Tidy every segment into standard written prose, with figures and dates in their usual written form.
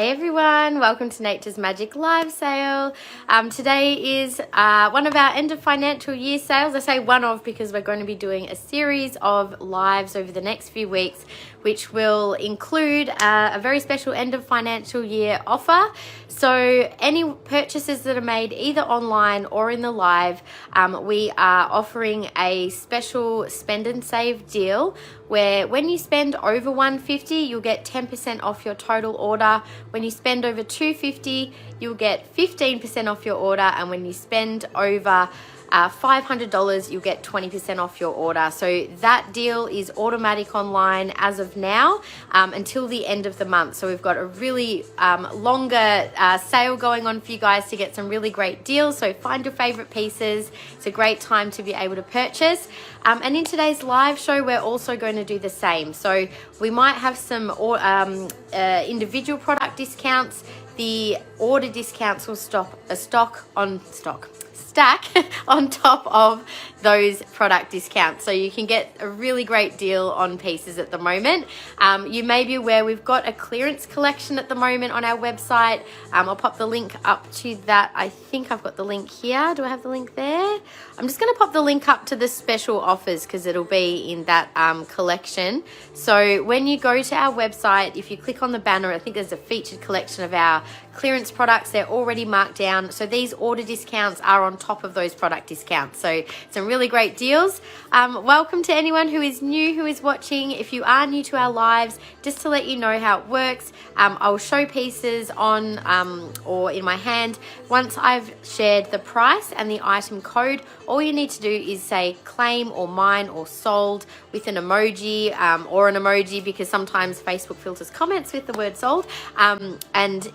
Hey everyone, welcome to Nature's Magic live sale. Today is one of our end of financial year sales. I say one of because we're going to be doing a series of lives over the next few weeks, which will include a very special end of financial year offer. So any purchases that are made either online or in the live, we are offering a special spend and save deal where when you spend over $150, you'll get 10% off your total order. When you spend over $250, you'll get 15% off your order. And when you spend over $500, you'll get 20% off your order. So that deal is automatic online as of now until the end of the month. So we've got a really longer sale going on for you guys to get some really great deals. So find your favorite pieces. It's a great time to be able to purchase. And in today's live show, we're also going to do the same. So we might have some individual product discounts. The order discounts will stack on top of those product discounts, so you can get a really great deal on pieces at the moment. You may be aware we've got a clearance collection at the moment on our website. I'll pop the link up to that. I think I've got the link here. Do I have the link there? I'm just going to pop the link up to the special offers because it'll be in that collection. So when you go to our website, if you click on the banner, I think there's a featured collection of our clearance products. They're already marked down, so these order discounts are on top of those product discounts. So some really great deals. Welcome to anyone who is new, who is watching. If you are new to our lives, just to let you know how it works, I'll show pieces on or in my hand. Once I've shared the price and the item code, all you need to do is say claim or mine or sold with an emoji or an emoji, because sometimes Facebook filters comments with the word sold, and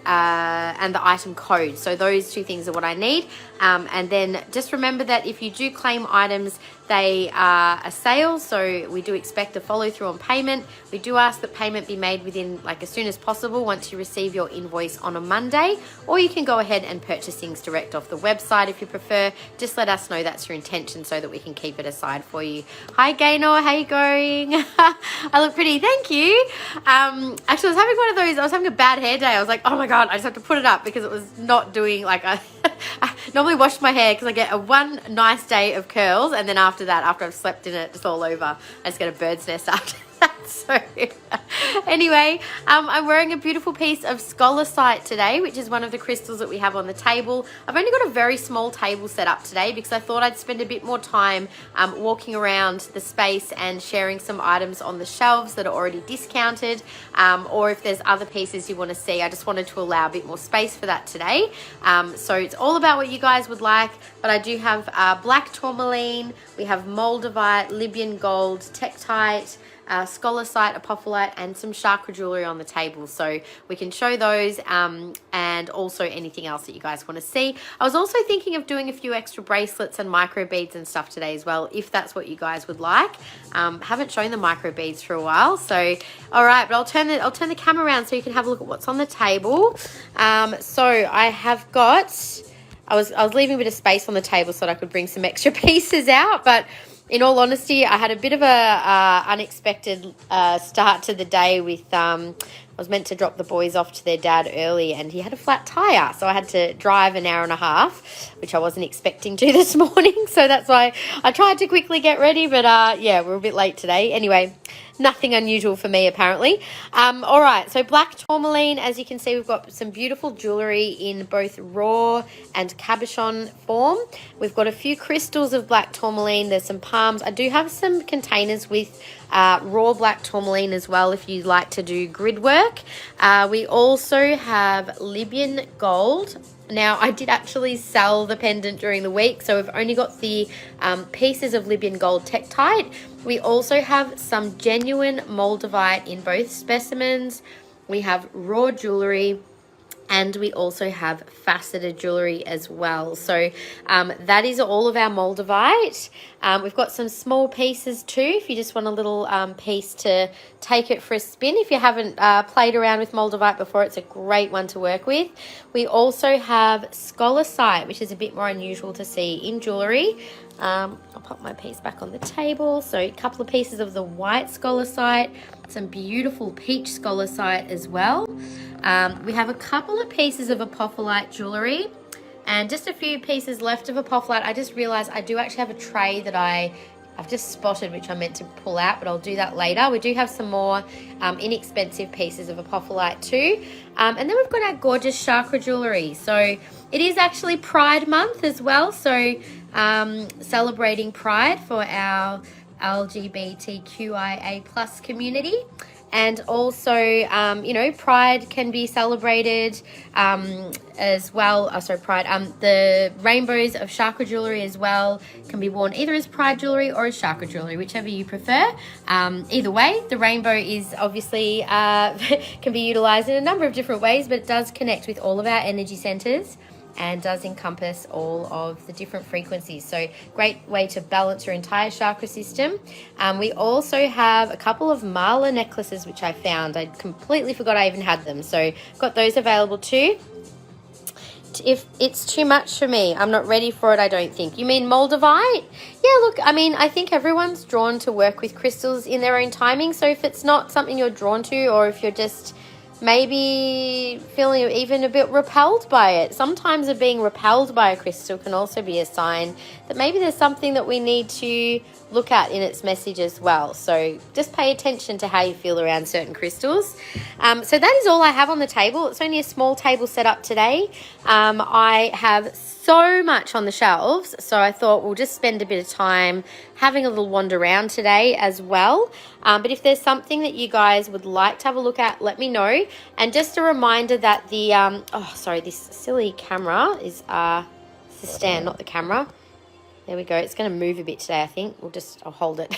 the item code. So those two things are what I need. And then just remember that if you do claim items, they are a sale, so we do expect a follow through on payment. We do ask that payment be made within as soon as possible once you receive your invoice on a Monday, or you can go ahead and purchase things direct off the website if you prefer. Just let us know that's your intention so that we can keep it aside for you. Hi Gaynor, how you going? I look pretty, thank you. Actually, I was having one of those, I was having a bad hair day. I was like, oh my God, I just have to put it up because it was not doing I normally wash my hair because I get one nice day of curls, and then after that, after I've slept in it, it's all over. I just get a bird's nest after that. So anyway, I'm wearing a beautiful piece of Scolecite today, which is one of the crystals that we have on the table. I've only got a very small table set up today because I thought I'd spend a bit more time walking around the space and sharing some items on the shelves that are already discounted, or if there's other pieces you want to see. I just wanted to allow a bit more space for that today. So it's all about what you guys would like, but I do have black tourmaline, we have Moldavite, Libyan gold, tektite, Scolecite, Apophyllite, and some Chakra Jewellery on the table, so we can show those, and also anything else that you guys want to see. I was also thinking of doing a few extra bracelets and micro beads and stuff today as well, if that's what you guys would like. Haven't shown the micro beads for a while, so all right, but I'll turn the camera around so you can have a look at what's on the table. So I have got, I was leaving a bit of space on the table so that I could bring some extra pieces out, but in all honesty, I had a bit of a unexpected start to the day with, I was meant to drop the boys off to their dad early and he had a flat tire. So I had to drive an hour and a half, which I wasn't expecting to this morning. So that's why I tried to quickly get ready, but yeah, we're a bit late today. Anyway, nothing unusual for me apparently. All right, so black tourmaline, as you can see, we've got some beautiful jewellery in both raw and cabochon form. We've got a few crystals of black tourmaline. There's some palms. I do have some containers with raw black tourmaline as well if you like to do grid work. We also have Libyan gold. Now, I did actually sell the pendant during the week, so we've only got the pieces of Libyan gold tektite. We also have some genuine Moldavite in both specimens. We have raw jewellery, and we also have faceted jewellery as well. So that is all of our Moldavite. We've got some small pieces too, if you just want a little piece to take it for a spin. If you haven't played around with Moldavite before, it's a great one to work with. We also have Scolecite, which is a bit more unusual to see in jewellery. I'll pop my piece back on the table. So a couple of pieces of the white Scolecite, some beautiful peach Scolecite as well. We have a couple of pieces of Apophyllite jewellery and just a few pieces left of Apophyllite. I just realised I do actually have a tray that I've just spotted, which I meant to pull out, but I'll do that later. We do have some more inexpensive pieces of Apophyllite too. And then we've got our gorgeous Chakra Jewellery. So it is actually Pride Month as well. So celebrating Pride for our LGBTQIA plus community. And also, you know, Pride can be celebrated as well. Pride. The rainbows of Chakra Jewellery as well can be worn either as Pride Jewellery or as Chakra Jewellery, whichever you prefer. Either way, the rainbow is obviously can be utilised in a number of different ways, but it does connect with all of our energy centres and does encompass all of the different frequencies. So great way to balance your entire chakra system. We also have a couple of mala necklaces, which I found. I completely forgot I even had them. So got those available too. If it's too much for me, I'm not ready for it, I don't think. You mean Moldavite? Yeah, look, I mean, I think everyone's drawn to work with crystals in their own timing. So if it's not something you're drawn to, or if you're just maybe feeling even a bit repelled by it. Sometimes being repelled by a crystal can also be a sign that maybe there's something that we need to look at in its message as well. So just pay attention to how you feel around certain crystals. So that is all I have on the table. It's only a small table set up today. I have so much on the shelves, so I thought we'll just spend a bit of time having a little wander around today as well. But if there's something that you guys would like to have a look at, let me know. And just a reminder that the this silly camera is the stand, not the camera. There we go. It's going to move a bit today, I think. I'll hold it.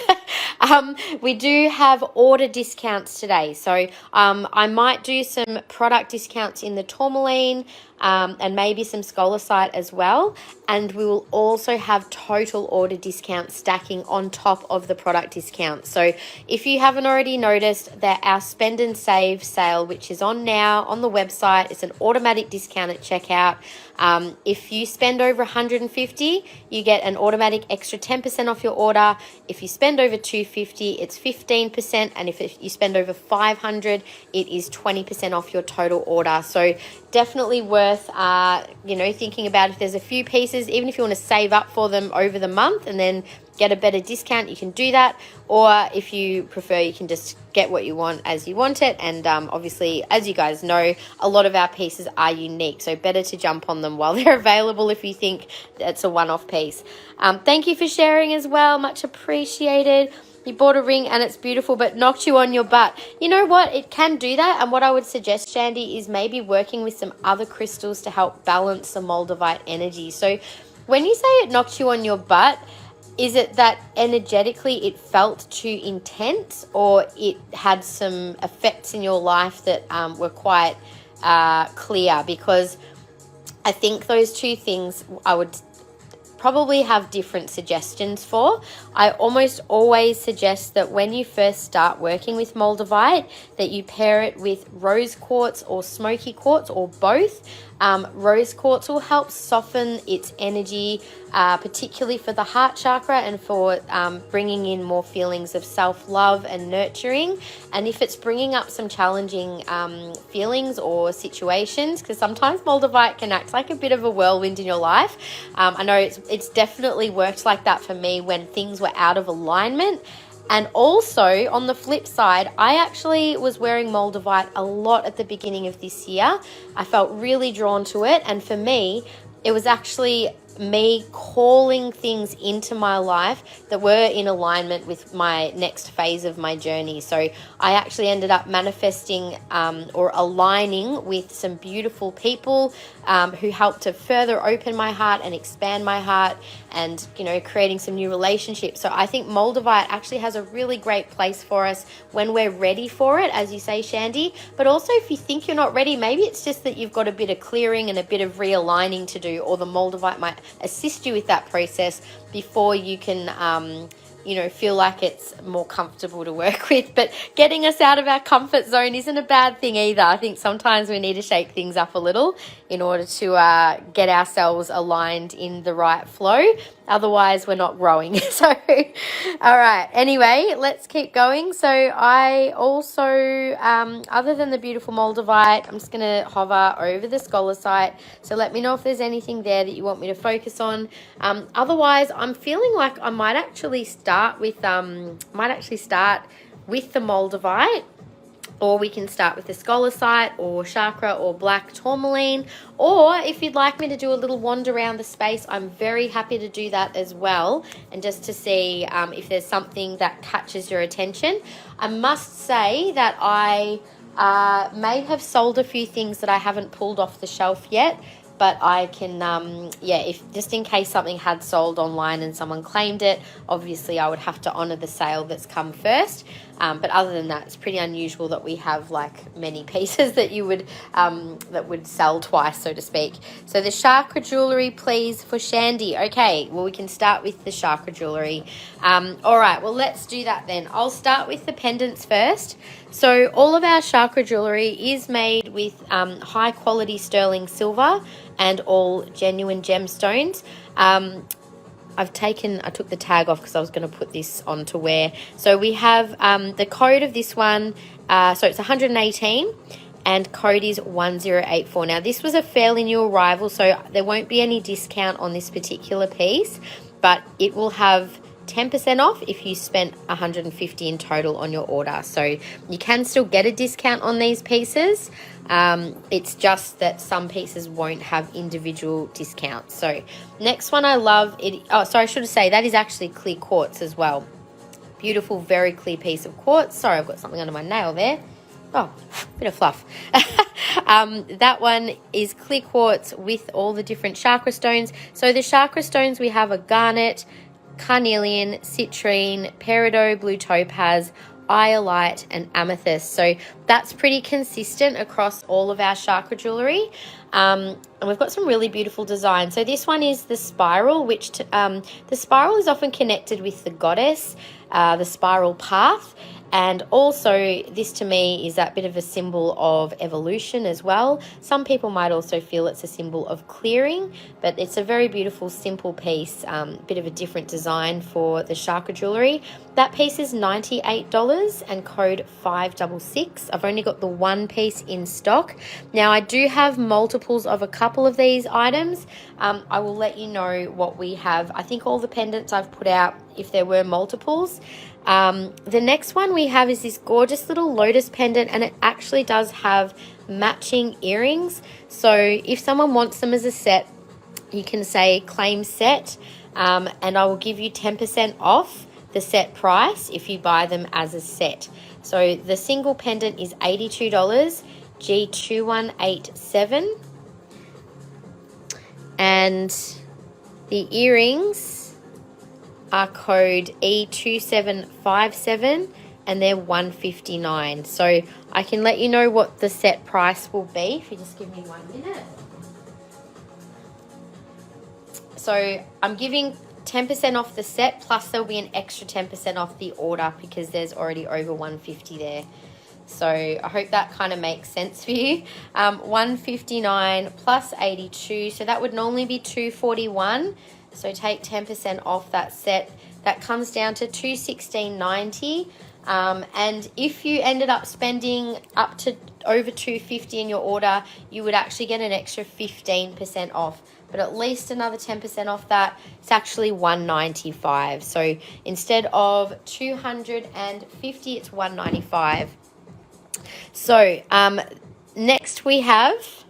We do have order discounts today. So I might do some product discounts in the tourmaline and maybe some Scolecite as well. And we will also have total order discounts stacking on top of the product discount. So if you haven't already noticed that our spend and save sale, which is on now on the website, it's an automatic discount at checkout. If you spend over $150, you get an automatic extra 10% off your order. If you spend over $250, it's 15%. And if you spend over $500, it is 20% off your total order. So definitely worth, thinking about if there's a few pieces, even if you want to save up for them over the month and then get a better discount, you can do that. Or if you prefer, you can just get what you want as you want it. And obviously, as you guys know, a lot of our pieces are unique. So better to jump on them while they're available if you think it's a one-off piece. Thank you for sharing as well. Much appreciated. You bought a ring and it's beautiful, but knocked you on your butt. You know what? It can do that. And what I would suggest, Shandy, is maybe working with some other crystals to help balance the Moldavite energy. So when you say it knocked you on your butt, is it that energetically it felt too intense, or it had some effects in your life that were quite clear? Because I think those two things I would probably have different suggestions for. I almost always suggest that when you first start working with Moldavite, that you pair it with rose quartz or smoky quartz or both. Rose quartz will help soften its energy, particularly for the heart chakra and for bringing in more feelings of self-love and nurturing. And if it's bringing up some challenging feelings or situations, because sometimes Moldavite can act like a bit of a whirlwind in your life. I know it's definitely worked like that for me when things were out of alignment. And also, on the flip side, I actually was wearing Moldavite a lot at the beginning of this year. I felt really drawn to it. And for me, it was actually me calling things into my life that were in alignment with my next phase of my journey. So I actually ended up manifesting or aligning with some beautiful people who helped to further open my heart and expand my heart, and creating some new relationships. So I think Moldavite actually has a really great place for us when we're ready for it, as you say, Shandy. But also, if you think you're not ready, maybe it's just that you've got a bit of clearing and a bit of realigning to do, or the Moldavite might assist you with that process before you can feel like it's more comfortable to work with. But getting us out of our comfort zone isn't a bad thing either. I think sometimes we need to shake things up a little in order to get ourselves aligned in the right flow. Otherwise, we're not growing. So, all right. Anyway, let's keep going. So I also, other than the beautiful Moldavite, I'm just going to hover over the Scolecite. So let me know if there's anything there that you want me to focus on. Otherwise, I'm feeling like I might actually start with the Moldavite. Or we can start with the Scolecite or Chakra or black tourmaline. Or if you'd like me to do a little wander around the space, I'm very happy to do that as well. And just to see if there's something that catches your attention. I must say that I may have sold a few things that I haven't pulled off the shelf yet. But I can, if just in case something had sold online and someone claimed it, obviously I would have to honor the sale that's come first. But other than that, it's pretty unusual that we have like many pieces that you would that would sell twice, so to speak. So the Chakra Jewellery, please, for Shandy. Okay, well, we can start with the Chakra Jewellery. All right, well, let's do that then. I'll start with the pendants first. So all of our Chakra Jewellery is made with high quality sterling silver and all genuine gemstones. I took the tag off because I was going to put this on to wear. So we have the code of this one, so it's 118 and code is 1084. Now this was a fairly new arrival, so there won't be any discount on this particular piece, but it will have 10% off if you spent $150 in total on your order. So you can still get a discount on these pieces. It's just that some pieces won't have individual discounts. So next one I love it. Oh, sorry, I should say that is actually clear quartz as well. Beautiful, very clear piece of quartz. Sorry, I've got something under my nail there. Oh, bit of fluff. That one is clear quartz with all the different chakra stones. So the chakra stones we have a garnet, carnelian, citrine, peridot, blue topaz, iolite, and amethyst. So that's pretty consistent across all of our chakra jewellery. And we've got some really beautiful designs. So this one is the spiral, which the spiral is often connected with the goddess, the spiral path. And also this to me is that bit of a symbol of evolution as well. Some people might also feel it's a symbol of clearing, but it's a very beautiful, simple piece, bit of a different design for the chakra jewellery. That piece is $98 and code 566. I've only got the one piece in stock. Now I do have multiples of a couple of these items. I will let you know what we have. I think all the pendants I've put out if there were multiples. The next one we have is this gorgeous little lotus pendant, and it actually does have matching earrings. So if someone wants them as a set, you can say claim set, and I will give you 10% off the set price if you buy them as a set. So the single pendant is $82, G2187, and the earrings are code E2757 and they're $159. So I can let you know what the set price will be if you just give me 1 minute. So I'm giving 10% off the set, plus there'll be an extra 10% off the order because there's already over $150 there. So I hope that kind of makes sense for you. $159 plus 82, so that would normally be $241. So take 10% off that set. That comes down to $216.90. And if you ended up spending up to over $250 in your order, you would actually get an extra 15% off. But at least another 10% off that, it's actually $195. So instead of $250, it's $195. So next we have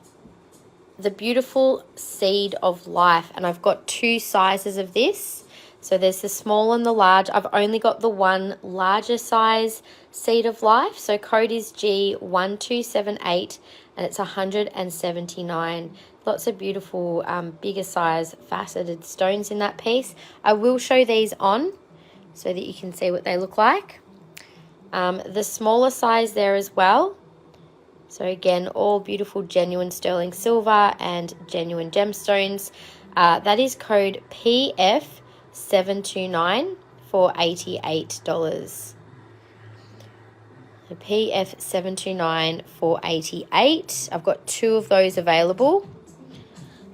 the beautiful Seed of Life, and I've got two sizes of this. So there's the small and the large. I've only got the one larger size Seed of Life. So code is G1278 and it's 179. Lots of beautiful bigger size faceted stones in that piece. I will show these on so that you can see what they look like. The smaller size there as well. So again, all beautiful genuine sterling silver and genuine gemstones. That is code PF729 for $88. The PF729 for $88. I've got two of those available.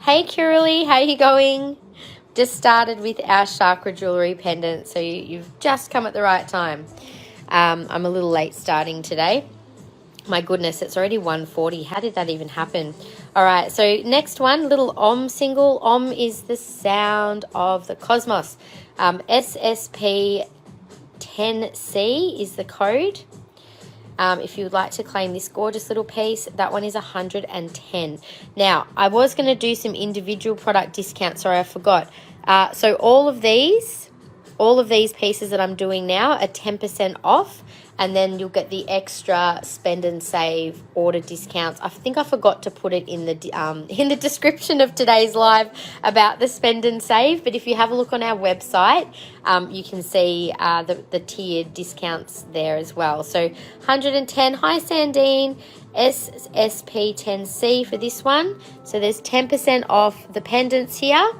Hey Kiralee, how you going? Just started with our Chakra Jewellery pendant, so you've just come at the right time. I'm a little late starting today. My goodness, it's already 1:40. How did that even happen? All right, so next one, little Om single. Om is the sound of the cosmos. SSP 10C is the code. If you would like to claim this gorgeous little piece, that one is 110. Now, I was going to do some individual product discounts. Sorry, I forgot. So all of these pieces that I'm doing now are 10% off, and then you'll get the extra spend and save order discounts. I think I forgot to put it in the description of today's live about the spend and save, but if you have a look on our website, you can see the tiered discounts there as well. So 110, hi Sandine, SSP10C for this one. So there's 10% off the pendants here.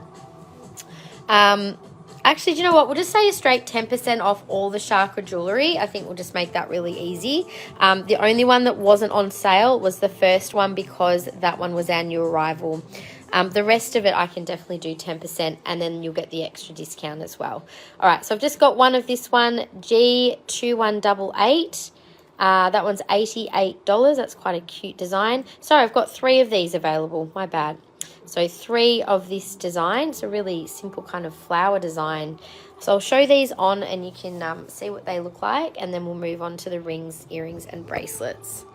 Actually, do you know what? We'll just say a straight 10% off all the Chakra Jewellery. I think we'll just make that really easy. The only one that wasn't on sale was the first one because that one was our new arrival. The rest of it I can definitely do 10%, and then you'll get the extra discount as well. All right, so I've just got one of this one, G2188. That one's $88. That's quite a cute design. Sorry, I've got 3 of these available. My bad. So 3 of this design. It's a really simple kind of flower design. So I'll show these on and you can see what they look like, and then we'll move on to the rings, earrings and bracelets.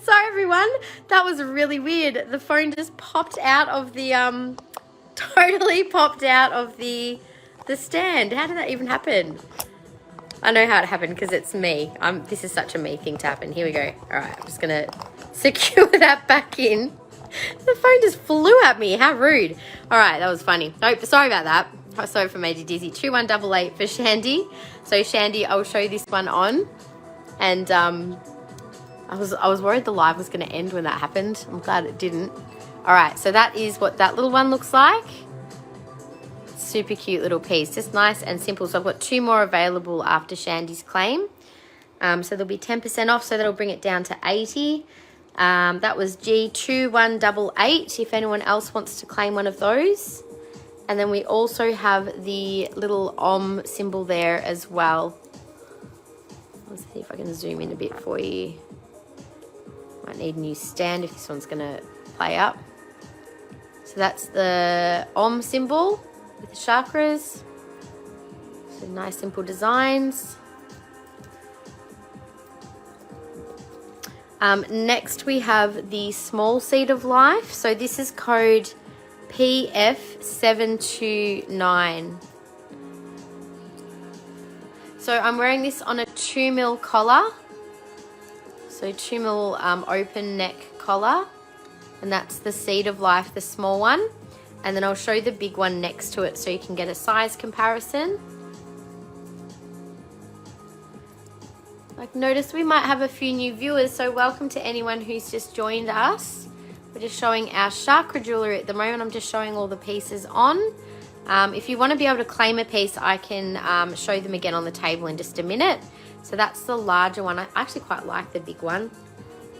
Sorry everyone, that was really weird. The phone just popped out of the totally popped out of the stand. How did that even happen? I know how it happened because it's me. This is such a me thing to happen. Here we go. All right, I'm just going to secure that back in. The phone just flew at me. How rude. All right, that was funny. Nope, sorry about that. Sorry for Major Dizzy. 2188 for Shandy. So Shandy, I'll show you this one on. And I was worried the live was going to end when that happened. I'm glad it didn't. All right, so that is what that little one looks like. Super cute little piece, just nice and simple. So I've got 2 more available after Shandy's claim. So there'll be 10% off, so that'll bring it down to 80. That was G2188 if anyone else wants to claim one of those. And then we also have the little Om symbol there as well. Let's see if I can zoom in a bit for you. Might need a new stand if this one's gonna play up. So that's the Om symbol with the chakras. So nice simple designs. Next we have the small seed of life. So this is code PF729. So I'm wearing this on a 2mm collar. So 2mm open neck collar. And that's the seed of life, the small one. And then I'll show the big one next to it so you can get a size comparison. Like, notice we might have a few new viewers, so welcome to anyone who's just joined us. We're just showing our Chakra Jewellery at the moment. I'm just showing all the pieces on. If you want to be able to claim a piece, I can show them again on the table in just a minute. So that's the larger one. I actually quite like the big one.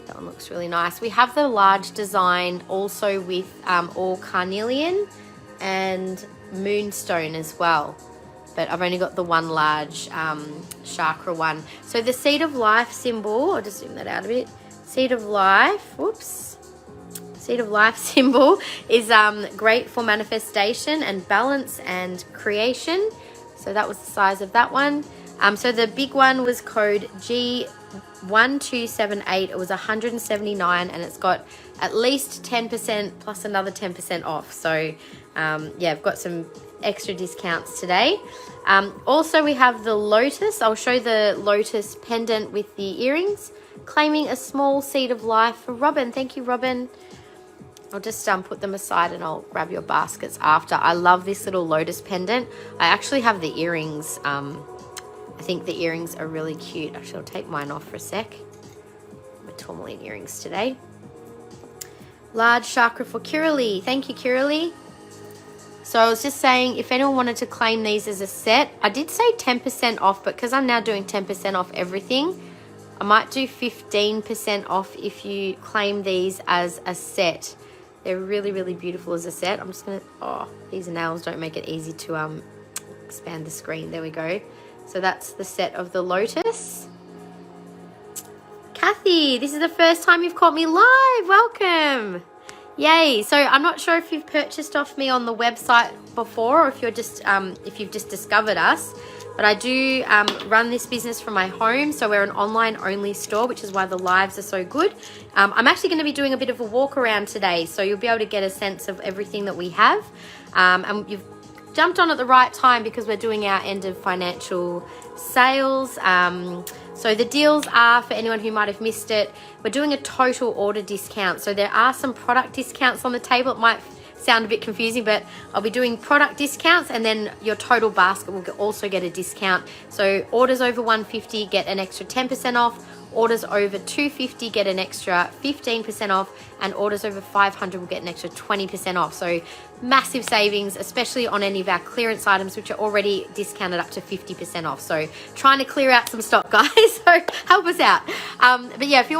That one looks really nice. We have the large design also with all carnelian and moonstone as well. But I've only got the one large chakra one. So the seed of life symbol, I'll just zoom that out a bit. Seed of life, whoops. Seed of life symbol is great for manifestation and balance and creation. So that was the size of that one. So the big one was code G1278. It was 179 and it's got at least 10% plus another 10% off. So yeah, I've got some extra discounts today. Also we have the lotus. I'll show the lotus pendant with the earrings. Claiming a small seed of life for Robin. Thank you, Robin. I'll just put them aside and I'll grab your baskets after. I love this little lotus pendant. I actually have the earrings. I think the earrings are really cute. Actually, I'll take mine off for a sec. My tourmaline earrings today. Large chakra for Kiralee. Thank you, Kiralee. So I was just saying, if anyone wanted to claim these as a set, I did say 10% off, but because I'm now doing 10% off everything, I might do 15% off if you claim these as a set. They're really, really beautiful as a set. I'm just gonna, oh, these nails don't make it easy to expand the screen. There we go. So that's the set of the lotus. Kathy, this is the first time you've caught me live. Welcome. Yay. So I'm not sure if you've purchased off me on the website before, or if you're just if you've just discovered us, but I do run this business from my home. So we're an online only store, which is why the lives are so good. I'm actually going to be doing a bit of a walk around today, so you'll be able to get a sense of everything that we have. And you've jumped on at the right time because we're doing our end of financial sales. So the deals are, for anyone who might have missed it, we're doing a total order discount. So there are some product discounts on the table. It might sound a bit confusing, but I'll be doing product discounts, and then your total basket will also get a discount. So orders over $150 get an extra 10% off. Orders over $250 get an extra 15% off, and orders over $500 will get an extra 20% off. So massive savings, especially on any of our clearance items, which are already discounted up to 50% off. So trying to clear out some stock, guys. So help us out. But yeah, if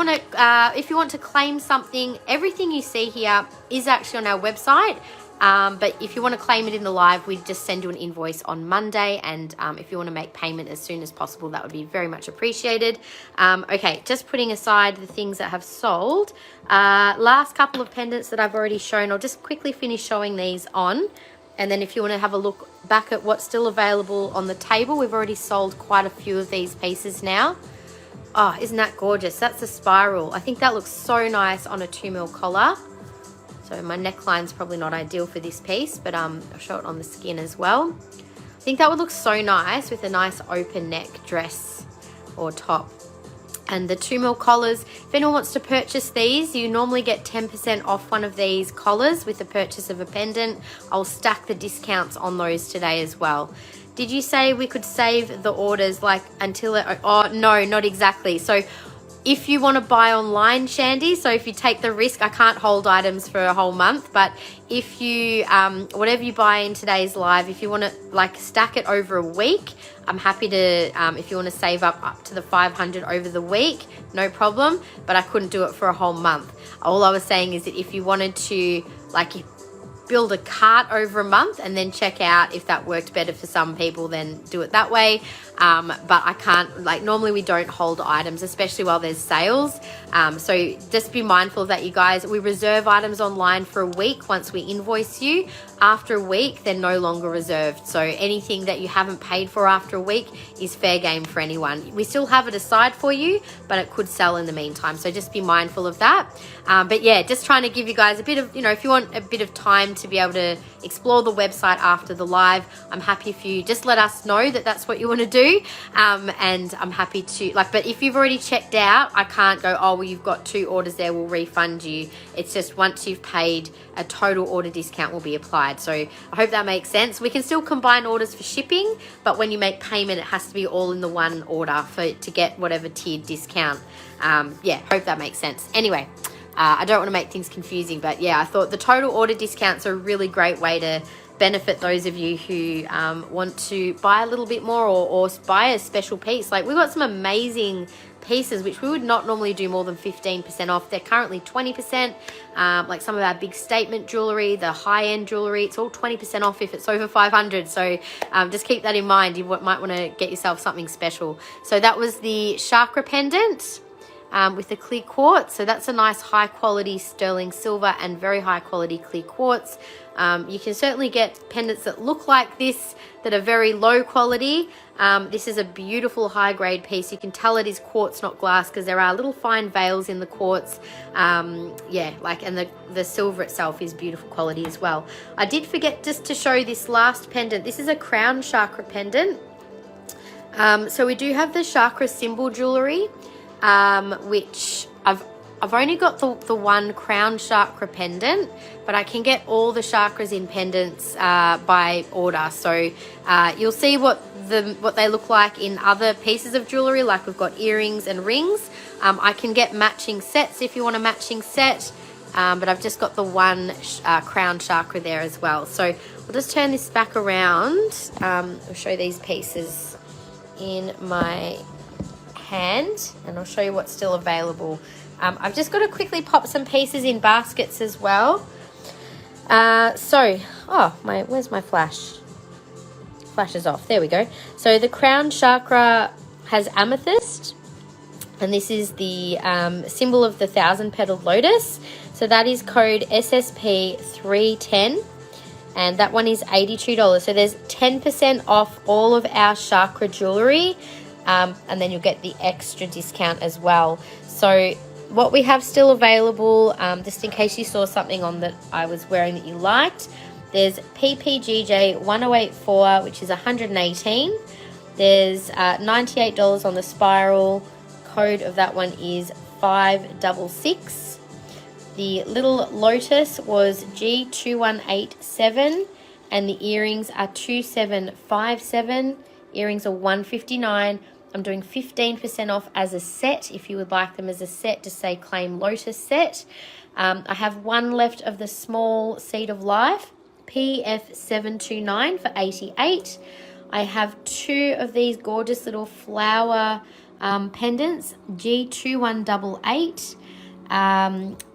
you want to claim something, everything you see here is actually on our website. But if you want to claim it in the live, we just send you an invoice on Monday, and if you want to make payment as soon as possible, that would be very much appreciated. Okay, just putting aside the things that have sold. Last couple of pendants that I've already shown, I'll just quickly finish showing these on, and then if you want to have a look back at what's still available on the table, we've already sold quite a few of these pieces now. Oh, isn't that gorgeous? That's a spiral. I think that looks so nice on a 2mm collar. So my neckline's probably not ideal for this piece, but I'll show it on the skin as well. I think that would look so nice with a nice open neck dress or top. And the 2mm collars, if anyone wants to purchase these, you normally get 10% off one of these collars with the purchase of a pendant. I'll stack the discounts on those today as well. Did you say we could save the orders like until it, oh no, not exactly. So if you want to buy online, Shandy, so if you take the risk, I can't hold items for a whole month, but if you, whatever you buy in today's live, if you want to like stack it over a week, I'm happy to, if you want to save up to the 500 over the week, no problem, but I couldn't do it for a whole month. All I was saying is that if you wanted to like build a cart over a month and then check out if that worked better for some people, then do it that way. But I can't, like normally we don't hold items, especially while there's sales. So just be mindful of that, you guys. We reserve items online for a week once we invoice you. After a week, they're no longer reserved. So anything that you haven't paid for after a week is fair game for anyone. We still have it aside for you, but it could sell in the meantime. So just be mindful of that. But yeah, just trying to give you guys a bit of, if you want a bit of time to be able to explore the website after the live, I'm happy if you just let us know that that's what you want to do. And I'm happy to, but if you've already checked out, I can't go, oh, well, you've got 2 orders there, we'll refund you. It's just once you've paid, a total order discount will be applied. So I hope that makes sense. We can still combine orders for shipping, but when you make payment, it has to be all in the one order to get whatever tiered discount. Yeah, hope that makes sense. Anyway, I don't want to make things confusing, but yeah, I thought the total order discounts are a really great way to benefit those of you who want to buy a little bit more or buy a special piece. Like we've got some amazing pieces which we would not normally do more than 15% off. They're currently 20%. Like some of our big statement jewelry, the high-end jewelry, it's all 20% off if it's over 500. So just keep that in mind. You might want to get yourself something special. So that was the chakra pendant with the clear quartz. So that's a nice high quality sterling silver and very high quality clear quartz. You can certainly get pendants that look like this that are very low quality. This is a beautiful high grade piece. You can tell it is quartz, not glass, because there are little fine veils in the quartz. Yeah, and the silver itself is beautiful quality as well. I did forget just to show this last pendant. This is a crown chakra pendant. So we do have the chakra symbol jewelry, which I've only got the one crown chakra pendant, but I can get all the chakras in pendants by order. So you'll see what they look like in other pieces of jewelry, like we've got earrings and rings. I can get matching sets if you want a matching set, but I've just got the one crown chakra there as well. So I'll just turn this back around. I'll show these pieces in my hand, and I'll show you what's still available. I've just got to quickly pop some pieces in baskets as well. Where's my flash? Flash is off. There we go. So the crown chakra has amethyst, and this is the symbol of the 1,000-petaled lotus. So that is code SSP 310, and that one is $82. So there's 10% off all of our chakra jewellery, and then you'll get the extra discount as well. So what we have still available, just in case you saw something on that I was wearing that you liked, there's PPGJ 1084, which is 118. There's $98 on the spiral. Code of that one is 566. The little lotus was G2187, and the earrings are 2757. Earrings are $159. I'm doing 15% off as a set if you would like them as a set. Just say claim lotus set. I have one left of the small seed of life, PF729 for 88. I have two of these gorgeous little flower pendants, G2188.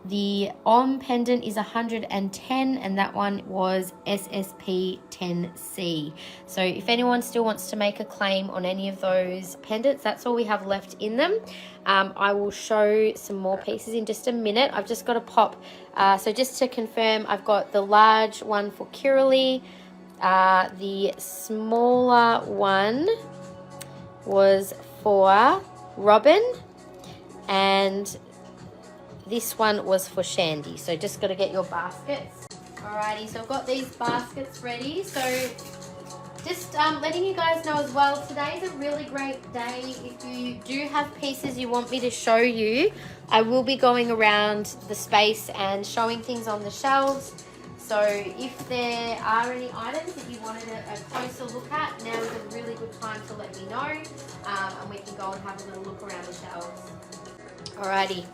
The OM pendant is 110, and that one was SSP 10C. So if anyone still wants to make a claim on any of those pendants, that's all we have left in them. I will show some more pieces in just a minute. I've just got to pop, so just to confirm, I've got the large one for Kiralee. The smaller one was for Robin, and this one was for Shandy. So just got to get your baskets. Alrighty, so I've got these baskets ready. So just letting you guys know as well, today's a really great day. If you do have pieces you want me to show you, I will be going around the space and showing things on the shelves. So if there are any items that you wanted a closer look at, now is a really good time to let me know, and we can go and have a little look around the shelves. Alrighty.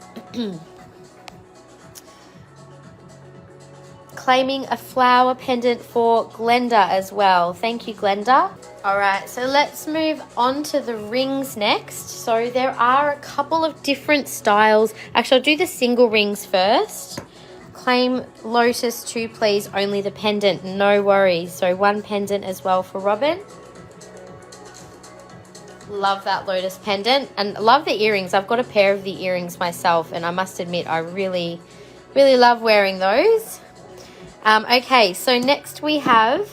Claiming a flower pendant for Glenda as well. Thank you, Glenda. Alright, so let's move on to the rings next. So there are a couple of different styles. Actually, I'll do the single rings first. Claim Lotus 2, please. Only the pendant. No worries. So one pendant as well for Robin. Love that Lotus pendant. And love the earrings. I've got a pair of the earrings myself, and I must admit I really, really love wearing those. Okay, so next we have,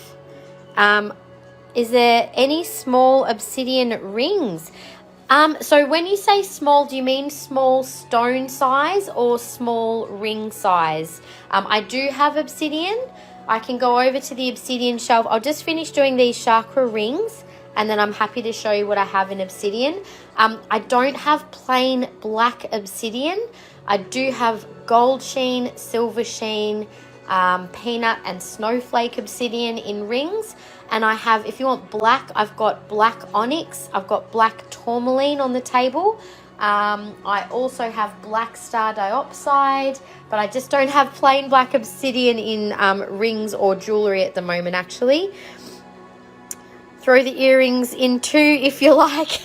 is there any small obsidian rings? So when you say small, do you mean small stone size or small ring size? I do have obsidian. I can go over to the obsidian shelf. I'll just finish doing these chakra rings, and then I'm happy to show you what I have in obsidian. I don't have plain black obsidian. I do have gold sheen, silver sheen, peanut and snowflake obsidian in rings. And I have, if you want black, I've got black onyx. I've got black tourmaline on the table. I also have black star diopside, but I just don't have plain black obsidian in rings or jewellery at the moment, actually. Throw the earrings in too if you like.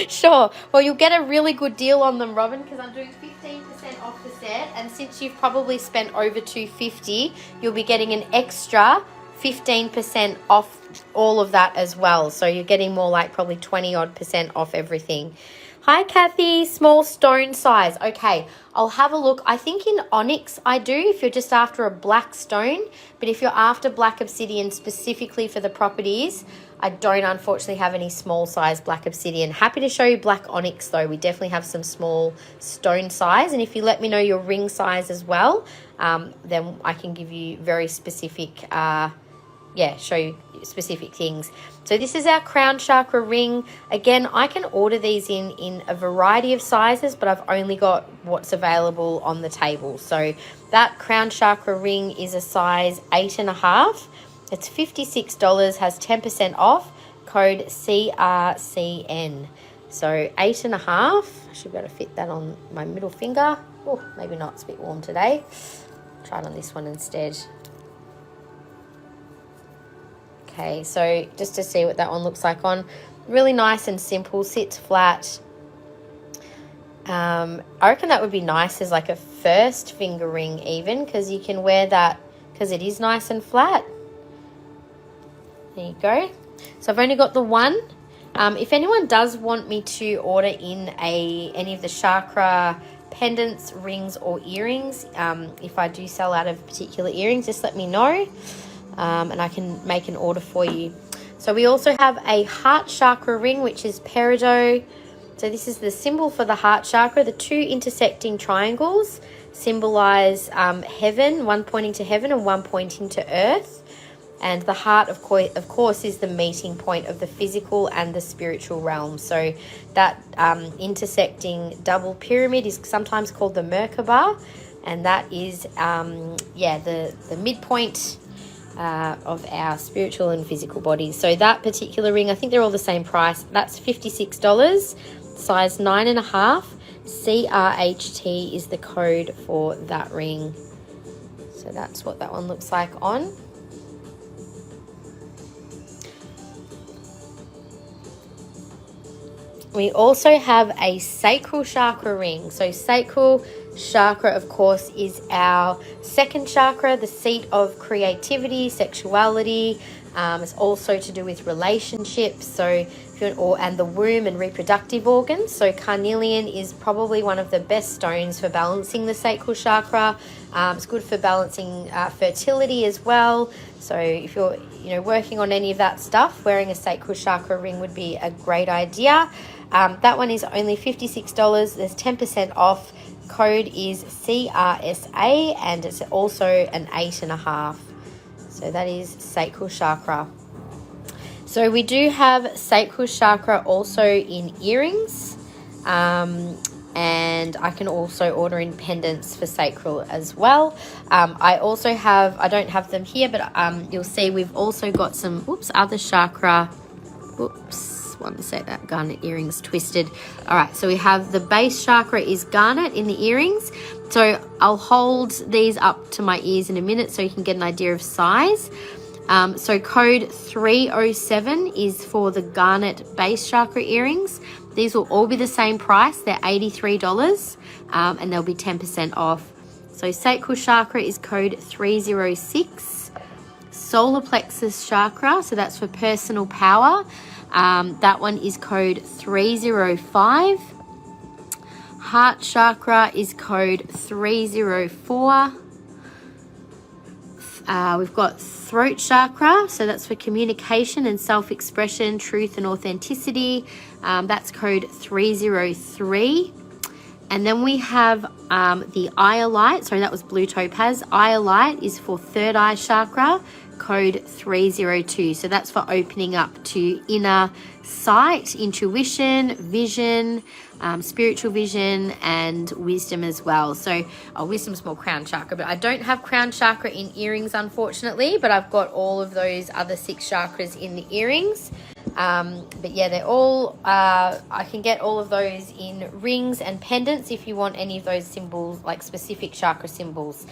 Sure. Well, you'll get a really good deal on them, Robin, because I'm doing 15% off the set. And since you've probably spent over $250, you'll be getting an extra 15% off all of that as well. So you're getting more like probably 20% off everything. Hi, Kathy. Small stone size. Okay, I'll have a look. I think in onyx I do if you're just after a black stone. But if you're after black obsidian specifically for the properties, I don't unfortunately have any small size black obsidian. Happy to show you black onyx though. We definitely have some small stone size. And if you let me know your ring size as well, then I can give you very specific, show you specific things. So this is our crown chakra ring. Again, I can order these in a variety of sizes, but I've only got what's available on the table. So that crown chakra ring is a size 8.5. It's $56, has 10% off, code CRCN. So 8.5. I should be able to fit that on my middle finger. Oh, maybe not, it's a bit warm today. Try it on this one instead. Okay, so just to see what that one looks like on, really nice and simple, sits flat, I reckon that would be nice as like a first finger ring even, because you can wear that because it is nice and flat. There you go. So I've only got the one. If anyone does want me to order in any of the chakra pendants, rings or earrings, if I do sell out of particular earrings, just let me know, and I can make an order for you. So we also have a heart chakra ring, which is peridot. So this is the symbol for the heart chakra. The two intersecting triangles symbolize heaven, one pointing to heaven and one pointing to earth. And the heart, of course, is the meeting point of the physical and the spiritual realm. So that intersecting double pyramid is sometimes called the Merkaba, and that is, the midpoint of our spiritual and physical bodies. So that particular ring, I think they're all the same price. That's $56, size 9.5. CRHT is the code for that ring. So that's what that one looks like on. We also have a sacral chakra ring. So sacral chakra, of course, is our second chakra, the seat of creativity, sexuality. It's also to do with relationships. So and the womb and reproductive organs. So carnelian is probably one of the best stones for balancing the sacral chakra. It's good for balancing fertility as well. So if you're working on any of that stuff, wearing a sacral chakra ring would be a great idea. That one is only $56. There's 10% off. Code is CRSA, and it's also an 8.5. So that is sacral chakra. So we do have sacral chakra also in earrings, and I can also order in pendants for sacral as well. I don't have them here, but you'll see we've also got some other chakra. One sec, that garnet earring's twisted. All right, so we have the base chakra is garnet in the earrings. So I'll hold these up to my ears in a minute so you can get an idea of size. So code 307 is for the garnet base chakra earrings. These will all be the same price. They're $83, and they'll be 10% off. So sacral chakra is code 306. Solar plexus chakra, so that's for personal power. That one is code 305. Heart chakra is code 304. We've got throat chakra, so that's for communication and self-expression, truth and authenticity. That's code 303. And then we have the iolite, sorry, that was blue topaz. Iolite is for third eye chakra, code 302. So that's for opening up to inner sight, intuition, vision, spiritual vision, and wisdom as well. So wisdom's more crown chakra, but I don't have crown chakra in earrings, unfortunately, but I've got all of those other 6 chakras in the earrings. But yeah, they're all, I can get all of those in rings and pendants if you want any of those symbols, like specific chakra symbols.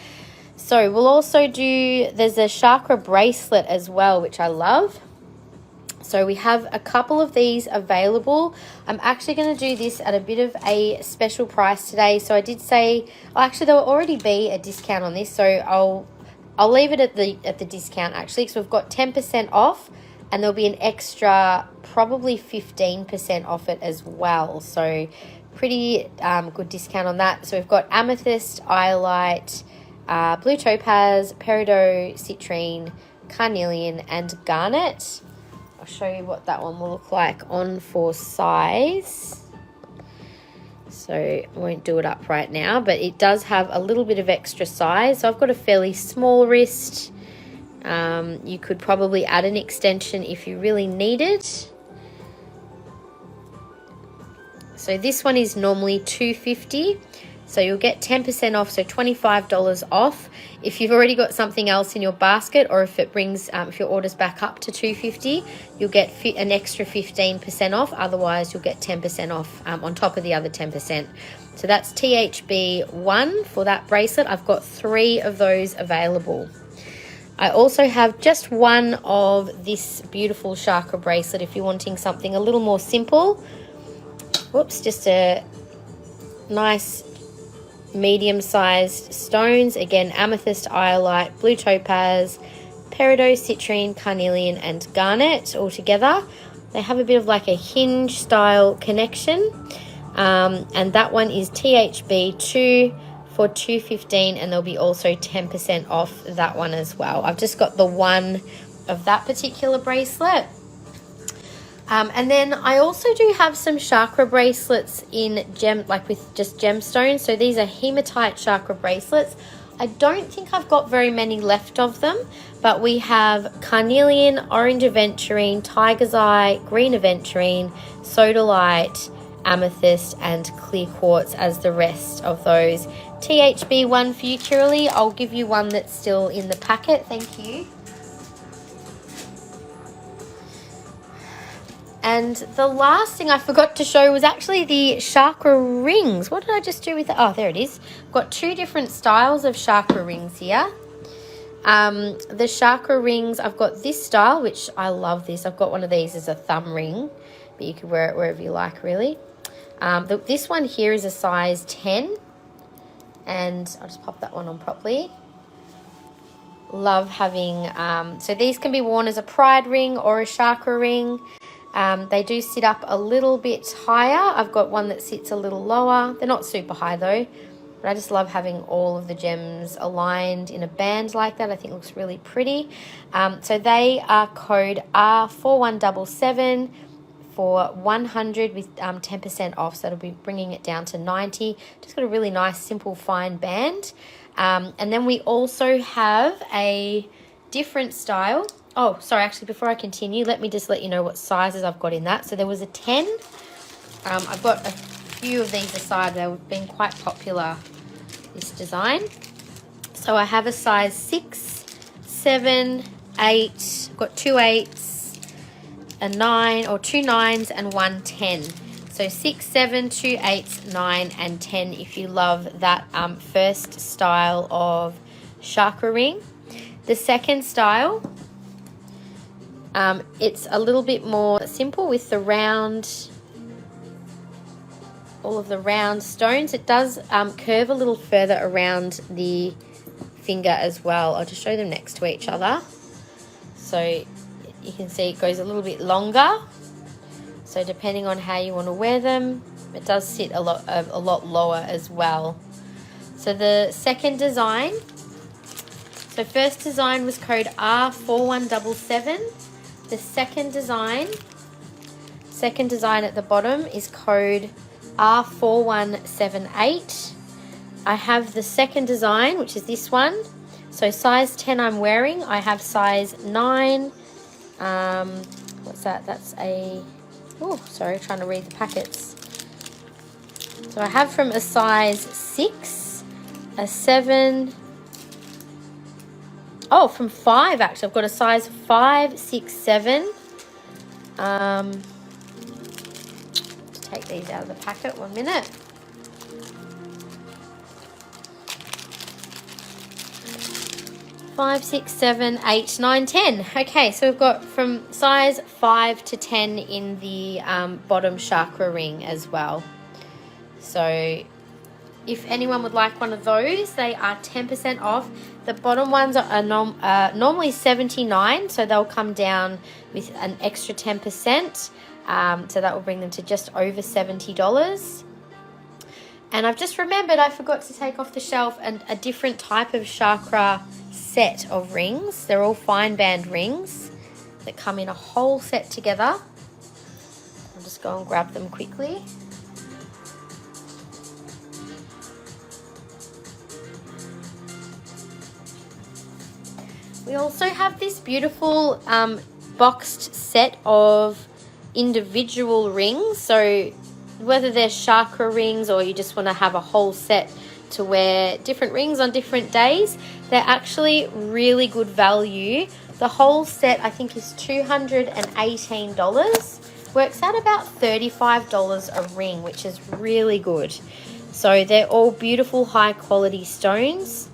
So we'll also there's a chakra bracelet as well, which I love. So we have a couple of these available. I'm actually going to do this at a bit of a special price today. So I did say, actually there will already be a discount on this. So I'll leave it at the discount actually, because we've got 10% off. And there'll be an extra, probably 15% off it as well. So pretty good discount on that. So we've got amethyst, iolite, blue topaz, peridot, citrine, carnelian, and garnet. I'll show you what that one will look like on for size. So I won't do it up right now, but it does have a little bit of extra size. So I've got a fairly small wrist. You could probably add an extension if you really need it. So this one is normally $250, so you'll get 10% off, so $25 off. If you've already got something else in your basket, or if it brings, if your order's back up to $250, you'll get an extra 15% off. Otherwise, you'll get 10% off on top of the other 10%. So that's THB1 for that bracelet. I've got 3 of those available. I also have just one of this beautiful chakra bracelet if you're wanting something a little more simple. Whoops, just a nice medium-sized stones. Again, amethyst, iolite, blue topaz, peridot, citrine, carnelian, and garnet all together. They have a bit of like a hinge style connection, and that one is THB2 for $2.15, and there'll be also 10% off that one as well. I've just got the one of that particular bracelet. And then I also do have some chakra bracelets in with just gemstones. So these are hematite chakra bracelets. I don't think I've got very many left of them, but we have carnelian, orange aventurine, tiger's eye, green aventurine, sodalite, amethyst, and clear quartz as the rest of those. THB one for you, Kiralee. I'll give you one that's still in the packet. Thank you. And the last thing I forgot to show was actually the chakra rings. What did I just do with it? Oh, there it is. I've got two different styles of chakra rings here. The chakra rings, I've got this style, which I love this. I've got one of these as a thumb ring, but you can wear it wherever you like, really. This one here is a size 10, and I'll just pop that one on properly. Love having, so these can be worn as a pride ring or a chakra ring. They do sit up a little bit higher. I've got one that sits a little lower. They're not super high though, but I just love having all of the gems aligned in a band like that. I think it looks really pretty. So they are code R4177 for 100 with 10% off. So that'll be bringing it down to 90. Just got a really nice, simple, fine band. And then we also have a different style. Oh, sorry, actually, before I continue, let me just let you know what sizes I've got in that. So there was a 10. I've got a few of these aside. They've been quite popular, this design. So I have a size 6, 7, 8. I've got 2 8s, a 9, or 2 9s, and 1 10. So 6, 7, 2 8s, 9, and 10 if you love that first style of chakra ring. The second style, it's a little bit more simple with the round, all of the round stones. It does curve a little further around the finger as well. I'll just show them next to each other. So you can see it goes a little bit longer. So depending on how you want to wear them, it does sit a lot lower as well. So the second design, so first design was code R4177. The second design at the bottom is code R4178. I have the second design, which is this one. So size 10 I'm wearing. I have size 9. What's that? That's a... Oh, sorry, trying to read the packets. So I have from a size 6, a 7... Oh, from 5 actually. I've got a size 5, 6, 7. To take these out of the packet, 1 minute. Five, 6, 7, 8, 9, 10. Okay, so we've got from size 5 to 10 in the bottom chakra ring as well. So if anyone would like one of those, they are 10% off. The bottom ones are normally $79, so they'll come down with an extra 10%. So that will bring them to just over $70. And I've just remembered I forgot to take off the shelf a different type of chakra set of rings. They're all fine band rings that come in a whole set together. I'll just go and grab them quickly. We also have this beautiful boxed set of individual rings. So whether they're chakra rings or you just want to have a whole set to wear different rings on different days, they're actually really good value. The whole set I think is $218. Works out about $35 a ring, which is really good. So they're all beautiful high quality stones.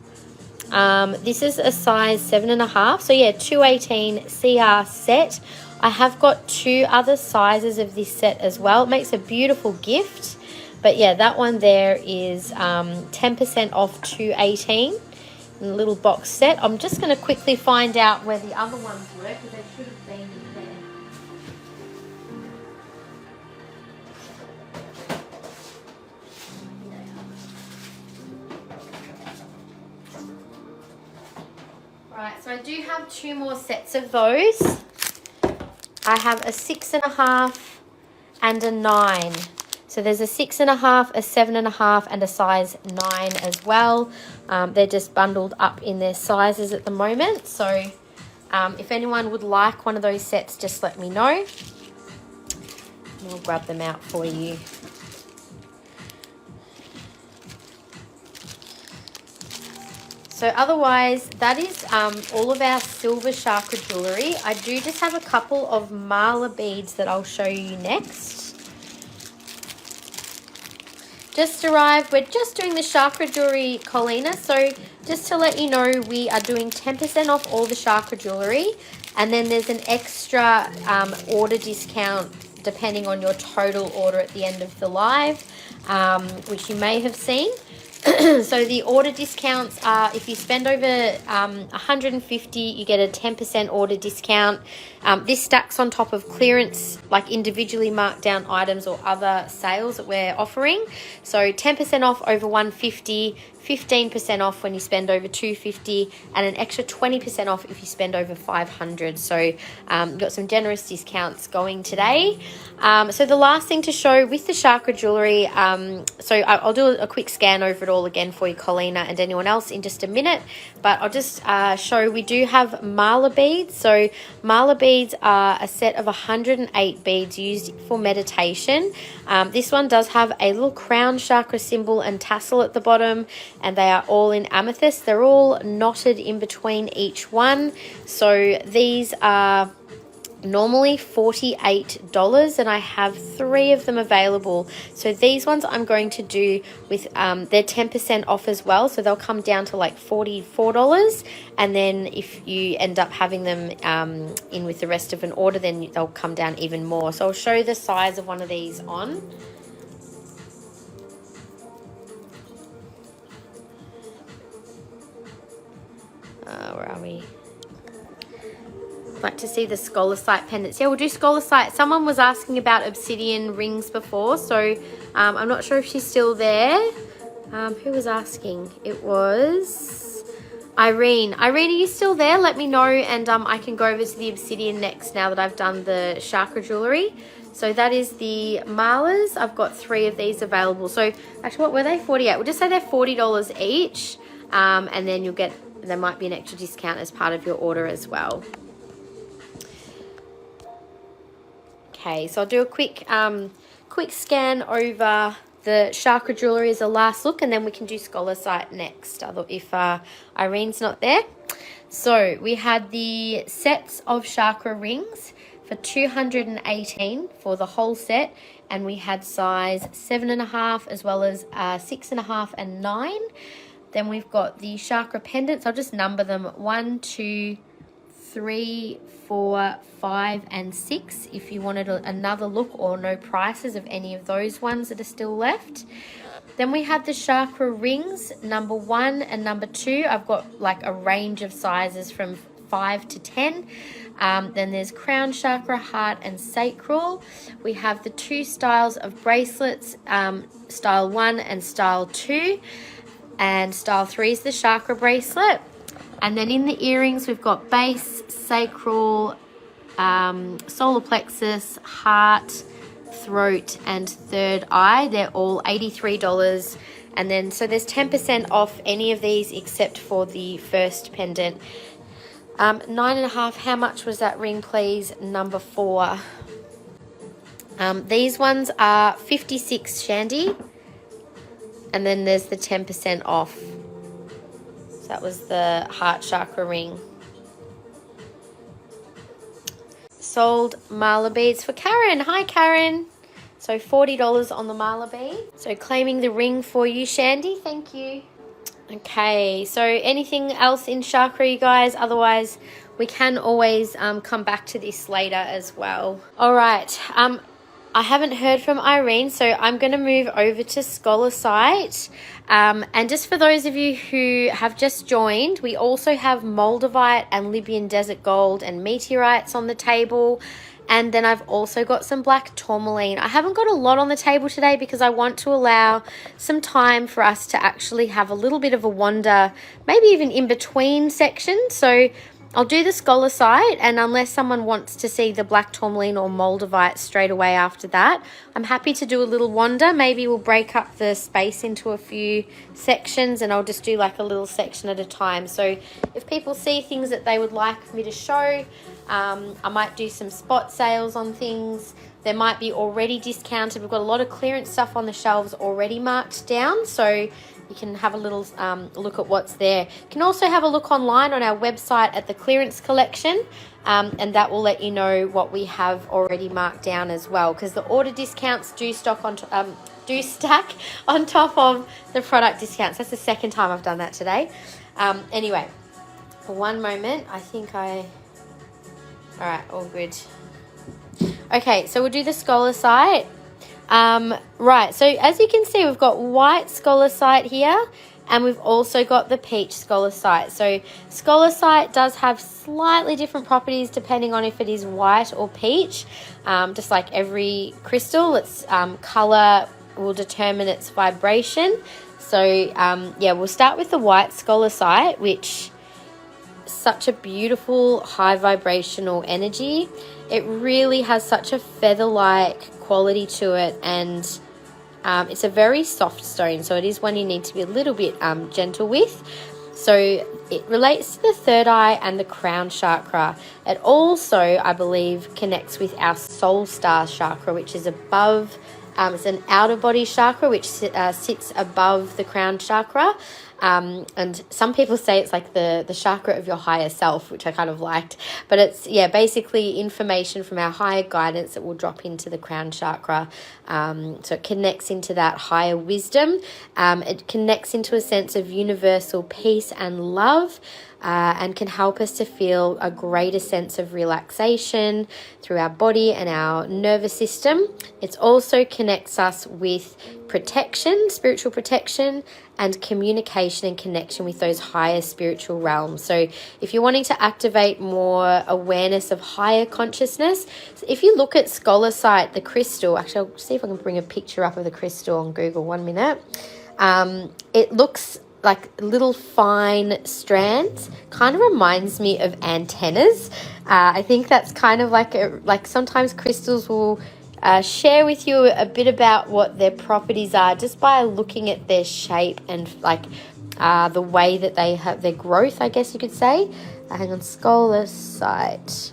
This is a size 7.5, so yeah, 218 CR set. I have got 2 other sizes of this set as well. It makes a beautiful gift, But yeah, that one there is 10% off $218 in a little box set. I'm just going to quickly find out where the other ones were because they should have been in there. Right, so I do have 2 more sets of those. I have a 6.5 and a 9. So there's a 6.5, a 7.5, and a size 9 as well. They're just bundled up in their sizes at the moment. So if anyone would like one of those sets, just let me know. I'll grab them out for you. So otherwise, that is all of our silver chakra jewellery. I do just have a couple of mala beads that I'll show you next. Just arrived. We're just doing the chakra jewellery, Colina. So just to let you know, we are doing 10% off all the chakra jewellery. And then there's an extra order discount depending on your total order at the end of the live, which you may have seen. So the order discounts are, if you spend over $150, you get a 10% order discount. This stacks on top of clearance, like individually marked down items or other sales that we're offering. So 10% off over $150, 15% off when you spend over $250, and an extra 20% off if you spend over $500. So you've got some generous discounts going today. So the last thing to show with the chakra jewellery, so I'll do a quick scan over it all again for you, Colina, and anyone else in just a minute, but I'll just show we do have mala beads. So mala beads are a set of 108 beads used for meditation. This one does have a little crown chakra symbol and tassel at the bottom, and they are all in amethyst. They're all knotted in between each one. So these are normally $48, and I have 3 of them available. So these ones I'm going to do with they're 10% off as well, so they'll come down to like $44, and then if you end up having them in with the rest of an order, then they'll come down even more. So I'll show you the size of one of these on. Where are we? Like to see the Scolecite pendants. Yeah, we'll do Scolecite. Someone was asking about obsidian rings before, so I'm not sure if she's still there. Who was asking? It was Irene. Irene, are you still there? Let me know, and I can go over to the obsidian next now that I've done the chakra jewellery. So that is the malas. I've got 3 of these available. So actually, what were they? 48. We'll just say they're $40 each, and then you'll get, there might be an extra discount as part of your order as well. Okay, so I'll do a quick scan over the chakra jewellery as a last look, and then we can do Scolecite next, if Irene's not there. So we had the sets of chakra rings for $218 for the whole set, and we had size 7.5 as well as 6.5 and 9. Then we've got the chakra pendants. I'll just number them 1, 2, 3, 4, 5, and 6 if you wanted another look, or no prices of any of those ones that are still left. Then we have the chakra rings, number 1 and number 2. I've got like a range of sizes from 5 to 10. Then there's crown chakra, heart, and sacral. We have the 2 styles of bracelets, style 1 and style 2, and style 3 is the chakra bracelet. And then in the earrings, we've got base, sacral, solar plexus, heart, throat, and third eye. They're all $83. And then, so there's 10% off any of these except for the first pendant. 9.5, how much was that ring, please? Number 4. These ones are $56, Shandy. And then there's the 10% off. So that was the heart chakra ring. Sold mala beads for Karen. Hi, Karen. So $40 on the mala bead. So claiming the ring for you, Shandy. Thank you. Okay, so anything else in chakra, you guys? Otherwise, we can always come back to this later as well. All right. I haven't heard from Irene, so I'm going to move over to Scolecite. And just for those of you who have just joined, we also have Moldavite and Libyan desert gold and meteorites on the table. And then I've also got some black tourmaline. I haven't got a lot on the table today because I want to allow some time for us to actually have a little bit of a wander, maybe even in between sections. So I'll do the Scolecite, and unless someone wants to see the black tourmaline or Moldavite straight away after that, I'm happy to do a little wander. Maybe we'll break up the space into a few sections, and I'll just do like a little section at a time. So if people see things that they would like me to show, I might do some spot sales on things. There might be already discounted. We've got a lot of clearance stuff on the shelves already marked down, so you can have a little look at what's there. You can also have a look online on our website at the clearance collection, and that will let you know what we have already marked down as well, because the order discounts do stack on top of the product discounts. That's the second time I've done that today. Anyway, for one moment, all right, all good. Okay, so we'll do the Scolecite. Right, so as you can see, we've got white Scolecite here, and we've also got the peach Scolecite. So Scolecite does have slightly different properties depending on if it is white or peach. Just like every crystal, its color will determine its vibration. So yeah, we'll start with the white Scolecite, which is such a beautiful high vibrational energy. It really has such a feather-like quality to it, and it's a very soft stone, so it is one you need to be a little bit gentle with. So it relates to the third eye and the crown chakra. It also, I believe, connects with our soul star chakra, which is above, it's an outer body chakra which sits above the crown chakra. And some people say it's like the chakra of your higher self, which I kind of liked, but it's, yeah, basically information from our higher guidance that will drop into the crown chakra. So it connects into that higher wisdom. It connects into a sense of universal peace and love, and can help us to feel a greater sense of relaxation through our body and our nervous system. It also connects us with protection, spiritual protection, and communication and connection with those higher spiritual realms. So if you're wanting to activate more awareness of higher consciousness, so if you look at Scolecite, the crystal, actually I'll see if I can bring a picture up of the crystal on Google, 1 minute. It looks like little fine strands, kind of reminds me of antennas. I think that's kind of like sometimes crystals will share with you a bit about what their properties are just by looking at their shape and like the way that they have their growth, I guess you could say. Hang on, Scolecite.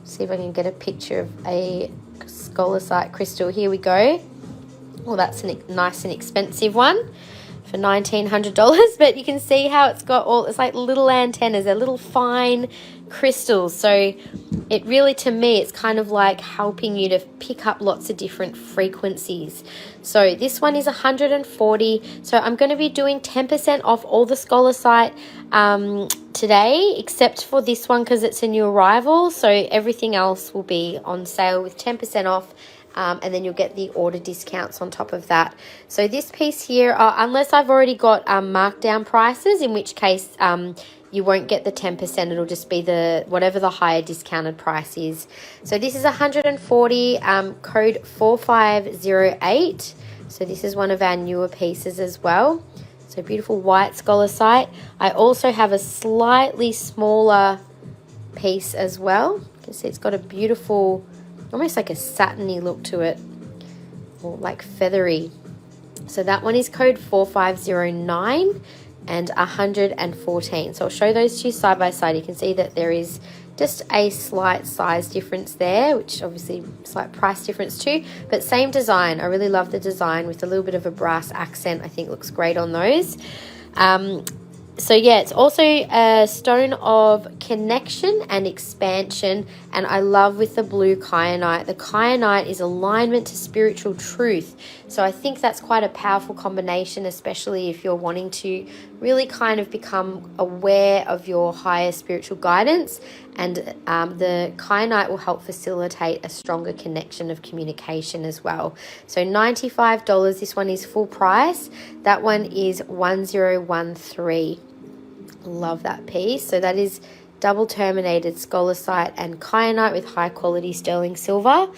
See if I can get a picture of a Scolecite crystal. Here we go. Well, that's a nice and expensive one for $1,900, but you can see how it's got it's like little antennas. They're little fine crystals. So it really, to me, it's kind of like helping you to pick up lots of different frequencies. So this one is $140. So I'm going to be doing 10% off all the Scolecite today, except for this one because it's a new arrival. So everything else will be on sale with 10% off. And then you'll get the order discounts on top of that. So this piece here, unless I've already got markdown prices, in which case you won't get the 10%. It'll just be whatever the higher discounted price is. So this is $140, code 4508. So this is one of our newer pieces as well. So beautiful white Scolecite. I also have a slightly smaller piece as well. You can see it's got a beautiful, almost like a satiny look to it, or like feathery. So that one is code 4509 and 114. So I'll show those two side by side. You can see that there is just a slight size difference there, which obviously slight price difference too, but same design. I really love the design with a little bit of a brass accent. I think looks great on those. So yeah, it's also a stone of connection and expansion, and I love with the blue kyanite. The kyanite is alignment to spiritual truth, so I think that's quite a powerful combination, especially if you're wanting to really kind of become aware of your higher spiritual guidance, and the kyanite will help facilitate a stronger connection of communication as well. So $95, this one is full price. That one is 1013. Love that piece. So that is double terminated Scolecite and kyanite with high quality sterling silver.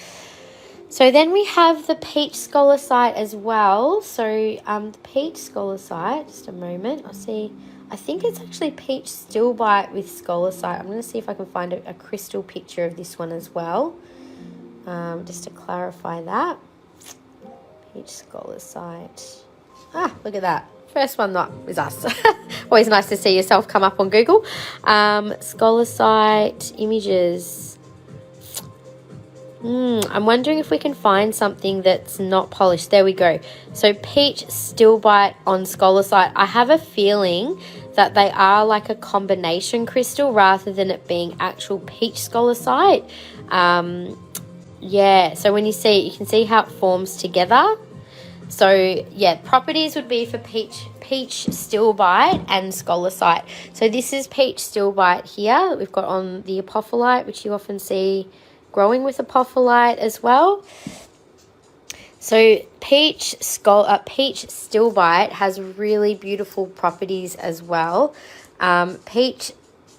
So then we have the peach Scolecite as well. So the peach Scolecite, just a moment, I think it's actually peach stilbite with Scolecite. I'm going to see if I can find a crystal picture of this one as well, just to clarify that. Peach Scolecite. Ah, look at that. First one that is us. Always nice to see yourself come up on Google. Scolecite images. I'm wondering if we can find something that's not polished. There we go. So peach stilbite on Scolecite. I have a feeling that they are like a combination crystal rather than it being actual peach Scolecite. Yeah, so when you see it, you can see how it forms together. So yeah, properties would be for peach stilbite and Scolecite. So this is peach stilbite here that we've got on the Apophyllite, which you often see growing with Apophyllite as well. So peach stilbite has really beautiful properties as well. Peach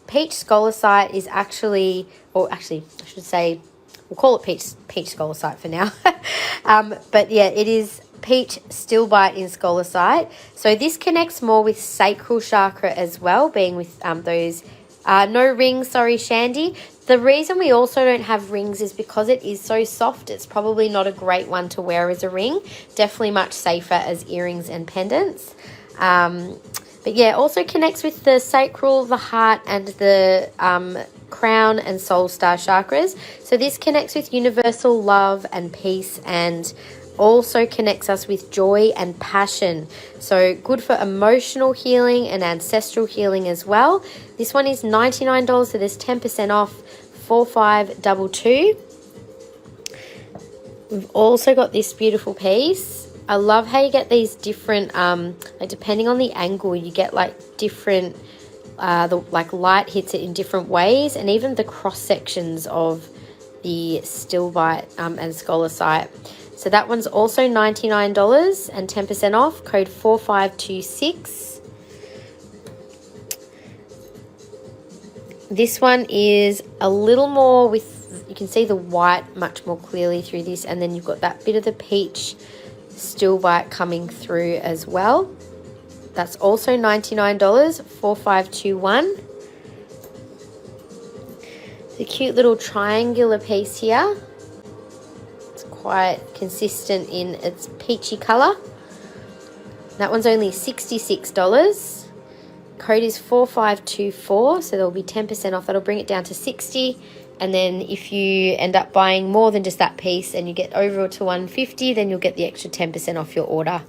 Scolecite is actually I should say, we'll call it peach Scolecite for now. But yeah, it is peach stilbite in Scolecite. So this connects more with sacral chakra as well, being with those no rings, sorry Shandy. The reason we also don't have rings is because it is so soft. It's probably not a great one to wear as a ring. Definitely much safer as earrings and pendants. But yeah, also connects with the sacral, the heart, and the crown and soul star chakras. So this connects with universal love and peace, and also connects us with joy and passion. So good for emotional healing and ancestral healing as well. This one is $99, so there's 10% off, 4522. We've also got this beautiful piece. I love how you get these different, like depending on the angle, you get like different, like light hits it in different ways, and even the cross sections of the stilbite and Scolecite. So that one's also $99 and 10% off, code 4526. This one is a little more with, you can see the white much more clearly through this, and then you've got that bit of the peach stilbite coming through as well. That's also $99, 4521. The cute little triangular piece here. Quite consistent in its peachy colour. That one's only $66. Code is 4524, so there'll be 10% off. That'll bring it down to $60. And then if you end up buying more than just that piece and you get over to $150, then you'll get the extra 10% off your order.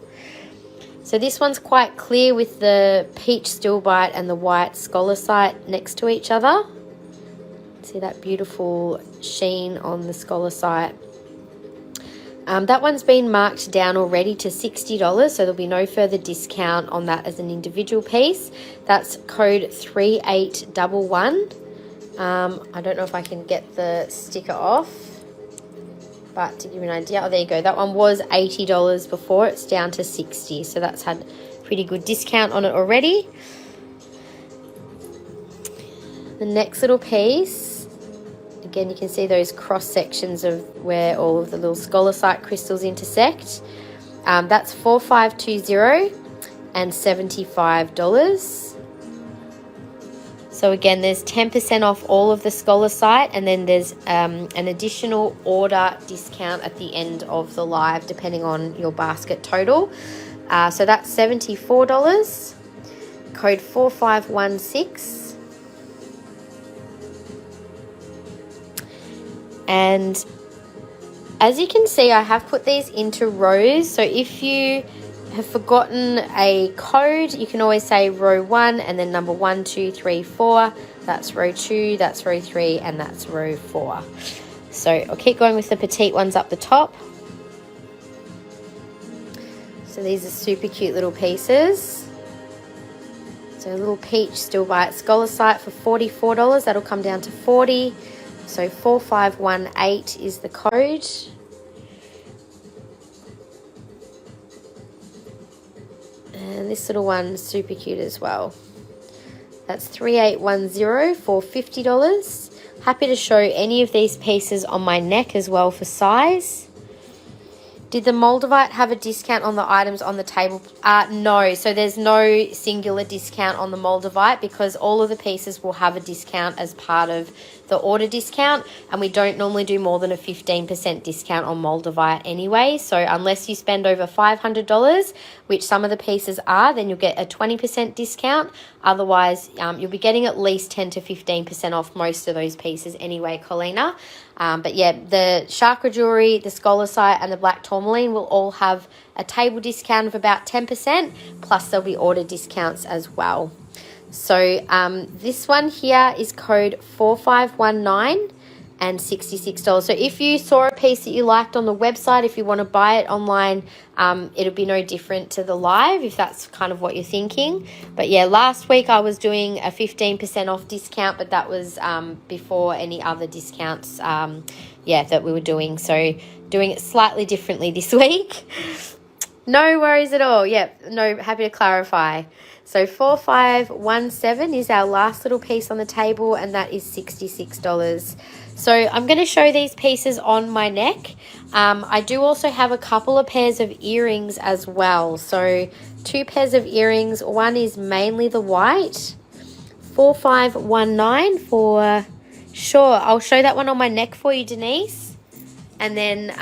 So this one's quite clear with the peach stilbite and the white Scolecite next to each other. See that beautiful sheen on the Scolecite. That one's been marked down already to $60, so there'll be no further discount on that as an individual piece. That's code 3811. I don't know if I can get the sticker off, but to give you an idea, oh, there you go. That one was $80 before. It's down to $60, so that's had pretty good discount on it already. The next little piece, again, you can see those cross sections of where all of the little Scolecite crystals intersect. That's 4520 and $75. So again, there's 10% off all of the Scolecite, and then there's an additional order discount at the end of the live, depending on your basket total. So that's $74. Code 4516. And as you can see, I have put these into rows. So if you have forgotten a code, you can always say row 1 and then number 1, 2, 3, 4. That's row 2, that's row 3, and that's row 4. So I'll keep going with the petite ones up the top. So these are super cute little pieces. So a little peach still by Scolecite for $44. That'll come down to $40. So 4518 is the code. And this little one's super cute as well. That's 3810 for $50. Happy to show any of these pieces on my neck as well for size. Did the Moldavite have a discount on the items on the table? No, so there's no singular discount on the Moldavite because all of the pieces will have a discount as part of the order discount, and we don't normally do more than a 15% discount on Moldavite anyway. So unless you spend over $500, which some of the pieces are, then you'll get a 20% discount. Otherwise, you'll be getting at least 10 to 15% off most of those pieces anyway, Colina. But yeah, the Chakra Jewellery, the Scolecite and the black tourmaline will all have a table discount of about 10%, plus there'll be order discounts as well. So this one here is code 4519 and $66. So if you saw a piece that you liked on the website, if you want to buy it online, it'll be no different to the live if that's kind of what you're thinking. But yeah, last week I was doing a 15% off discount, but that was before any other discounts that we were doing. So doing it slightly differently this week. No worries at all. Yep, no, happy to clarify. So 4517 is our last little piece on the table, and that is $66. So I'm going to show these pieces on my neck. I do also have a couple of pairs of earrings as well. So 2 pairs of earrings. One is mainly the white. 4519 for sure. I'll show that one on my neck for you, Denise. And then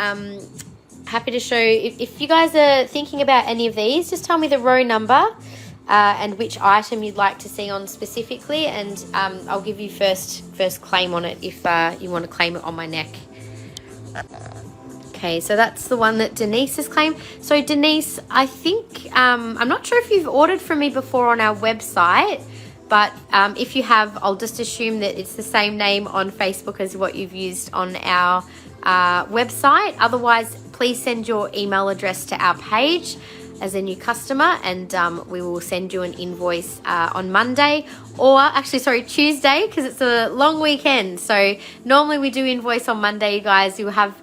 happy to show, if you guys are thinking about any of these, just tell me the row number and which item you'd like to see on specifically, and I'll give you first claim on it if you want to claim it on my neck. Okay, so that's the one that Denise has claimed. So Denise, I think, I'm not sure if you've ordered from me before on our website, but if you have, I'll just assume that it's the same name on Facebook as what you've used on our website. Otherwise, please send your email address to our page as a new customer, and we will send you an invoice on Monday, or actually, sorry, Tuesday, because it's a long weekend. So normally we do invoice on Monday, you guys. You have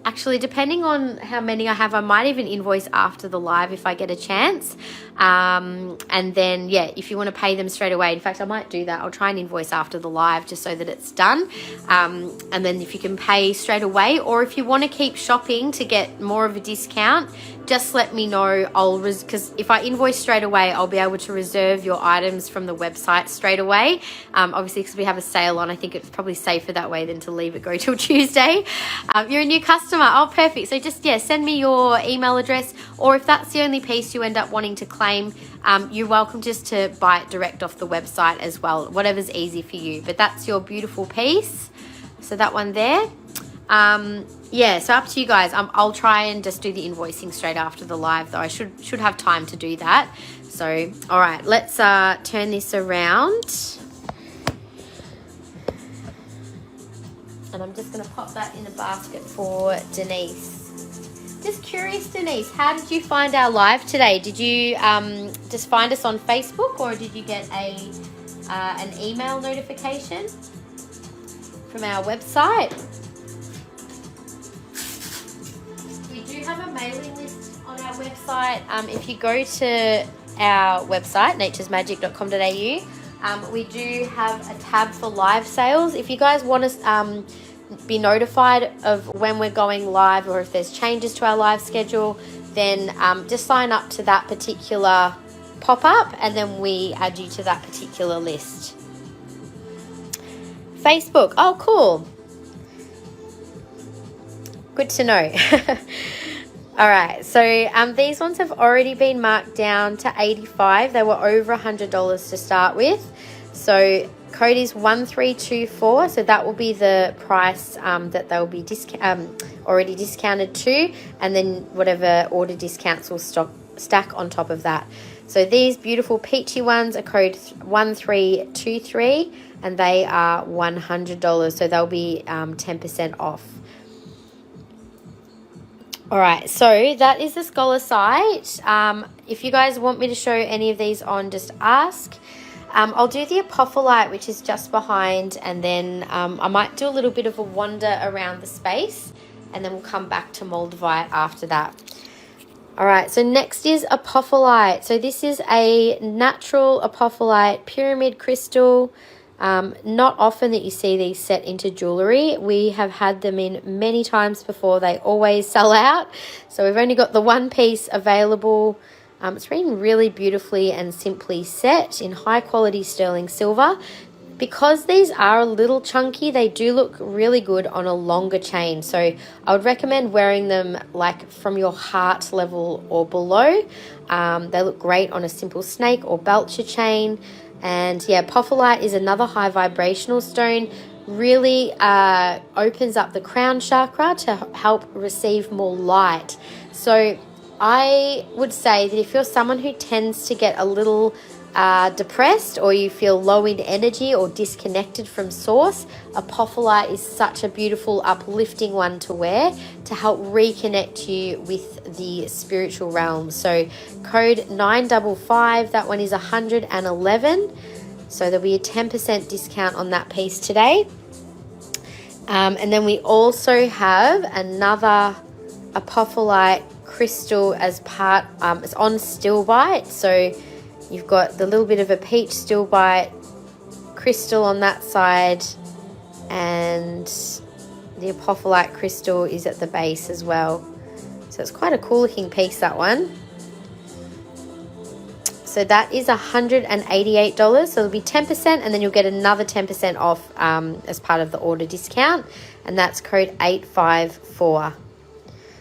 actually, depending on how many I have, I might even invoice after the live if I get a chance. And then, yeah, if you want to pay them straight away, in fact, I might do that. I'll try and invoice after the live just so that it's done. And then if you can pay straight away, or if you want to keep shopping to get more of a discount, just let me know. Because if I invoice straight away, I'll be able to reserve your items from the website straight away. Obviously, because we have a sale on, I think it's probably safer that way than to leave it go till Tuesday. You're a new customer. Oh, perfect. So just, yeah, send me your email address, or if that's the only piece you end up wanting to claim, you're welcome just to buy it direct off the website as well, whatever's easy for you. But that's your beautiful piece. So that one there. Yeah, so up to you guys. I'll try and just do the invoicing straight after the live, though. I should have time to do that. So, all right, let's turn this around. And I'm just going to pop that in a basket for Denise. Just curious, Denise, how did you find our live today? Did you just find us on Facebook, or did you get an email notification from our website? We do have a mailing list on our website. If you go to our website, naturesmagic.com.au, we do have a tab for live sales. If you guys want to be notified of when we're going live, or if there's changes to our live schedule, then just sign up to that particular pop-up, and then we add you to that particular list. Facebook. Oh, cool. Good to know. All right, so these ones have already been marked down to $85. They were over $100 to start with. So code is 1324, so that will be the price that they'll be already discounted to, and then whatever order discounts will stack on top of that. So these beautiful peachy ones are code 1323, and they are $100, so they'll be 10% off. All right, so that is the Scolecite. If you guys want me to show any of these on, just ask. I'll do the Apophyllite, which is just behind, and then I might do a little bit of a wander around the space, and then we'll come back to Moldavite after that. All right, so next is Apophyllite. So this is a natural Apophyllite pyramid crystal. Not often that you see these set into jewellery. We have had them in many times before. They always sell out. So we've only got the one piece available. It's been really beautifully and simply set in high quality sterling silver. Because these are a little chunky, they do look really good on a longer chain. So I would recommend wearing them like from your heart level or below. They look great on a simple snake or belcher chain. And yeah, Apophyllite is another high vibrational stone. Really opens up the crown chakra to help receive more light. So I would say that if you're someone who tends to get a little depressed, or you feel low in energy or disconnected from source, Apophyllite is such a beautiful uplifting one to wear to help reconnect you with the spiritual realm. So code 955, that one is 111, so there'll be a 10% discount on that piece today. And then we also have another Apophyllite crystal as part, it's on Stilbite, so you've got the little bit of a peach Stilbite crystal on that side, and the Apophyllite crystal is at the base as well. So it's quite a cool looking piece, that one. So that is $188. So it'll be 10%, and then you'll get another 10% off as part of the order discount, and that's code 854.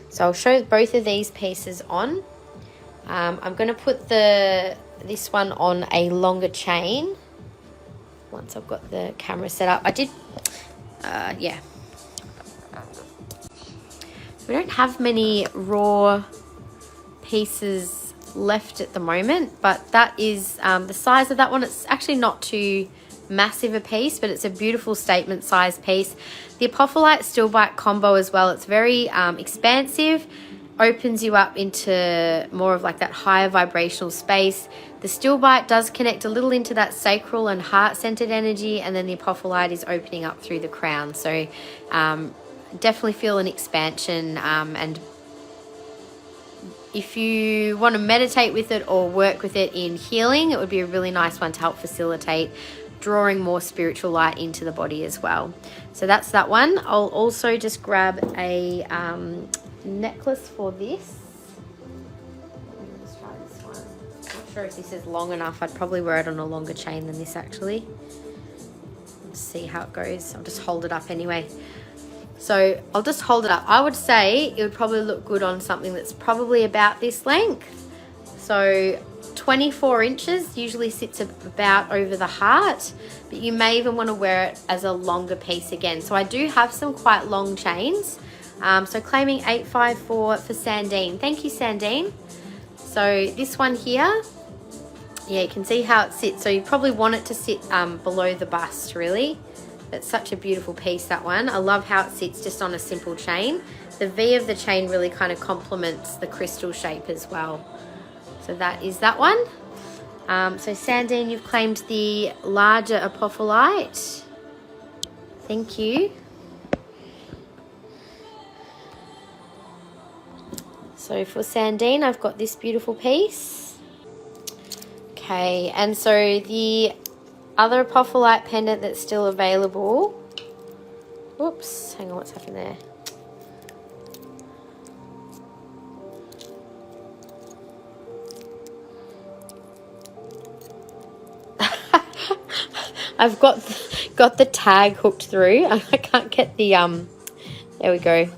So I'll show both of these pieces on. I'm going to put this one on a longer chain once I've got the camera set up. Yeah. We don't have many raw pieces left at the moment, but that is the size of that one. It's actually not too massive a piece, but it's a beautiful statement size piece. The Apophyllite Stilbite combo as well, it's very expansive, opens you up into more of like that higher vibrational space. The Stilbite does connect a little into that sacral and heart-centered energy, and then the Apophyllite is opening up through the crown. So definitely feel an expansion, and if you want to meditate with it or work with it in healing, it would be a really nice one to help facilitate drawing more spiritual light into the body as well. So that's that one. I'll also just grab a necklace for this. Let's try this one. Not sure if this is long enough. I'd probably wear it on a longer chain than this actually. Let's see how it goes. I'll just hold it up anyway. So I'll just hold it up. I would say it would probably look good on something that's probably about this length. So 24 inches usually sits about over the heart, but you may even want to wear it as a longer piece again. So I do have some quite long chains. So claiming 854 for Sandine. Thank you, Sandine. So this one here, yeah, you can see how it sits. So you probably want it to sit below the bust, really. It's such a beautiful piece, that one. I love how it sits just on a simple chain. The V of the chain really kind of complements the crystal shape as well. So that is that one. So Sandine, you've claimed the larger Apophyllite. Thank you. So for Sandine, I've got this beautiful piece. Okay, and so the other Apophyllite pendant that's still available. Whoops, hang on, what's happened there? I've got the tag hooked through. I can't get the there we go.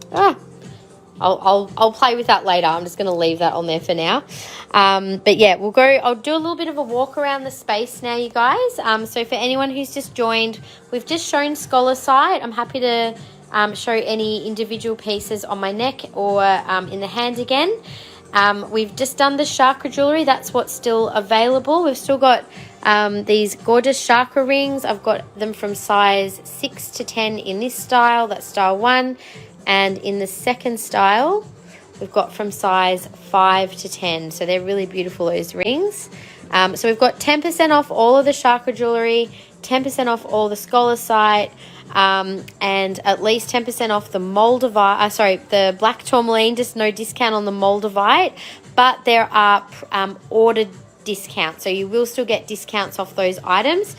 I'll play with that later. I'm just going to leave that on there for now. But yeah, I'll do a little bit of a walk around the space now, you guys. So for anyone who's just joined, we've just shown Scolecite. I'm happy to show any individual pieces on my neck or in the hand again. We've just done the Chakra Jewellery. That's what's still available. We've still got these gorgeous chakra rings. I've got them from size 6 to 10 in this style. That's style 1. And in the second style, we've got from size 5 to 10. So they're really beautiful, those rings. So we've got 10% off all of the Chakra Jewellery, 10% off all the Scolecite, and at least 10% off the Moldavite, the black tourmaline, just no discount on the Moldavite, but there are ordered discounts, so you will still get discounts off those items.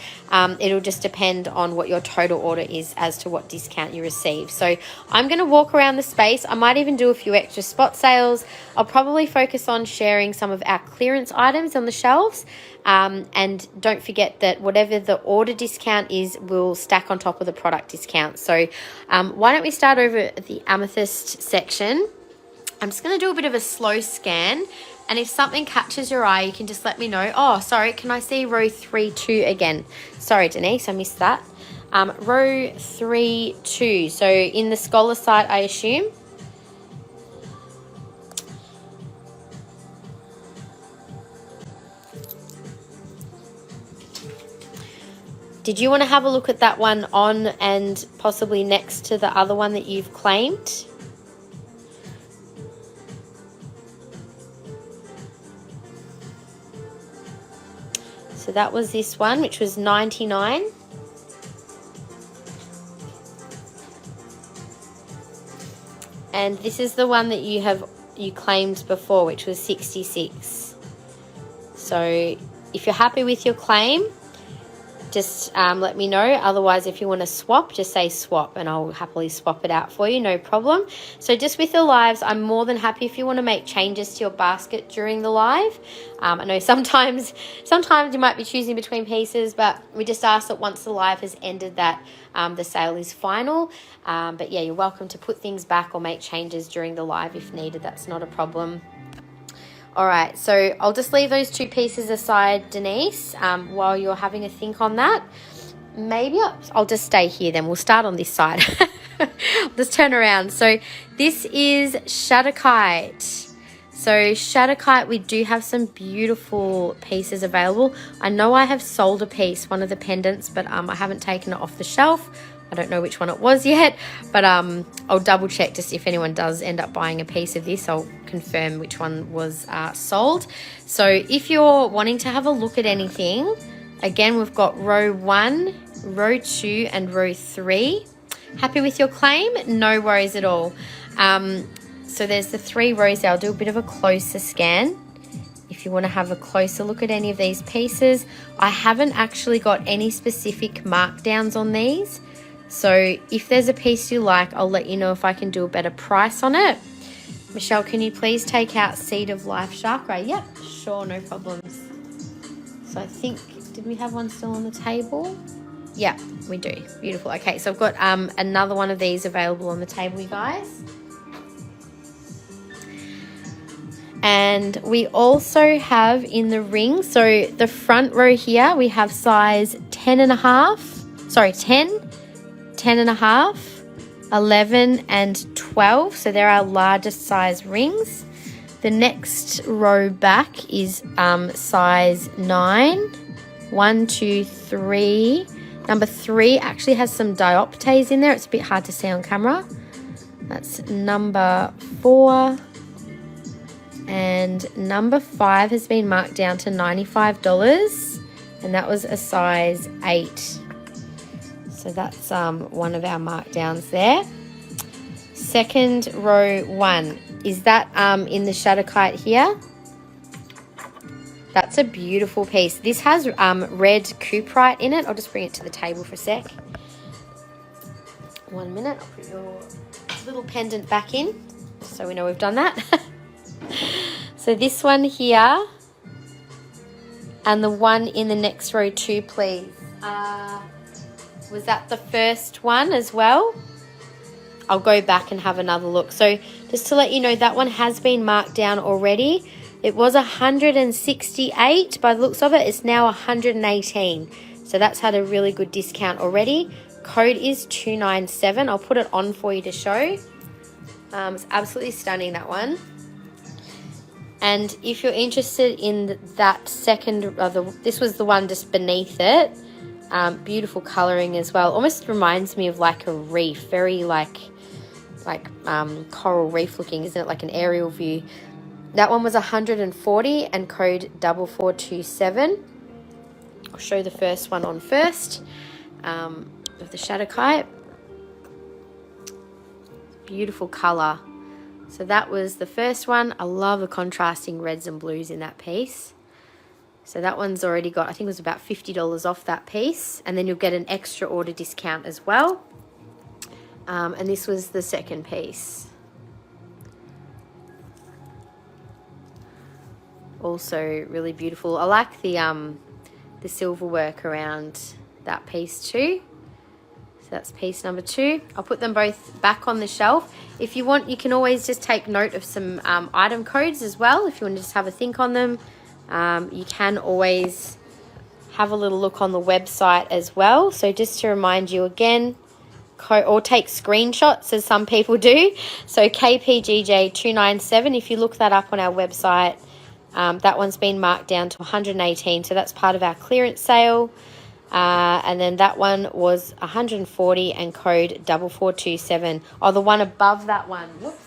It'll just depend on what your total order is as to what discount you receive. So I'm going to walk around the space. I might even do a few extra spot sales. I'll probably focus on sharing some of our clearance items on the shelves, and don't forget that whatever the order discount is will stack on top of the product discount. So why don't we start over at the amethyst section. I'm just going to do a bit of a slow scan, and if something catches your eye, you can just let me know. Oh, sorry, can I see row 3-2 again? Sorry, Denise, I missed that. Row 3-2, so in the Scolecite, I assume. Did you want to have a look at that one on and possibly next to the other one that you've claimed? So that was this one, which was $99. And this is the one that you claimed before, which was $66. So if you're happy with your claim, just let me know. Otherwise, if you want to swap, just say swap and I'll happily swap it out for you, no problem. So just with the lives, I'm more than happy if you want to make changes to your basket during the live. I know sometimes you might be choosing between pieces, but we just ask that once the live has ended that the sale is final. But yeah, you're welcome to put things back or make changes during the live if needed. That's not a problem. All right, so I'll just leave those two pieces aside, Denise, while you're having a think on that. Maybe I'll just stay here then. We'll start on this side. Let's turn around. So this is Shatterkite. So Shatterkite, we do have some beautiful pieces available. I know I have sold a piece, one of the pendants, but I haven't taken it off the shelf. I don't know which one it was yet, but I'll double check to see if anyone does end up buying a piece of this. I'll confirm which one was sold. So if you're wanting to have a look at anything, again, we've got row 1, row 2, and row 3. Happy with your claim? No worries at all. So there's the 3 rows there. I'll do a bit of a closer scan. If you want to have a closer look at any of these pieces, I haven't actually got any specific markdowns on these. So if there's a piece you like, I'll let you know if I can do a better price on it. Michelle, can you please take out Seed of Life Chakra? Yep, sure, no problems. So I think, did we have one still on the table? Yeah, we do. Beautiful. Okay, so I've got another one of these available on the table, you guys. And we also have in the ring, so the front row here, we have size 10 and a half, sorry, 10 and a half, 11 and 12. So they're our largest size rings. The next row back is size 9, 1, 2, 3. Number 3 actually has some dioptase in there. It's a bit hard to see on camera. That's number 4. And number 5 has been marked down to $95. And that was a size 8. So that's one of our markdowns there. Second row 1. Is that in the Shatterkite here? That's a beautiful piece. This has red cuprite in it. I'll just bring it to the table for a sec. 1 minute. I'll put your little pendant back in so we know we've done that. So this one here and the one in the next row 2, please. Was that the first one as well? I'll go back and have another look. So just to let you know, that one has been marked down already. It was 168 by the looks of it. It's now 118. So that's had a really good discount already. Code is 297. I'll put it on for you to show. It's absolutely stunning, that one. And if you're interested in that second, this was the one just beneath it. Beautiful colouring as well. Almost reminds me of like a reef. Very like, like coral reef looking, isn't it? Like an aerial view. That one was 140 and code 4427. I'll show the first one on first, of the Chakra. Beautiful color. So that was the first one. I love the contrasting reds and blues in that piece. So that one's already got, I think it was about $50 off that piece. And then you'll get an extra order discount as well. And this was the second piece. Also really beautiful. I like the silver work around that piece too. So that's piece number 2. I'll put them both back on the shelf. If you want, you can always just take note of some item codes as well. If you want to just have a think on them, you can always have a little look on the website as well. So just to remind you again, or take screenshots as some people do. So KPGJ297, if you look that up on our website, that one's been marked down to 118. So that's part of our clearance sale. And then that one was 140 and code 4427. Oh, the one above that one. Whoops.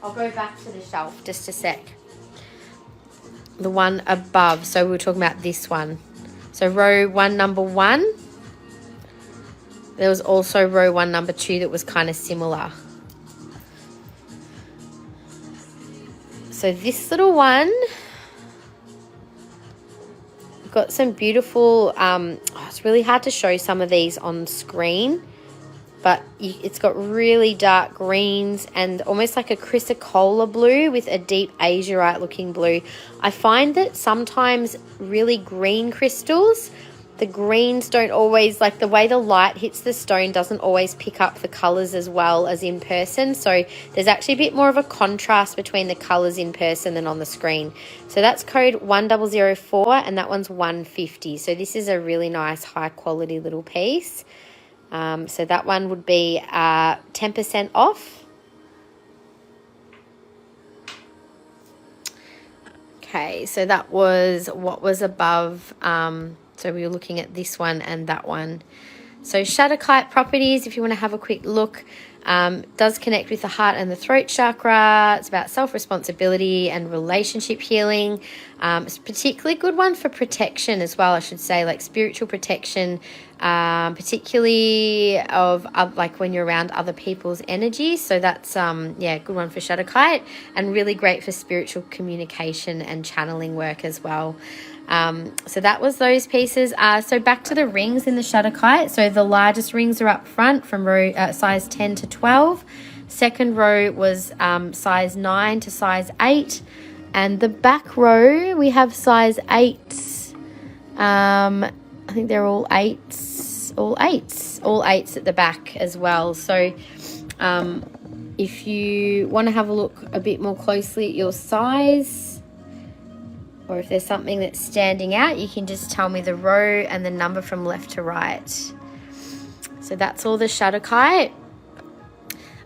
I'll go back to the shelf just a sec. The one above. So we were talking about this one. So row 1, number 1. There was also row 1, number 2 that was kind of similar. So this little one got some beautiful, it's really hard to show some of these on screen, but it's got really dark greens and almost like a chrysocolla blue with a deep azurite looking blue. I find that sometimes really green crystals, the greens don't always, like the way the light hits the stone doesn't always pick up the colors as well as in person. So there's actually a bit more of a contrast between the colors in person than on the screen. So that's code 1004 and that one's 150. So this is a really nice high quality little piece. So that one would be 10% off. Okay, so that was what was above. So we were looking at this one and that one. So Shatterkite properties, if you want to have a quick look, does connect with the heart and the throat chakra. It's about self-responsibility and relationship healing. It's a particularly good one for protection as well, I should say, like spiritual protection, particularly of like when you're around other people's energy. So that's, yeah, good one for Shatterkite and really great for spiritual communication and channeling work as well. So that was those pieces. So back to the rings in the Shatterkite. So the largest rings are up front from row size 10 to 12. Second row was size 9 to size 8. And the back row, we have size 8. I think they're all 8s. All 8s at the back as well. So if you want to have a look a bit more closely at your size, or if there's something that's standing out, you can just tell me the row and the number from left to right. So that's all the Shatterkite.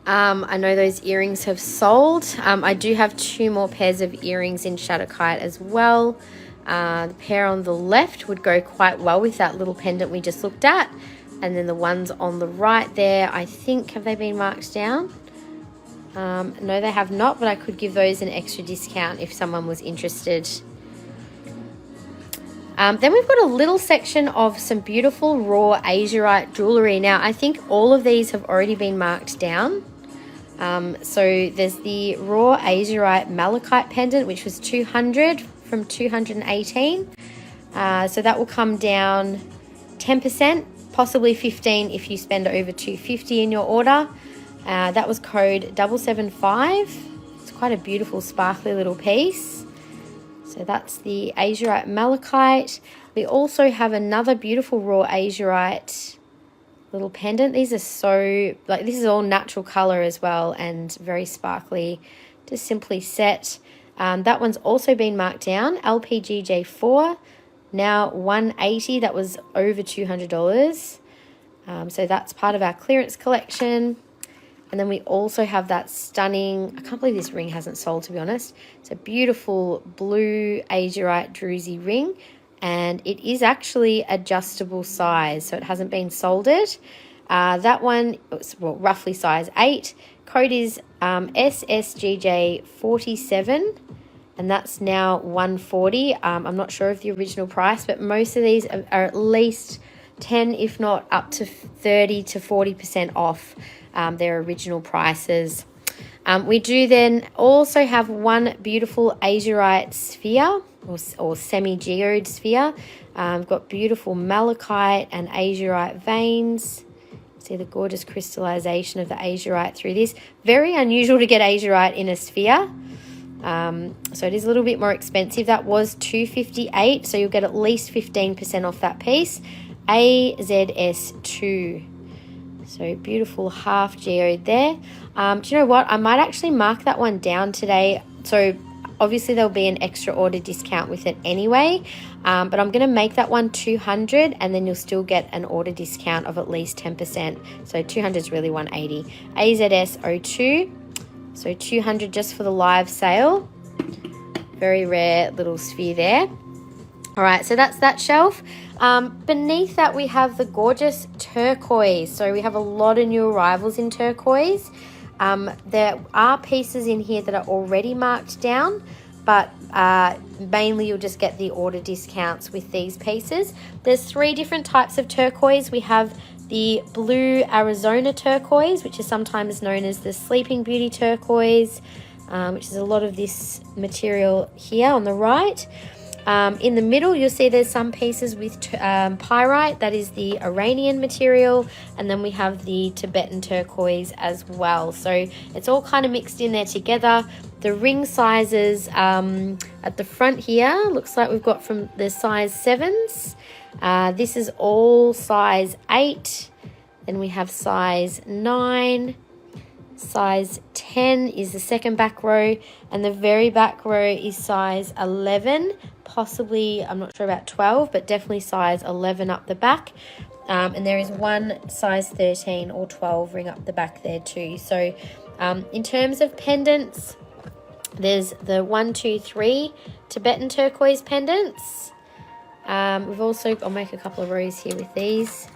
I know those earrings have sold. I do have 2 more pairs of earrings in Shatterkite as well. The pair on the left would go quite well with that little pendant we just looked at. And then the ones on the right there, I think, have they been marked down? No, they have not, but I could give those an extra discount if someone was interested. Then we've got a little section of some beautiful raw azurite jewellery. Now, I think all of these have already been marked down. So there's the raw azurite malachite pendant, which was 200 from 218. So that will come down 10%, possibly 15 if you spend over 250 in your order. That was code 775. It's quite a beautiful sparkly little piece. So that's the azurite malachite. We also have another beautiful raw azurite little pendant. These are so, like, this is all natural color as well and very sparkly, just simply set. That one's also been marked down, LPGJ4, now 180. That was over $200. So that's part of our clearance collection. And then we also have that stunning, I can't believe this ring hasn't sold, to be honest. It's a beautiful blue azurite druzy ring, and it is actually adjustable size, so it hasn't been solded. That one, well, roughly size 8. Code is SSGJ47, and that's now 140. I'm not sure of the original price, but most of these are at least 10, if not up to 30 to 40% off their original prices. We do then also have one beautiful azurite sphere or semi-geode sphere. We've got beautiful malachite and azurite veins. See the gorgeous crystallization of the azurite through this. Very unusual to get azurite in a sphere. So it is a little bit more expensive. That was $258, so you'll get at least 15% off that piece. AZS2. So beautiful half geode there. Do you know what? I might actually mark that one down today. So obviously there'll be an extra order discount with it anyway. But I'm going to make that one 200, and then you'll still get an order discount of at least 10%. So 200 is really 180. AZS02. So 200 just for the live sale. Very rare little sphere there. All right, so that's that shelf. Beneath that, we have the gorgeous turquoise. So we have a lot of new arrivals in turquoise. There are pieces in here that are already marked down, but mainly you'll just get the order discounts with these pieces. There's 3 different types of turquoise. We have the blue Arizona turquoise, which is sometimes known as the Sleeping Beauty turquoise, which is a lot of this material here on the right. In the middle, you'll see there's some pieces with pyrite, that is the Iranian material, and then we have the Tibetan turquoise as well. So it's all kind of mixed in there together. The ring sizes at the front here, looks like we've got from the size 7s. This is all size 8. Then we have size 9. Size 10 is the second back row, and the very back row is size 11, possibly, I'm not sure about 12, but definitely size 11 up the back. And there is one size 13 or 12 ring up the back there too. So in terms of pendants, there's the 1, 2, 3 Tibetan turquoise pendants. We've also, I'll make a couple of rows here with these.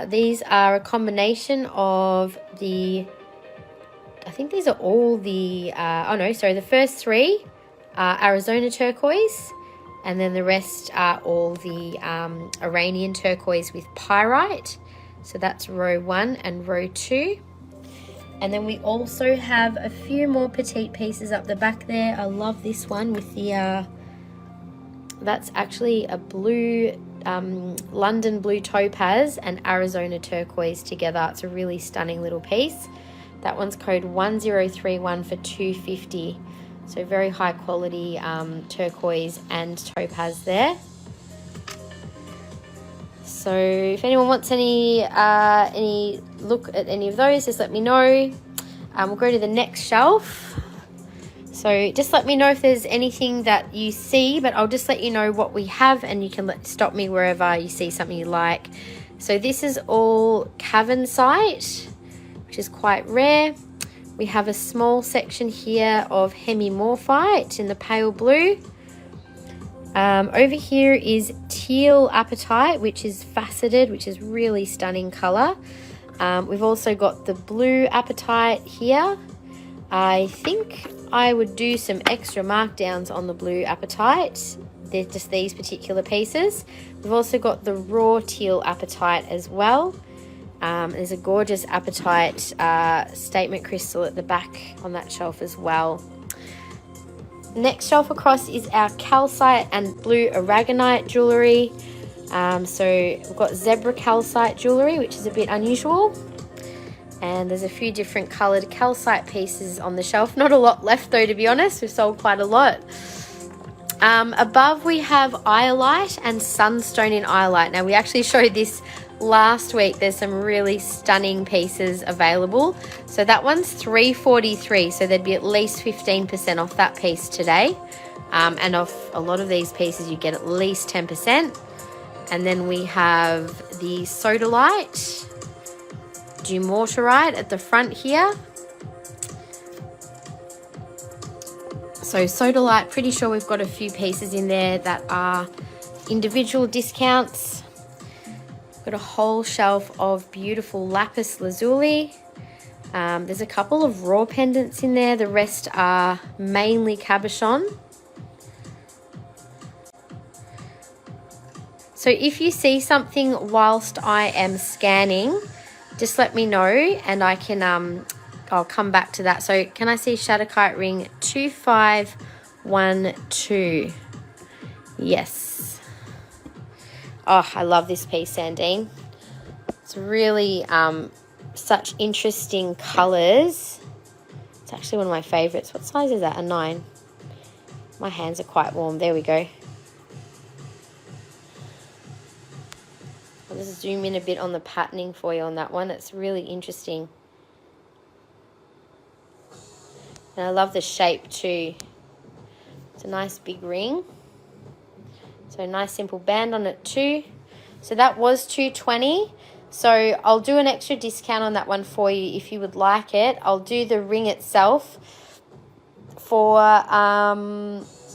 These are a combination of the, I think these are all the, the first 3 are Arizona turquoise, and then the rest are all the Iranian turquoise with pyrite. So that's row 1 and row 2. And then we also have a few more petite pieces up the back there. I love this one with the, that's actually a blue, London blue topaz and Arizona turquoise together. It's a really stunning little piece. That one's code 1031 for $250. So very high quality turquoise and topaz there. So if anyone wants any look at any of those, just let me know. We'll go to the next shelf. So just let me know if there's anything that you see, but I'll just let you know what we have, and you can stop me wherever you see something you like. So this is all cavensite, which is quite rare. We have a small section here of hemimorphite in the pale blue. Over here is teal apatite, which is faceted, which is really stunning color. We've also got the blue apatite here. I think I would do some extra markdowns on the blue apatite. They're just these particular pieces. We've also got the raw teal apatite as well. There's a gorgeous apatite statement crystal at the back on that shelf as well. Next shelf across is our calcite and blue aragonite jewellery. So we've got zebra calcite jewellery, which is a bit unusual. And there's a few different coloured calcite pieces on the shelf. Not a lot left though, to be honest. We've sold quite a lot. Above we have iolite and sunstone in iolite. Now we actually showed this last week. There's some really stunning pieces available. So that one's $343. So there'd be at least 15% off that piece today. And off a lot of these pieces you get at least 10%. And then we have the sodalite, dumortierite at the front here. So sodalite, pretty sure we've got a few pieces in there that are individual discounts. Got a whole shelf of beautiful lapis lazuli. There's a couple of raw pendants in there. The rest are mainly cabochon. So if you see something whilst I am scanning, just let me know and I can I'll come back to that. So can I see Shatterkite ring 2512? Yes. Oh, I love this piece, Sandine. It's really such interesting colors. It's actually one of my favorites. What size is that? A 9. My hands are quite warm. There we go. I'll just zoom in a bit on the patterning for you on that one. It's really interesting. And I love the shape too. It's a nice big ring. So a nice simple band on it too. So that was $220. So I'll do an extra discount on that one for you if you would like it. I'll do the ring itself for,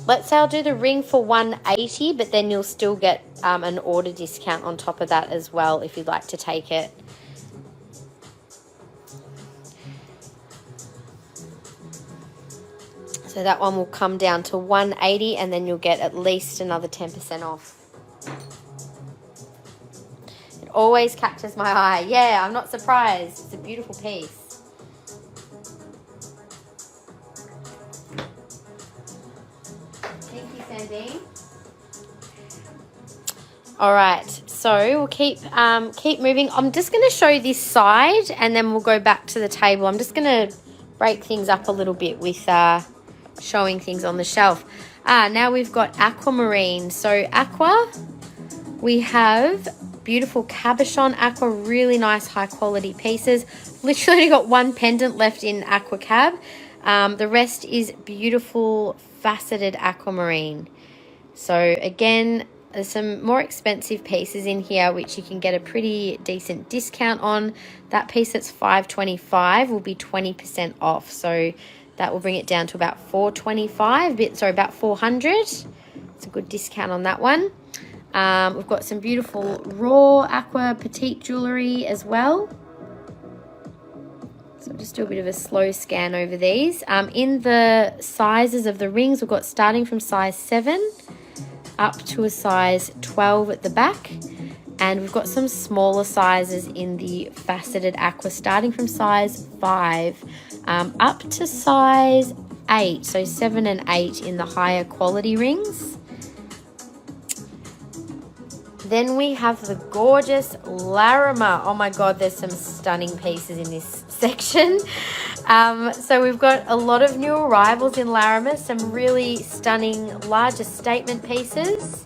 let's say I'll do the ring for $180, but then you'll still get an order discount on top of that as well if you'd like to take it. So that one will come down to $180 and then you'll get at least another 10% off. It always catches my eye. Yeah, I'm not surprised. It's a beautiful piece. Thank you, Sandine. All right, so we'll keep moving. I'm just going to show this side and then we'll go back to the table. I'm just going to break things up a little bit with showing things on the shelf. Now we've got aquamarine. So aqua, we have beautiful cabochon aqua, really nice high quality pieces. Literally only got one pendant left in aqua cab. The rest is beautiful faceted aquamarine. So again, there's some more expensive pieces in here which you can get a pretty decent discount on. That piece that's $525 will be 20% off. So that will bring it down to about $425, about $400. It's a good discount on that one. We've got some beautiful raw aqua petite jewellery as well. So I'll just do a bit of a slow scan over these. In the sizes of the rings, we've got starting from size 7 up to a size 12 at the back. And we've got some smaller sizes in the faceted aqua, starting from size 5 up to size 8. So 7 and 8 in the higher quality rings. Then we have the gorgeous Larimer. Oh my God, there's some stunning pieces in this section. So we've got a lot of new arrivals in Larimer, some really stunning larger statement pieces.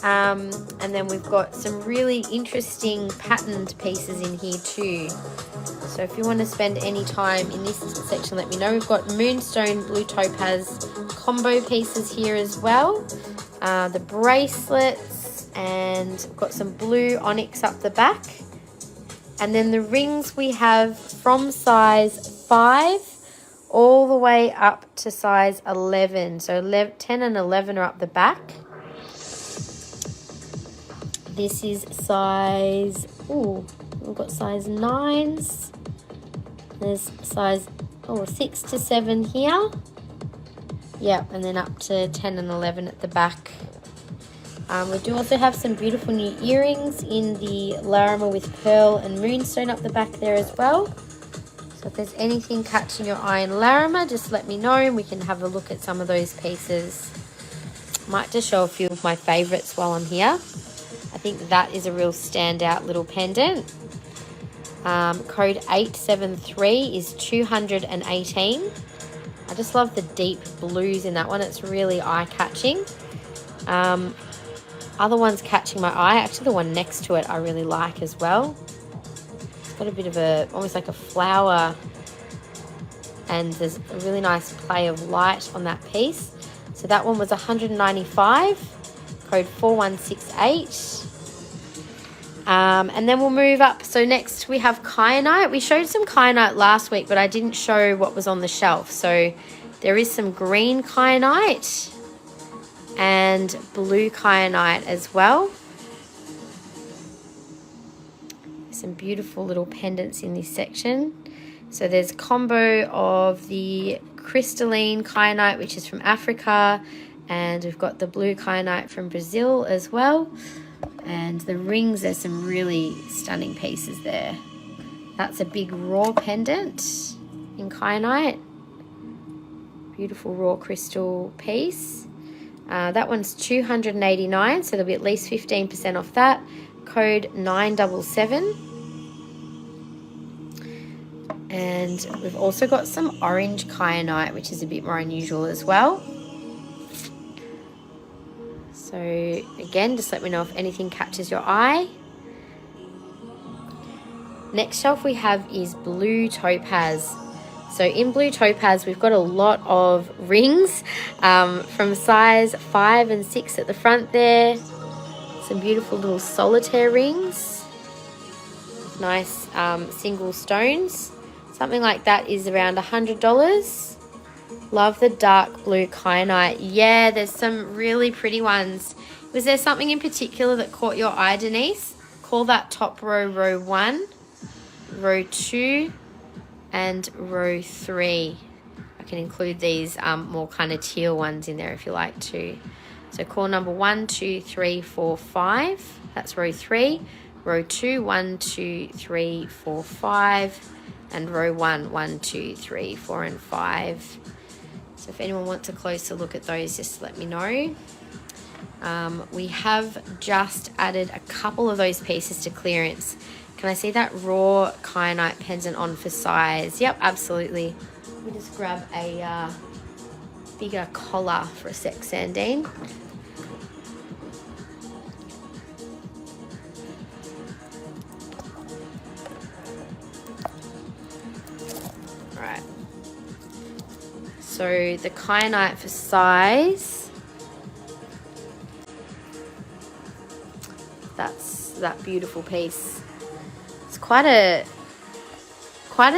And then we've got some really interesting patterned pieces in here too. So if you want to spend any time in this section, let me know. We've got Moonstone Blue Topaz combo pieces here as well. The bracelets, and we've got some blue onyx up the back. And then the rings we have from size 5 all the way up to size 11. So 10 and 11 are up the back. This is size, we've got size 9s. There's size 6 to 7 here. Yep, and then up to 10 and 11 at the back. We do also have some beautiful new earrings in the Larimer with pearl and moonstone up the back there as well. So if there's anything catching your eye in Larimer, just let me know and we can have a look at some of those pieces. Might just show a few of my favorites while I'm here. I think that is a real standout little pendant. Code 873 is 218. I just love the deep blues in that one. It's really eye-catching. Other ones catching my eye, actually the one next to it I really like as well. It's got a bit of a, almost like a flower, and there's a really nice play of light on that piece. So that one was 195, code 4168. And then we'll move up. So next we have kyanite. We showed some kyanite last week, but I didn't show what was on the shelf. So there is some green kyanite and blue kyanite as well. some beautiful little pendants in this section. So there's a combo of the crystalline kyanite, which is from Africa, and we've got the blue kyanite from Brazil as well. And the rings, there's some really stunning pieces there. That's a big raw pendant in kyanite. Beautiful raw crystal piece. That one's $289, so there'll be at least 15% off that. Code 977. And we've also got some orange kyanite, which is a bit more unusual as well. So again, just let me know if anything catches your eye. Next shelf we have is blue topaz. So in blue topaz, we've got a lot of rings from size 5 and 6 at the front there. Some beautiful little solitaire rings. Nice single stones. Something like that is around $100. Love the dark blue kyanite. Yeah, there's some really pretty ones. Was there something in particular that caught your eye, Denise? Call that top row, row 1, row 2, and row 3. I can include these more kind of teal ones in there if you like to. So call number 1, 2, 3, 4, 5. That's row 3. Row 2, 1, 2, 3, 4, 5. And row 1, 1, 2, 3, 4, and 5. So if anyone wants a closer look at those, just let me know. We have just added a couple of those pieces to clearance. Can I see that raw kyanite pendant on for size? Yep, absolutely. Let me just grab a bigger collar for a sec, Sandine. Alright. So the kyanite for size, that's that beautiful piece. It's quite an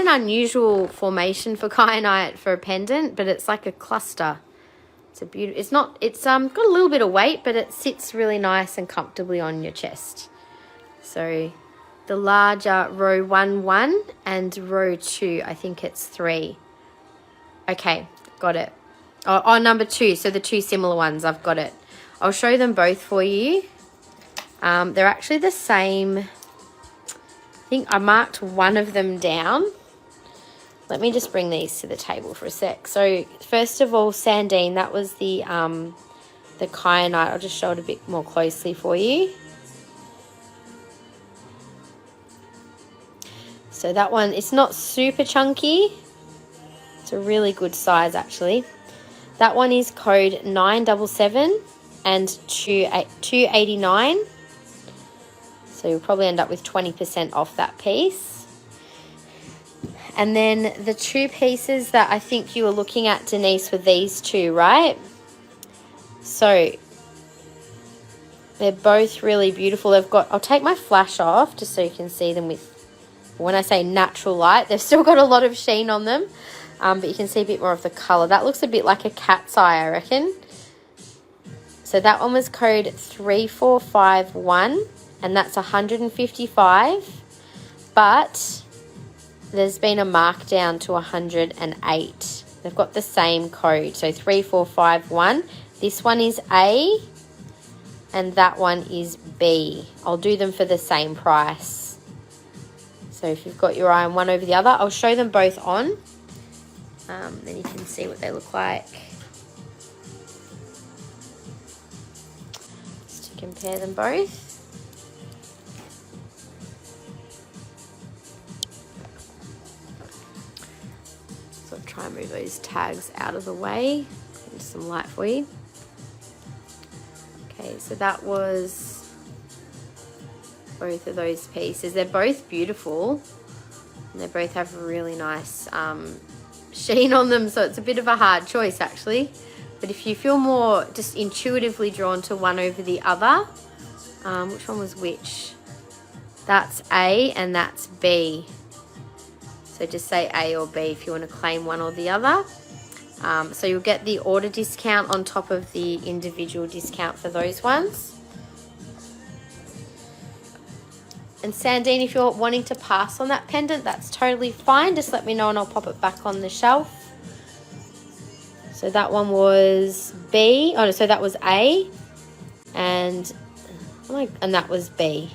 unusual formation for kyanite for a pendant, but it's like a cluster. It's a beautiful. It's got a little bit of weight, but it sits really nice and comfortably on your chest. So the larger row 1, 1 and row 2, I think it's 3. Okay, got it. Oh, number 2, so the 2 similar ones, I've got it. I'll show them both for you. They're actually the same. I think I marked one of them down. Let me just bring these to the table for a sec. So first of all, Sandine, that was the kyanite. I'll just show it a bit more closely for you. So that one, it's not super chunky. It's a really good size actually. That one is code 977 and 289. So you'll probably end up with 20% off that piece. And then the 2 pieces that I think you were looking at, Denise, were these 2, right? So they're both really beautiful. They've got, I'll take my flash off just so you can see them with, when I say natural light, they've still got a lot of sheen on them, but you can see a bit more of the color. That looks a bit like a cat's eye, I reckon. So that one was code 3451, and that's 155, but there's been a markdown to 108. They've got the same code, so 3451. This one is A, and that one is B. I'll do them for the same price. So if you've got your eye on one over the other, I'll show them both on. Then you can see what they look like. Just to compare them both. So I'll try and move those tags out of the way. Into some light for you. Okay, so that was both of those pieces. They're both beautiful, and they both have really nice sheen on them, so it's a bit of a hard choice actually. But if you feel more just intuitively drawn to one over the other, which one was which? That's A and that's B. So just say A or B if you want to claim one or the other. So you'll get the order discount on top of the individual discount for those ones. And Sandine, if you're wanting to pass on that pendant, that's totally fine. Just let me know and I'll pop it back on the shelf. So that one was B. Oh, no, so that was A. And that was B.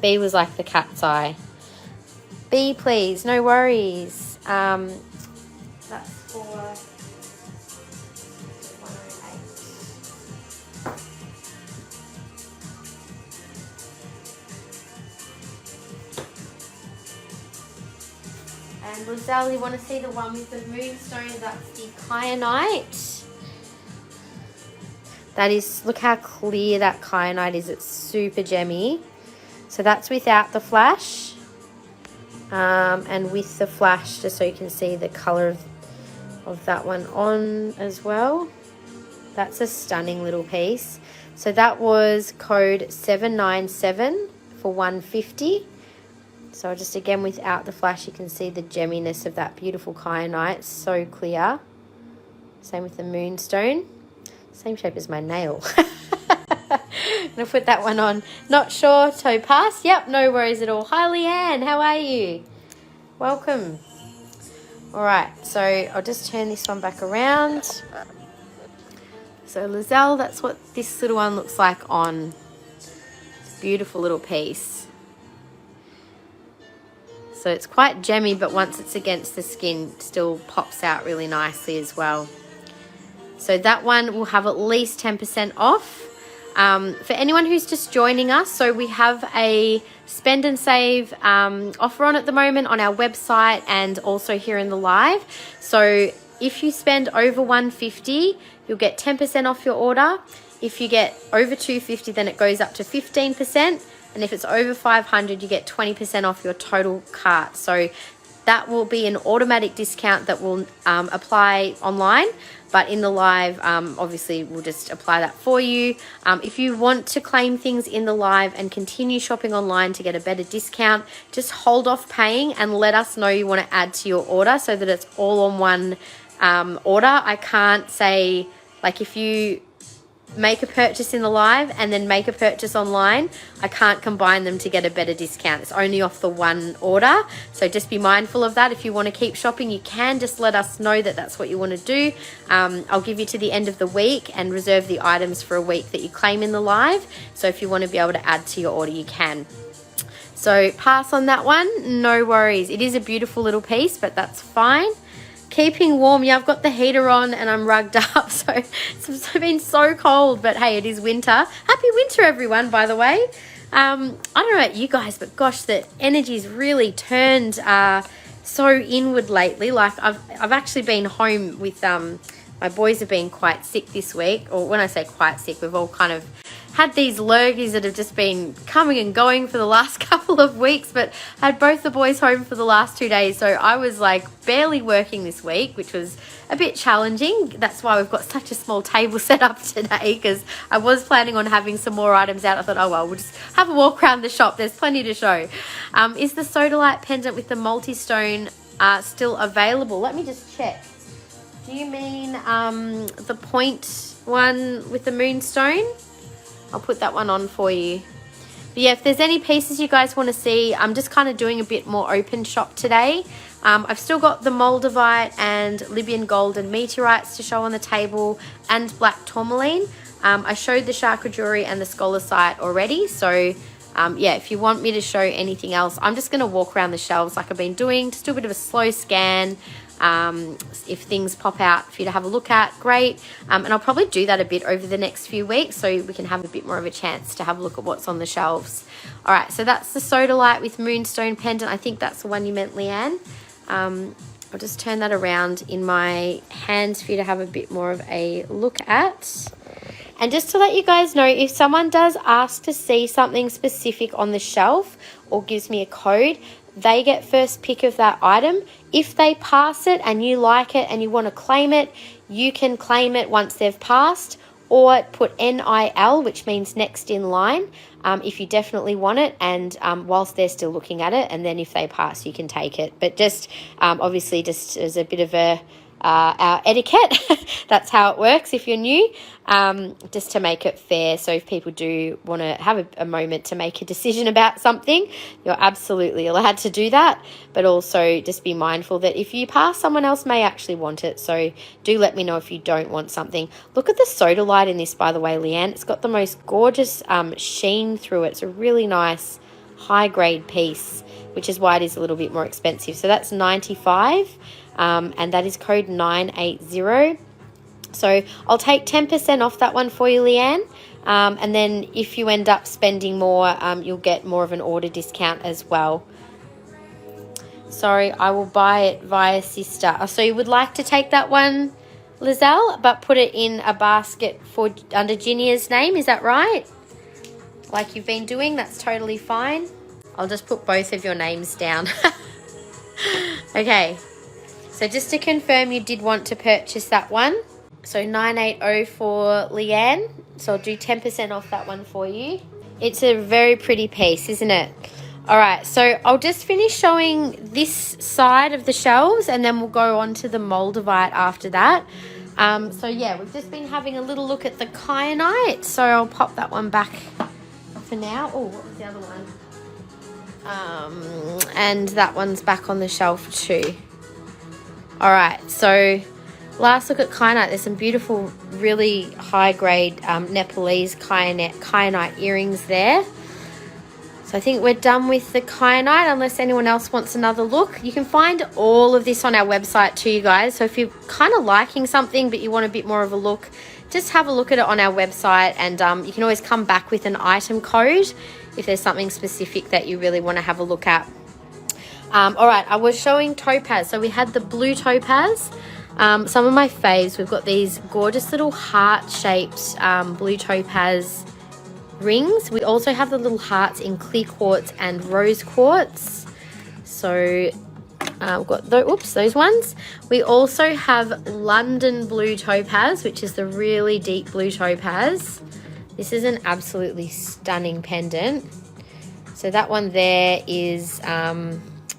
B was like the cat's eye. B, please. No worries. That's for 108. And Lizelle, you want to see the one with the moonstone? That's the kyanite. That is, look how clear that kyanite is. It's super gemmy. So that's without the flash. And with the flash, just so you can see the colour of that one on as well. That's a stunning little piece. So that was code 797 for 150. So just again, without the flash, you can see the gemminess of that beautiful kyanite. So clear. Same with the moonstone. Same shape as my nail. I'm going to put that one on. Not sure, toe pass. Yep, no worries at all. Hi, Leanne. How are you? Welcome. All right, so I'll just turn this one back around. So, Lizelle, that's what this little one looks like on. It's a beautiful little piece. So it's quite gemmy, but once it's against the skin, it still pops out really nicely as well. So that one will have at least 10% off. For anyone who's just joining us, so we have a spend and save offer on at the moment on our website and also here in the live. So if you spend over 150, you'll get 10% off your order. If you get over 250, then it goes up to 15%. And if it's over 500, you get 20% off your total cart. So that will be an automatic discount that will apply online. But in the live, obviously, we'll just apply that for you. If you want to claim things in the live and continue shopping online to get a better discount, just hold off paying and let us know you want to add to your order so that it's all on one order. I can't say, like, if you make a purchase in the live and then make a purchase online, I can't combine them to get a better discount. It's only off the one order. So just be mindful of that. If you want to keep shopping, you can just let us know that that's what you want to do. I'll give you to the end of the week and reserve the items for a week that you claim in the live. So if you want to be able to add to your order, you can. So pass on that one, no worries. It is a beautiful little piece, but that's fine. Keeping warm. Yeah, I've got the heater on and I'm rugged up, so it's been so cold, but hey, it is winter. Happy winter, everyone, by the way. I don't know about you guys, but gosh, the energy's really turned so inward lately. Like I've actually been home with my boys have been quite sick this week, or when I say quite sick, we've all kind of had these lurgies that have just been coming and going for the last couple of weeks, but I had both the boys home for the last 2 days, so I was like barely working this week, which was a bit challenging. That's why we've got such a small table set up today, because I was planning on having some more items out. I thought, oh well, we'll just have a walk around the shop, there's plenty to show. Is the Sodalite pendant with the multi-stone still available? Let me just check. Do you mean the point one with the moonstone? I'll put that one on for you. But yeah, if there's any pieces you guys want to see, I'm just kind of doing a bit more open shop today. I've still got the Moldavite and Libyan gold and meteorites to show on the table, and black tourmaline. I showed the Chakra Jewellery and the Scolecite already. So yeah, if you want me to show anything else, I'm just going to walk around the shelves like I've been doing, just do a bit of a slow scan. If things pop out for you to have a look at, great. And I'll probably do that a bit over the next few weeks so we can have a bit more of a chance to have a look at what's on the shelves. All right, so that's the Sodalite with moonstone pendant. I think that's the one you meant, Leanne. I'll just turn that around in my hands for you to have a bit more of a look at. And just to let you guys know, if someone does ask to see something specific on the shelf or gives me a code, they get first pick of that item. If they pass it and you like it and you want to claim it, you can claim it once they've passed, or put NIL, which means next in line, if you definitely want it, and whilst they're still looking at it, and then if they pass, you can take it. But just obviously just as a bit of a our etiquette. That's how it works if you're new, just to make it fair. So if people do want to have a moment to make a decision about something, you're absolutely allowed to do that. But also just be mindful that if you pass, someone else may actually want it. So do let me know if you don't want something. Look at the sodalite in this, by the way, Leanne. It's got the most gorgeous sheen through it. It's a really nice high grade piece, which is why it is a little bit more expensive. So that's $95, and that is code 980. So I'll take 10% off that one for you, Leanne. And then if you end up spending more, you'll get more of an order discount as well. Sorry, I will buy it via sister. So you would like to take that one, Lizelle, but put it in a basket for under Ginia's name, is that right? Like you've been doing, that's totally fine. I'll just put both of your names down. Okay, so just to confirm, you did want to purchase that one. So 980 for Leanne. So I'll do 10% off that one for you. It's a very pretty piece, isn't it? All right, so I'll just finish showing this side of the shelves and then we'll go on to the Moldavite after that. So yeah, we've just been having a little look at the kyanite. So I'll pop that one back for now. Oh, what was the other one? And that one's back on the shelf too. All right, so last look at kyanite. There's some beautiful, really high grade Nepalese kyanite earrings there. So I think we're done with the kyanite unless anyone else wants another look. You can find all of this on our website too, you guys. So if you're kind of liking something but you want a bit more of a look, just have a look at it on our website, and you can always come back with an item code if there's something specific that you really want to have a look at. All right, I was showing topaz. So we had the blue topaz. Some of my faves, we've got these gorgeous little heart-shaped blue topaz rings. We also have the little hearts in clear quartz and rose quartz. So we've got those ones. We also have London blue topaz, which is the really deep blue topaz. This is an absolutely stunning pendant. So that one there is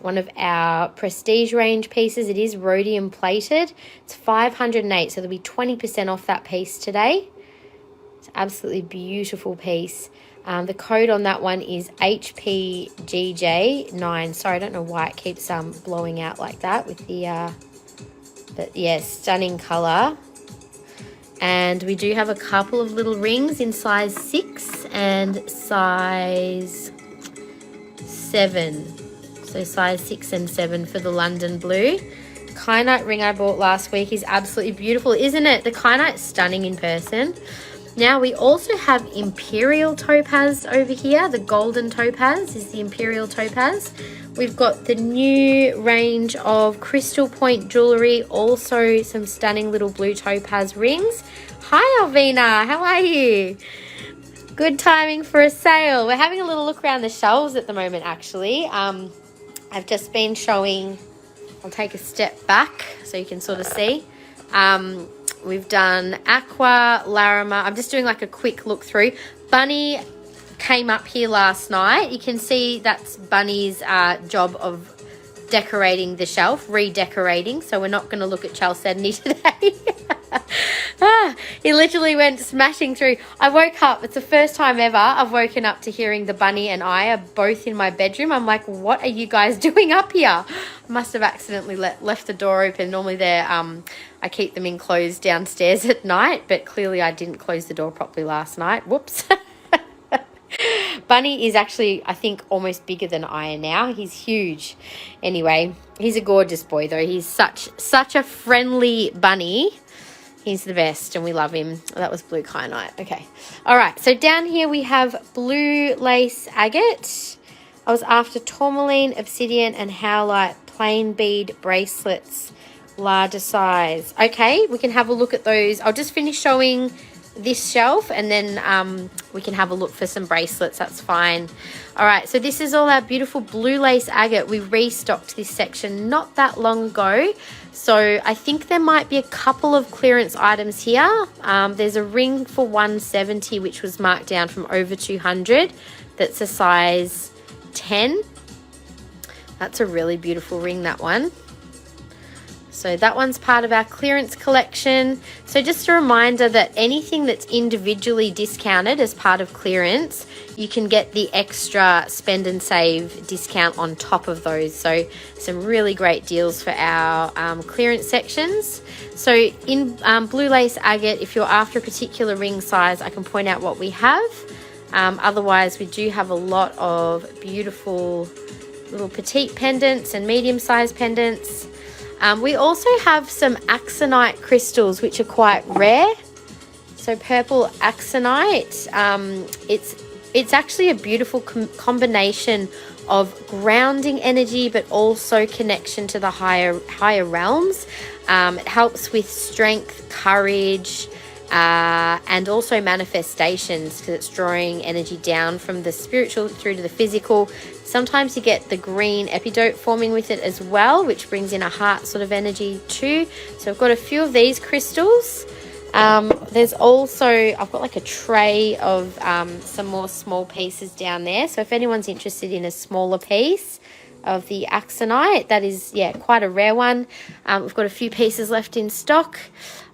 one of our prestige range pieces. It is rhodium plated. It's 508, so there'll be 20% off that piece today. It's an absolutely beautiful piece. The code on that one is HPGJ9. Sorry, I don't know why it keeps blowing out like that with the, but yeah, stunning color. And we do have a couple of little rings in size 6 and size 7. So size 6 and 7 for the London blue. Kyanite ring I bought last week is absolutely beautiful, isn't it? The kyanite's stunning in person. Now we also have imperial topaz over here. The golden topaz is the imperial topaz. We've got the new range of crystal point jewellery, also some stunning little blue topaz rings. Hi Alvina, how are you? Good timing for a sale. We're having a little look around the shelves at the moment actually. I've just been showing, I'll take a step back so you can sort of see. We've done Aqua, Larimer. I'm just doing like a quick look through. Bunny came up here last night. You can see that's Bunny's job of decorating the shelf, redecorating. So we're not going to look at chalcedony today. He literally went smashing through. I woke up. It's the first time ever I've woken up to hearing the bunny and I are both in my bedroom. I'm like, what are you guys doing up here? I must have accidentally left the door open. Normally I keep them enclosed downstairs at night, but clearly I didn't close the door properly last night. Whoops. Bunny is actually, I think, almost bigger than I am now. He's huge. Anyway, he's a gorgeous boy though. He's such a friendly bunny. He's the best and we love him. That was blue kyanite. Okay. All right. So down here we have blue lace agate. I was after tourmaline, obsidian and howlite plain bead bracelets, larger size. Okay. We can have a look at those. I'll just finish showing this shelf and then we can have a look for some bracelets. That's fine. All right. So this is all our beautiful blue lace agate. We restocked this section not that long ago. So I think there might be a couple of clearance items here. There's a ring for 170, which was marked down from over 200. That's a size 10. That's a really beautiful ring, that one. So that one's part of our clearance collection. So just a reminder that anything that's individually discounted as part of clearance, you can get the extra spend and save discount on top of those. So some really great deals for our clearance sections. So in blue lace agate, if you're after a particular ring size, I can point out what we have. Otherwise, we do have a lot of beautiful little petite pendants and medium-sized pendants. We also have some axonite crystals, which are quite rare. So purple axonite, it's actually a beautiful combination of grounding energy, but also connection to the higher realms. It helps with strength, courage, and also manifestations, because it's drawing energy down from the spiritual through to the physical. Sometimes you get the green epidote forming with it as well, which brings in a heart sort of energy too. So I've got a few of these crystals. There's also, I've got like a tray of some more small pieces down there. So if anyone's interested in a smaller piece of the axonite, that is, yeah, quite a rare one. We've got a few pieces left in stock.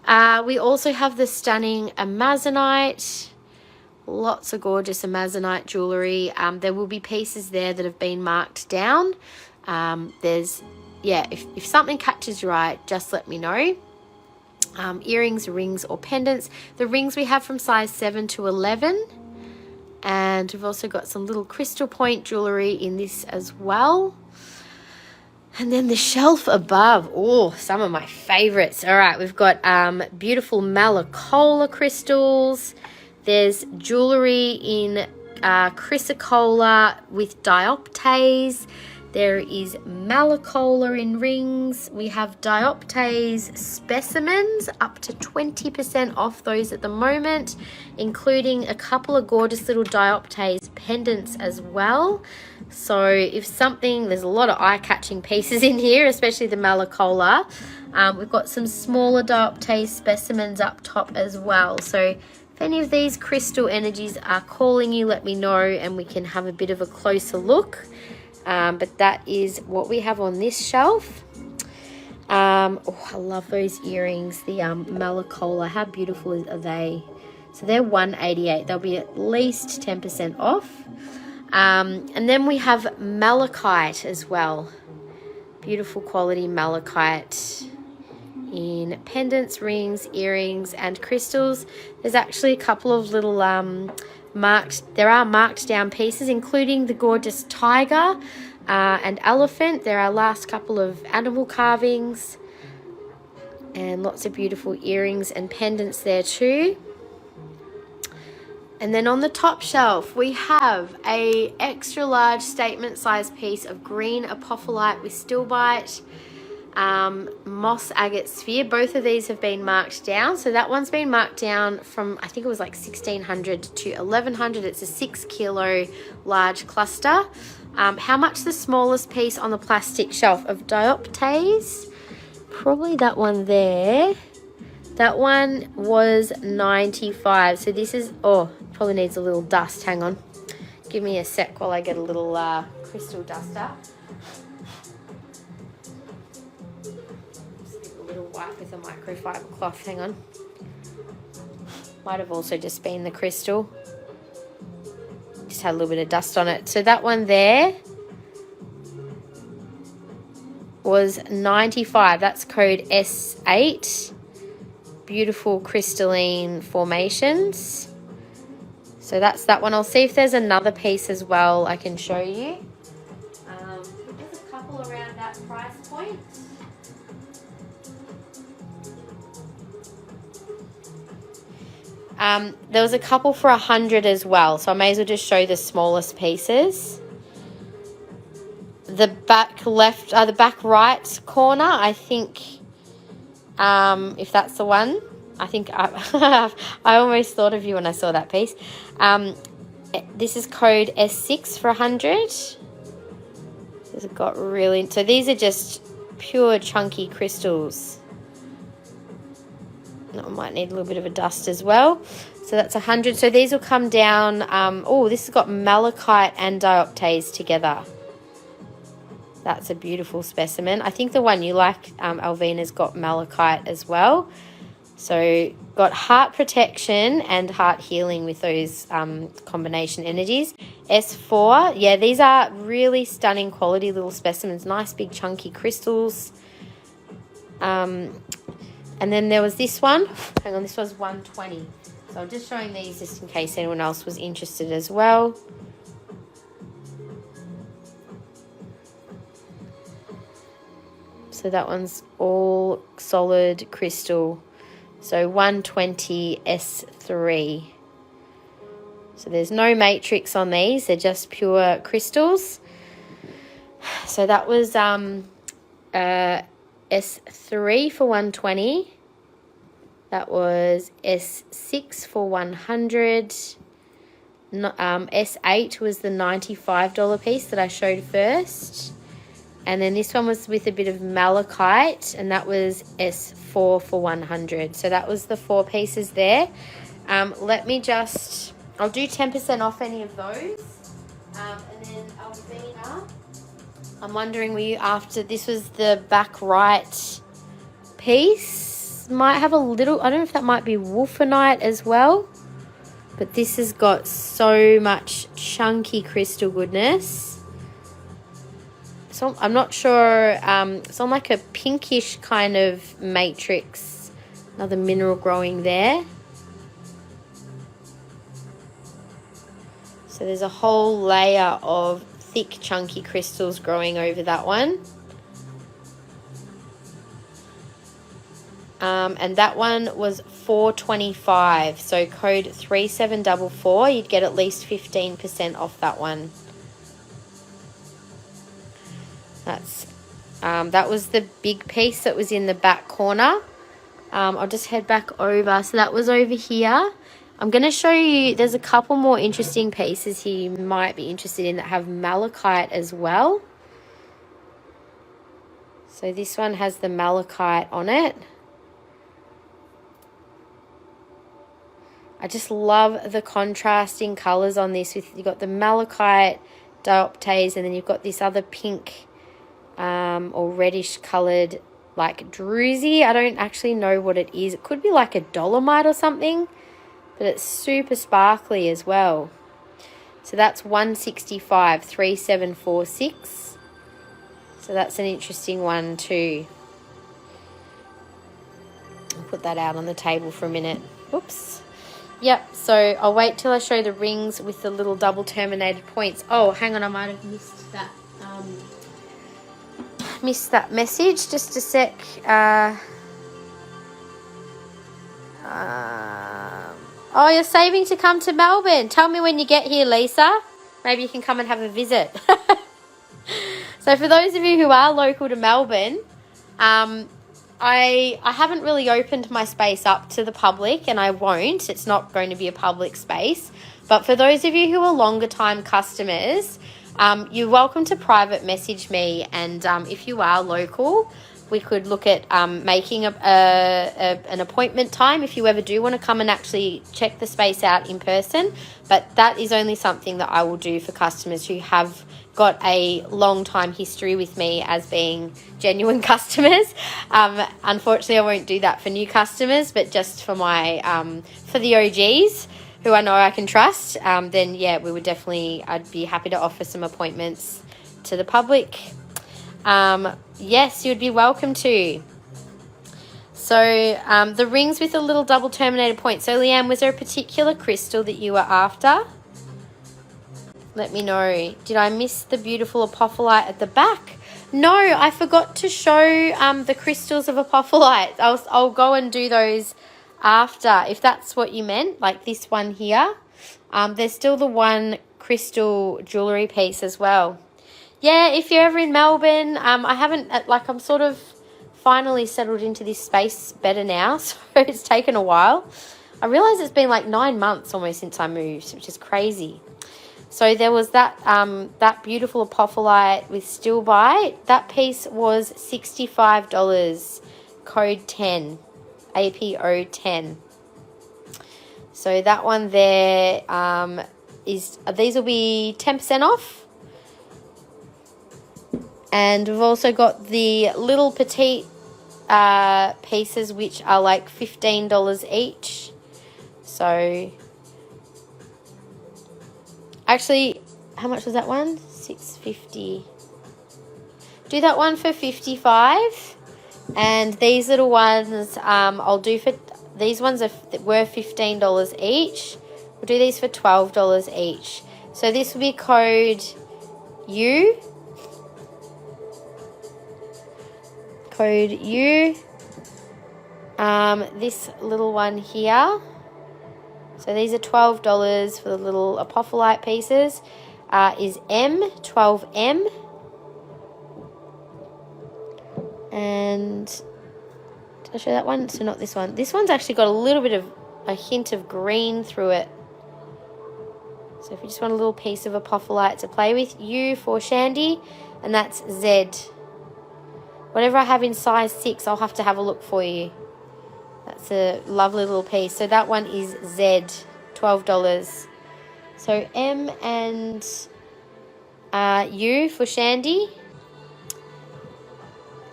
We also have the stunning amazonite. Lots of gorgeous amazonite jewellery. There will be pieces there that have been marked down. If something catches your eye, just let me know. Earrings, rings or pendants. The rings we have from size 7 to 11. And we've also got some little crystal point jewellery in this as well. And then the shelf above, oh, some of my favorites. All right, we've got beautiful Malacola crystals. There's jewellery in chrysocolla with dioptase. There is Malacola in rings. We have dioptase specimens, up to 20% off those at the moment, including a couple of gorgeous little dioptase pendants as well. So if something, there's a lot of eye-catching pieces in here, especially the Malacola. We've got some smaller dioptase specimens up top as well. So if any of these crystal energies are calling you, let me know and we can have a bit of a closer look. But that is what we have on this shelf. I love those earrings, the Malacola. How beautiful are they? So they're $188. They'll be at least 10% off. And then we have malachite as well. Beautiful quality malachite in pendants, rings, earrings and crystals. There's actually a couple of little marked down pieces, including the gorgeous tiger and elephant. There are last couple of animal carvings and lots of beautiful earrings and pendants there too. And then on the top shelf, we have a extra large statement size piece of green apophyllite with stilbite, moss agate sphere. Both of these have been marked down. So that one's been marked down from, I think it was like 1600 to 1100. It's a 6 kilo large cluster. How much the smallest piece on the plastic shelf of dioptase? Probably that one there. That one was 95. So this is, probably needs a little dust. Hang on. Give me a sec while I get a little crystal duster. Just give a little wipe with a microfiber cloth. Hang on. Might have also just been the crystal. Just had a little bit of dust on it. So that one there was 95. That's code S8. Beautiful crystalline formations. So that's that one. I'll see if there's another piece as well I can show you. There's a couple around that price point. There was a couple for 100 as well, so I may as well just show the smallest pieces. The back left, the back right corner, I think, if that's the one, I think I almost thought of you when I saw that piece. This is code S6 for 100. This has got really, so these are just pure chunky crystals. I might need a little bit of a dust as well. So that's 100. So these will come down. This has got malachite and dioptase together. That's a beautiful specimen. I think the one you like, Alvina's got malachite as well. So got heart protection and heart healing with those combination energies. S4, yeah, these are really stunning quality little specimens. Nice big chunky crystals. And then there was this one. Hang on, this was 120. So I'm just showing these just in case anyone else was interested as well. So that one's all solid crystal. So 120 S3. So there's no matrix on these. They're just pure crystals. So that was S3 for 120. That was S6 for 100. S8 was the $95 piece that I showed first. And then this one was with a bit of malachite, and that was S4 for 100. So that was the 4 pieces there. Let me just, I'll do 10% off any of those. And then Alvina, I'm wondering, were you after, this was the back right piece. Might have a little, I don't know if that might be wolfenite as well. But this has got so much chunky crystal goodness. So I'm not sure, it's on like a pinkish kind of matrix. Another mineral growing there. So there's a whole layer of thick chunky crystals growing over that one. And that one was $4.25. So code 3744, you'd get at least 15% off that one. That was the big piece that was in the back corner. I'll just head back over. So that was over here. I'm going to show you, there's a couple more interesting pieces here you might be interested in that have malachite as well. So this one has the malachite on it. I just love the contrasting colours on this. You've got the malachite dioptase, and then you've got this other pink or reddish coloured like druzy. I don't actually know what it is. It could be like a dolomite or something, but it's super sparkly as well. So that's 165, 3746. So that's an interesting one too. I'll put that out on the table for a minute. Whoops. Yep, so I'll wait till I show the rings with the little double terminated points. Oh, hang on, I might have missed that. Missed that message. Just a sec. Oh, you're saving to come to Melbourne. Tell me when you get here, Lisa. Maybe you can come and have a visit. So for those of you who are local to Melbourne, I haven't really opened my space up to the public, and I won't. It's not going to be a public space. But for those of you who are longer time customers, you're welcome to private message me, and if you are local, we could look at making an appointment time if you ever do want to come and actually check the space out in person. But that is only something that I will do for customers who have got a long time history with me as being genuine customers. Unfortunately, I won't do that for new customers, but just for my for the OGs who I know I can trust, then yeah, we would definitely, I'd be happy to offer some appointments to the public. Yes, you'd be welcome to. So the rings with a little double terminated point. So Leanne, was there a particular crystal that you were after? Let me know. Did I miss the beautiful apophyllite at the back? No, I forgot to show the crystals of apophyllite. I'll go and do those after, if that's what you meant, like this one here. There's still the one crystal jewellery piece as well. Yeah, if you're ever in Melbourne, I haven't, I'm sort of finally settled into this space better now, so it's taken a while. I realise it's been like 9 months almost since I moved, which is crazy. So there was that that beautiful apophyllite with stilbite. That piece was $65, code 10, APO 10. So that one there these will be 10% off. And we've also got the little petite pieces, which are like $15 each. So actually, how much was that one? $6.50. Do that one for $55. And these little ones, I'll do for, these ones were $15 each. We'll do these for $12 each. So this will be code U. Code U. This little one here. So these are $12 for the little Apophyllite pieces. Is M, 12M. And did I show that one? So not this one. This one's actually got a little bit of a hint of green through it. So if you just want a little piece of Apophyllite to play with, U for Shandy, and that's Z. Whatever I have in size 6, I'll have to have a look for you. That's a lovely little piece. So that one is Z, $12. So M and U for Shandy.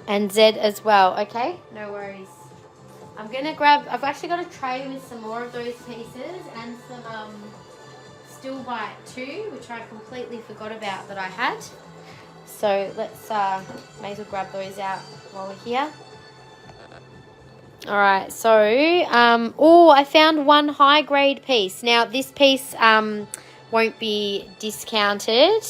And Z as well, okay? No worries. I'm going to grab, I've actually got a tray with some more of those pieces and some still bite too, which I completely forgot about that I had. So let's, may as well grab those out while we're here. All right, so, oh, I found one high grade piece. Now this piece won't be discounted,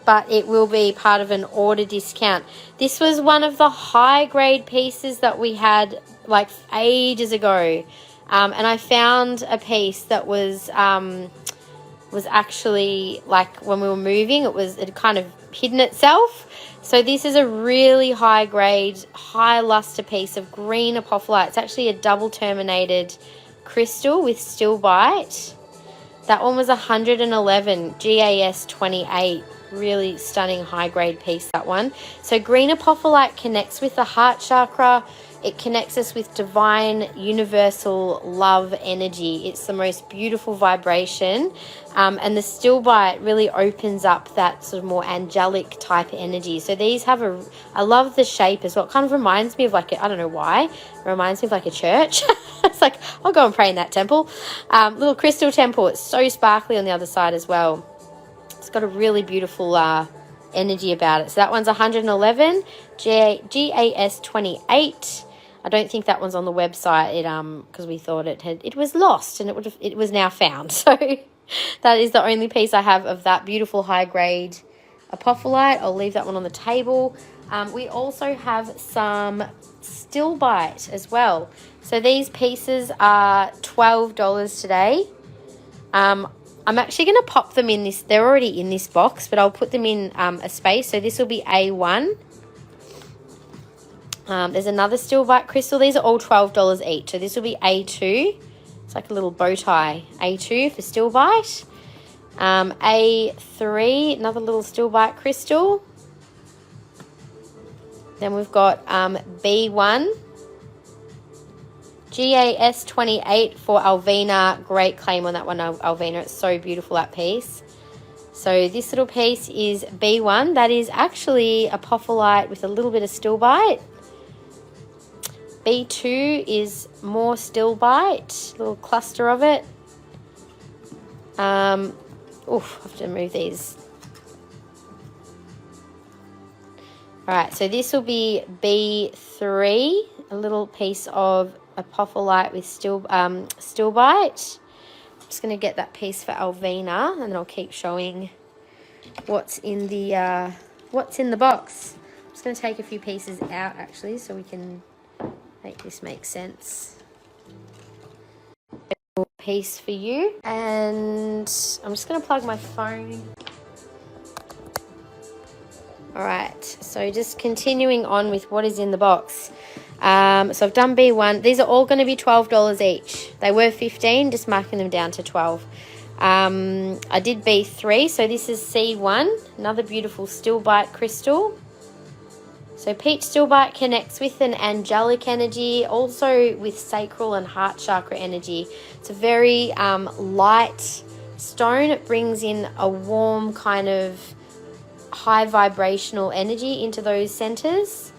but it will be part of an order discount. This was one of the high grade pieces that we had like ages ago. And I found a piece that was actually like when we were moving, it kind of hidden itself. So this is a really high grade, high luster piece of green Apophyllite. It's actually a double terminated crystal with still bite. That one was 111 GAS 28. Really stunning high grade piece, that one. So green Apophyllite connects with the heart chakra. It connects us with divine universal love energy. It's the most beautiful vibration, and the still bite really opens up that sort of more angelic type energy. So these have I love the shape as well. It kind of reminds me of like I don't know why, it reminds me of like a church. It's like I'll go and pray in that temple. Little crystal temple. It's so sparkly on the other side as well. It's got a really beautiful energy about it. So that one's 111 GAS 28. I don't think that one's on the website. Because we thought it was lost, and it was now found. So that is the only piece I have of that beautiful high grade Apophyllite. I'll leave that one on the table. We also have some still bite as well. So these pieces are $12 today. I'm actually going to pop them in this. They're already in this box, but I'll put them in a space. So this will be A1. There's another still bite crystal. These are all $12 each. So this will be A2. It's like a little bow tie. A2 for still bite. A3, another little still bite crystal. Then we've got B1. GAS 28 for Alvina. Great claim on that one, Alvina. It's so beautiful, that piece. So this little piece is B1. That is actually Apophyllite with a little bit of still bite. B2 is more still bite, little cluster of it. I have to move these. All right, so this will be B3, a little piece of Apophyllite with still bite. I'm just going to get that piece for Alvina, and then I'll keep showing what's in the box. I'm just going to take a few pieces out actually, so we can make this make sense. A piece for you, and I'm just going to plug my phone. All right, so just continuing on with what is in the box. So I've done B1. These are all going to be $12 each. They were $15, just marking them down to $12. I did B3, so this is C1, another beautiful still bite crystal. So peach still bite connects with an angelic energy, also with sacral and heart chakra energy. It's a very light stone. It brings in a warm kind of high vibrational energy into those centers.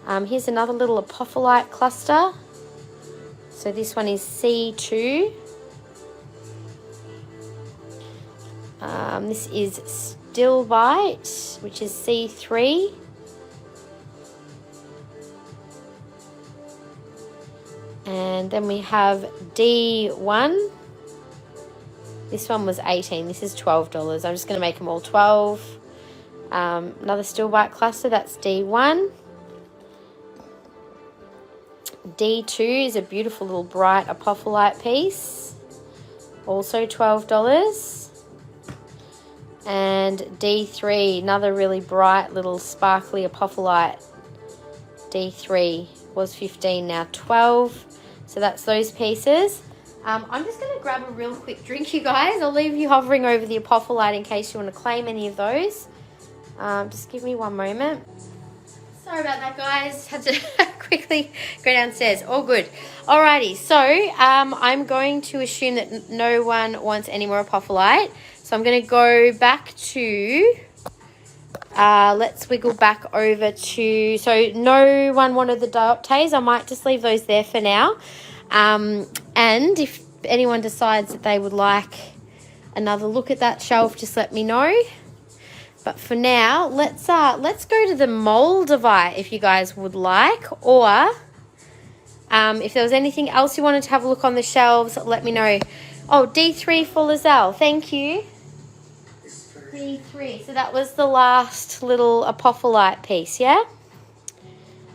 Here's another little Apophyllite cluster. So this one is C2. This is Stilbite, which is C3. And then we have D1. This one was 18. This is $12. I'm just going to make them all 12. Another Stilbite cluster, that's D1. D2 is a beautiful little bright Apophyllite piece, also $12. And D3, another really bright little sparkly Apophyllite. D3 was 15, now 12. So that's those pieces. I'm just going to grab a real quick drink, you guys. I'll leave you hovering over the Apophyllite in case you want to claim any of those. Just give me one moment. Sorry about that, guys. Had to quickly go downstairs. All good. Alrighty, so I'm going to assume that no one wants any more Apophyllite. So I'm going to go back to, let's wiggle back over to, so no one wanted the dioptase. I might just leave those there for now. And if anyone decides that they would like another look at that shelf, just let me know. But for now, let's go to the Moldavite if you guys would like, or if there was anything else you wanted to have a look on the shelves, let me know. Oh, D3 for Lizelle, thank you. D3, so that was the last little Apophyllite piece, yeah?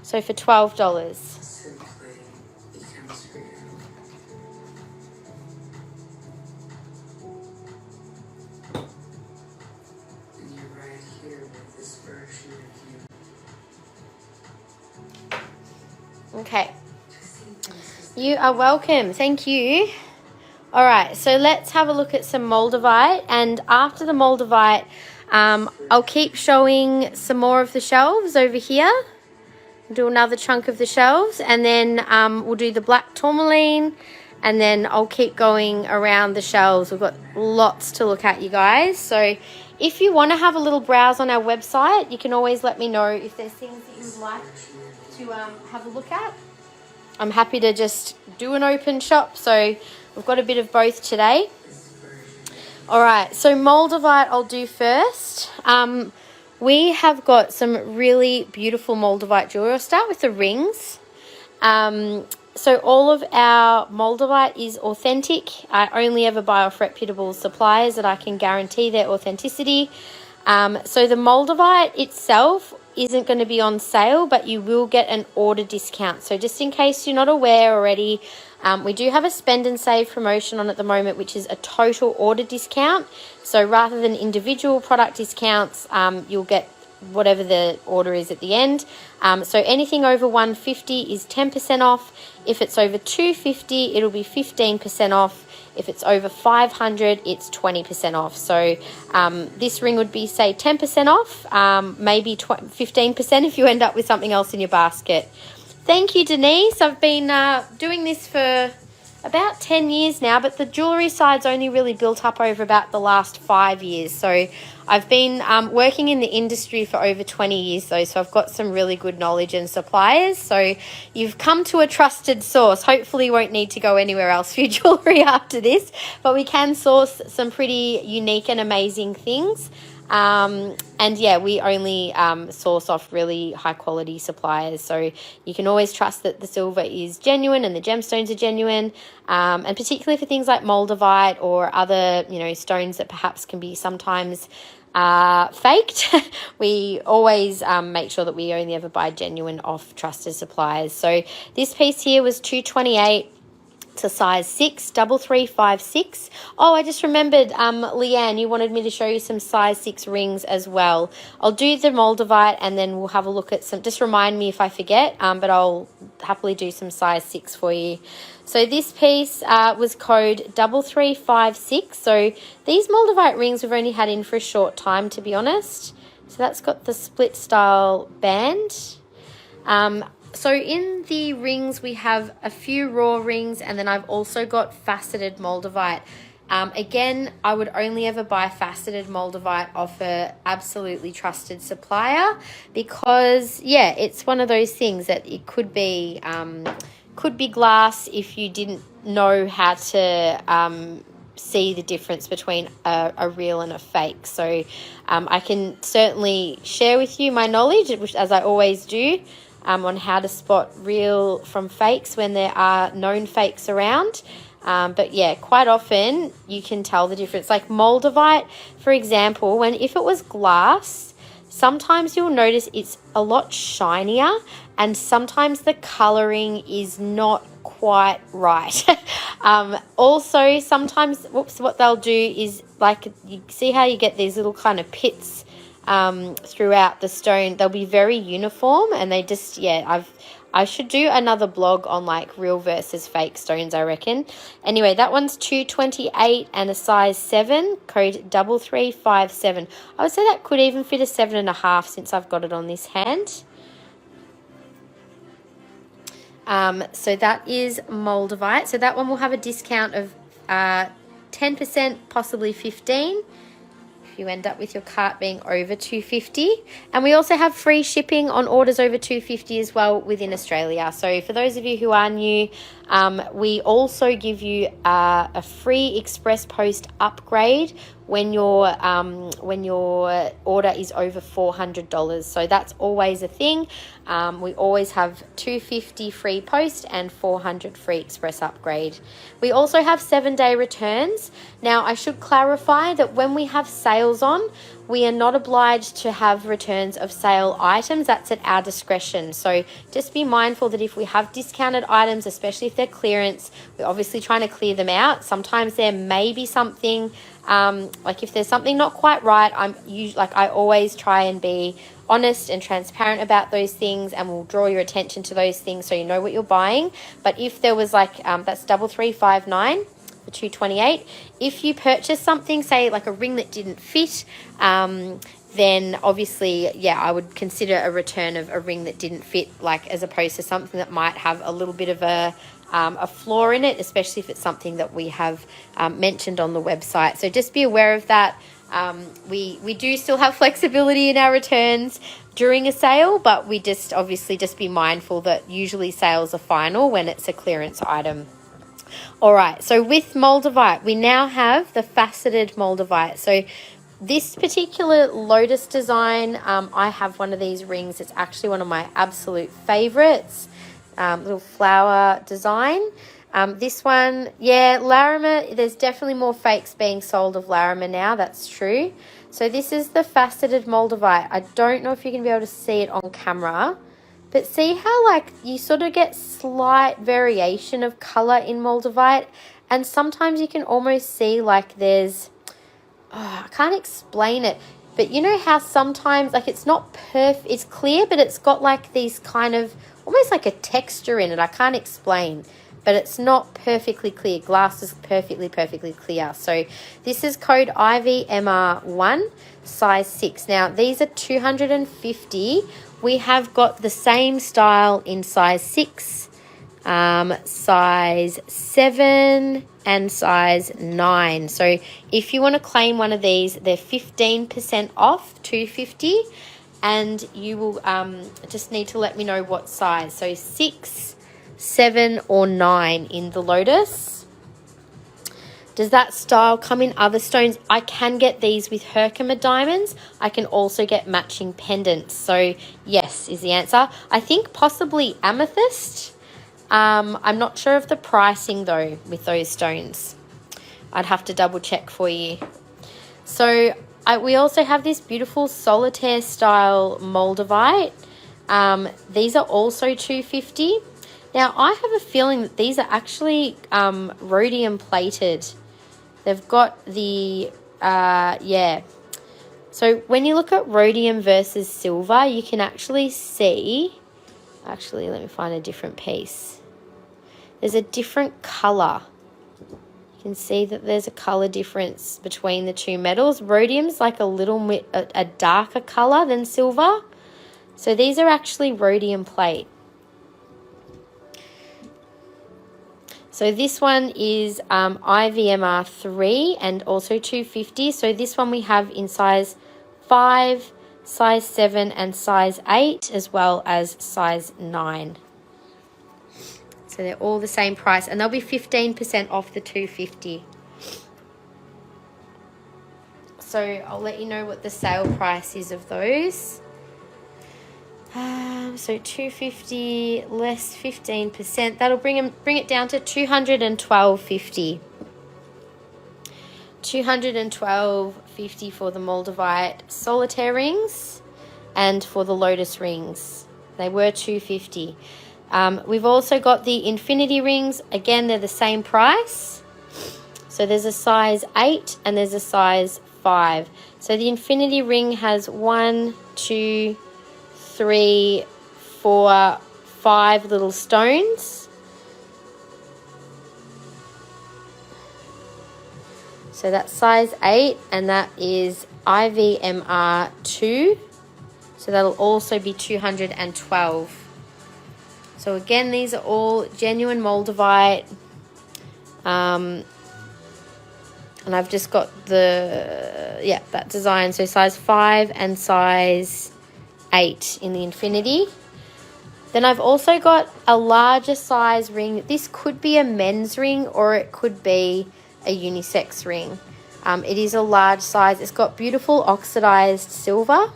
So for $12. Okay, you are welcome. Thank you. All right, so let's have a look at some Moldavite, and after the Moldavite, I'll keep showing some more of the shelves over here. Do another chunk of the shelves, and then we'll do the black tourmaline, and then I'll keep going around the shelves. We've got lots to look at, you guys. So if you want to have a little browse on our website, you can always let me know if there's things that you would like to have a look at. I'm happy to just do an open shop, so we've got a bit of both today. All right, so Moldavite I'll do first. We have got some really beautiful Moldavite jewelry. I'll start with the rings. So all of our Moldavite is authentic. I only ever buy off reputable suppliers that I can guarantee their authenticity. So the Moldavite itself isn't going to be on sale, but you will get an order discount. So just in case you're not aware already, we do have a spend and save promotion on at the moment, which is a total order discount. So rather than individual product discounts, you'll get whatever the order is at the end. So anything over $150 is 10% off. If it's over $250, it'll be 15% off. If it's over $500, it's 20% off. So this ring would be, say, 10% off, maybe 15% if you end up with something else in your basket. Thank you, Denise. I've been doing this for about 10 years now, but the jewellery side's only really built up over about the last 5 years. So I've been working in the industry for over 20 years though, so I've got some really good knowledge and suppliers. So you've come to a trusted source. Hopefully you won't need to go anywhere else for your jewellery after this, but we can source some pretty unique and amazing things. And yeah, we only source off really high quality suppliers, so you can always trust that the silver is genuine and the gemstones are genuine, and particularly for things like Moldavite or other, you know, stones that perhaps can be sometimes faked. We always make sure that we only ever buy genuine off trusted suppliers. So this piece here was $228. To size 6, 3356. Oh, I just remembered, Leanne, you wanted me to show you some size 6 rings as well. I'll do the Moldavite and then we'll have a look at some, just remind me if I forget, but I'll happily do some size 6 for you. So this piece was code 3356. So these Moldavite rings we've only had in for a short time, to be honest. So that's got the split style band. So in the rings, we have a few raw rings, and then I've also got faceted Moldavite. Again, I would only ever buy faceted Moldavite off a absolutely trusted supplier, because yeah, it's one of those things that it could be glass if you didn't know how to see the difference between a real and a fake. So I can certainly share with you my knowledge, which, as I always do, on how to spot real from fakes when there are known fakes around. But yeah, quite often you can tell the difference. Like Moldavite, for example, if it was glass, sometimes you'll notice it's a lot shinier, and sometimes the colouring is not quite right. Also, sometimes, what they'll do is, like, you see how you get these little kind of pits throughout the stone. They'll be very uniform, and they just, yeah, I should do another blog on like real versus fake stones, I reckon. Anyway, that one's 228 and a size 7, code 3357. I would say that could even fit a 7.5 since I've got it on this hand. So that is Moldavite. So that one will have a discount of 10%, possibly 15%. You end up with your cart being over $250, and we also have free shipping on orders over $250 as well within Australia. So for those of you who are new, we also give you a free express post upgrade when your order is over $400. So that's always a thing. We always have $250 free post and $400 free express upgrade. We also have 7-day returns. Now, I should clarify that when we have sales on, we are not obliged to have returns of sale items. That's at our discretion. So just be mindful that if we have discounted items, especially if they're clearance, we're obviously trying to clear them out. Sometimes there may be something, like if there's something not quite right, I always try and be honest and transparent about those things, and we'll draw your attention to those things so you know what you're buying. But if there was that's 3359 for 228. If you purchase something, say like a ring that didn't fit, then obviously, yeah, I would consider a return of a ring that didn't fit, like as opposed to something that might have a little bit of a flaw in it, especially if it's something that we have mentioned on the website. So just be aware of that. We do still have flexibility in our returns during a sale, but we just obviously just be mindful that usually sales are final when it's a clearance item. All right, so with Moldavite, we now have the faceted Moldavite. So this particular lotus design, I have one of these rings. It's actually one of my absolute favorites. Little flower design. This one, yeah, Larimer, there's definitely more fakes being sold of Larimer now, that's true. So this is the faceted Moldavite. I don't know if you're going to be able to see it on camera, but see how like you sort of get slight variation of colour in Moldavite, and sometimes you can almost see like there's, I can't explain it, but you know how sometimes like it's not it's clear, but it's got like these kind of almost like a texture in it. I can't explain, but it's not perfectly clear. Glass is perfectly clear. So this is code IVMR1, size 6. Now these are 250. We have got the same style in size 6, size 7, and size 9. So if you want to claim one of these, they're 15% off, 250, and you will just need to let me know what size. So 6, 7, or 9 in the lotus. Does that style come in other stones? I can get these with Herkimer diamonds. I can also get matching pendants. So yes is the answer. I think possibly amethyst. I'm not sure of the pricing though with those stones. I'd have to double check for you. So we also have this beautiful solitaire style Moldavite. These are also 250. Now I have a feeling that these are actually rhodium plated. They've got the, yeah. So when you look at rhodium versus silver, you can actually see, actually let me find a different piece. There's a different colour. You can see that there's a colour difference between the two metals. Rhodium's like a little bit a darker colour than silver. So these are actually rhodium plate. So this one is IVMR 3 and also 250. So this one we have in size 5, size 7 and size 8, as well as size 9. So they're all the same price, and they'll be 15% off the 250. So I'll let you know what the sale price is of those. So 250 less 15%, that'll bring it down to 212.50. 212.50 for the Moldavite solitaire rings, and for the lotus rings they were 250. We've also got the infinity rings. Again, they're the same price. So there's a size 8 and there's a size 5. So the infinity ring has 1, 2, 3, 4, 5 little stones. So that's size 8, and that is IVMR 2. So that'll also be 212. So again, these are all genuine Moldavite. And I've just got that design. So size 5 and size 8 in the infinity. Then I've also got a larger size ring. This could be a men's ring or it could be a unisex ring. It is a large size. It's got beautiful oxidized silver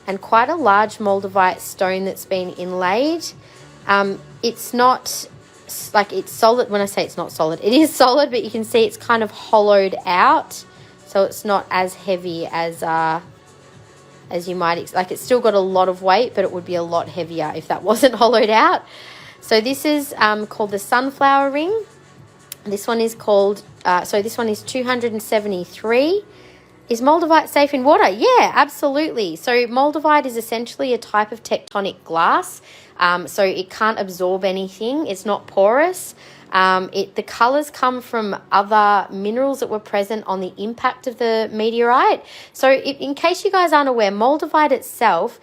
and quite a large Moldavite stone that's been inlaid. It's not like it's solid. When I say it's not solid, it is solid, but you can see it's kind of hollowed out, so it's not as heavy as you might like. It's still got a lot of weight, but it would be a lot heavier if that wasn't hollowed out. So this is called the sunflower ring. This one is called this one is 273. Is Moldavite safe in water? Yeah, absolutely. So Moldavite is essentially a type of tectonic glass. So it can't absorb anything. It's not porous. The colors come from other minerals that were present on the impact of the meteorite. So in case you guys aren't aware, Moldavite itself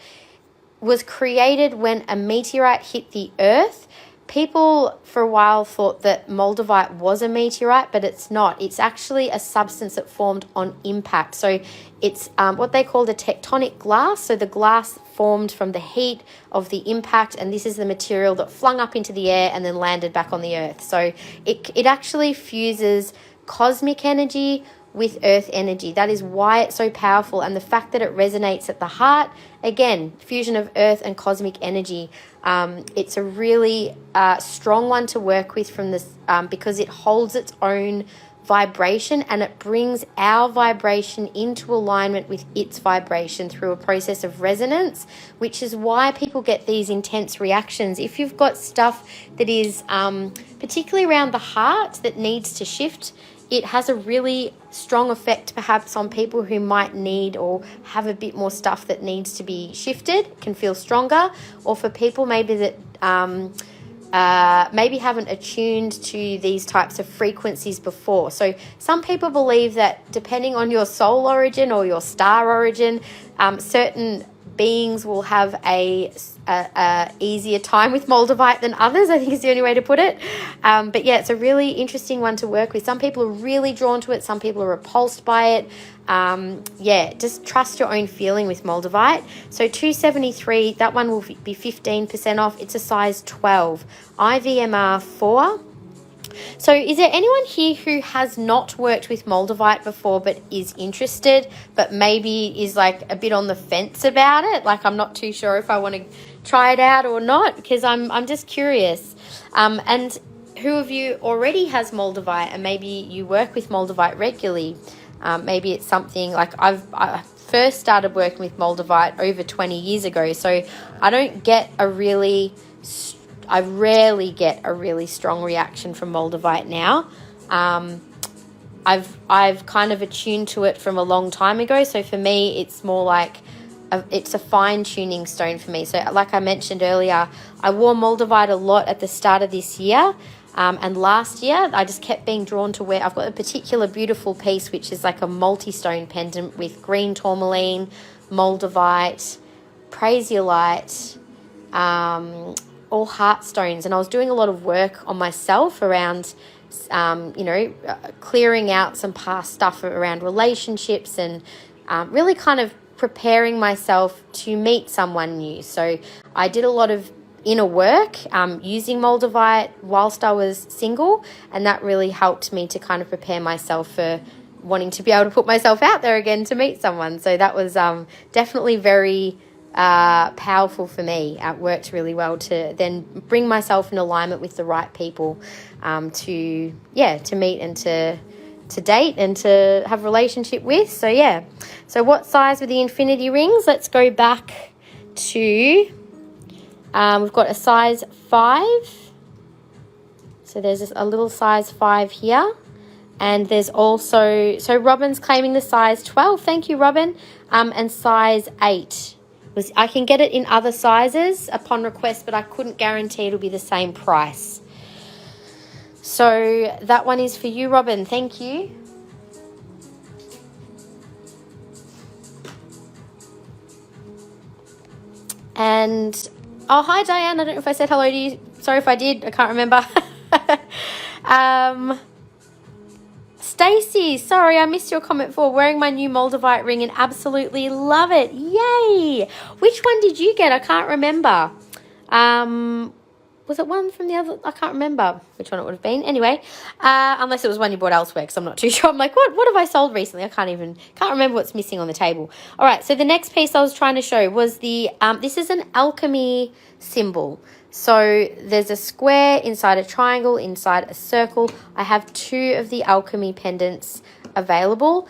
was created when a meteorite hit the earth. People for a while thought that Moldavite was a meteorite, but it's not. It's actually a substance that formed on impact. So it's what they call the tectonic glass. So the glass formed from the heat of the impact, and this is the material that flung up into the air and then landed back on the earth. So it actually fuses cosmic energy with earth energy. That is why it's so powerful, and the fact that it resonates at the heart, again, fusion of earth and cosmic energy. It's a really strong one to work with from this because it holds its own vibration, and it brings our vibration into alignment with its vibration through a process of resonance, which is why people get these intense reactions. If you've got stuff that is particularly around the heart that needs to shift, it has a really strong effect perhaps on people who might need or have a bit more stuff that needs to be shifted, can feel stronger, or for people maybe that maybe haven't attuned to these types of frequencies before. So some people believe that depending on your soul origin or your star origin, certain beings will have a easier time with Moldavite than others, I think is the only way to put it. But yeah, it's a really interesting one to work with. Some people are really drawn to it. Some people are repulsed by it. Yeah, just trust your own feeling with Moldavite. So 273, that one will be 15% off. It's a size 12, IVMR 4. So is there anyone here who has not worked with Moldavite before but is interested, but maybe is like a bit on the fence about it? Like, I'm not too sure if I want to try it out or not, because I'm just curious. And who of you already has Moldavite and maybe you work with Moldavite regularly? Maybe it's something like I first started working with Moldavite over 20 years ago, so I rarely get a really strong reaction from Moldavite now. I've kind of attuned to it from a long time ago, so for me it's more like it's a fine-tuning stone for me. So like I mentioned earlier, I wore Moldavite a lot at the start of this year, and last year I just kept being drawn to wear. I've got a particular beautiful piece which is like a multi-stone pendant with green tourmaline, Moldavite, prasiolite, all heart stones, and I was doing a lot of work on myself around you know, clearing out some past stuff around relationships, and really kind of preparing myself to meet someone new. So I did a lot of inner work using Moldavite whilst I was single, and that really helped me to kind of prepare myself for wanting to be able to put myself out there again to meet someone. So that was definitely very powerful for me. It worked really well to then bring myself in alignment with the right people to meet and to date and to have a relationship with. So yeah, so what size were the infinity rings? Let's go back to we've got a size 5, so there's a little size 5 here, and there's also, so Robin's claiming the size 12, thank you Robin, and size 8. I can get it in other sizes upon request, but I couldn't guarantee it'll be the same price. So that one is for you, Robin. Thank you. And, oh, hi, Diane. I don't know if I said hello to you. Sorry if I did. I can't remember. Stacey, sorry, I missed your comment for wearing my new Moldavite ring and absolutely love it. Yay. Which one did you get? I can't remember. Was it one from the other? I can't remember which one it would have been. Anyway, unless it was one you bought elsewhere, because I'm not too sure. I'm like, what have I sold recently? I can't remember what's missing on the table. All right, so the next piece I was trying to show was the, this is an alchemy symbol. So there's a square inside a triangle, inside a circle. I have 2 of the alchemy pendants available.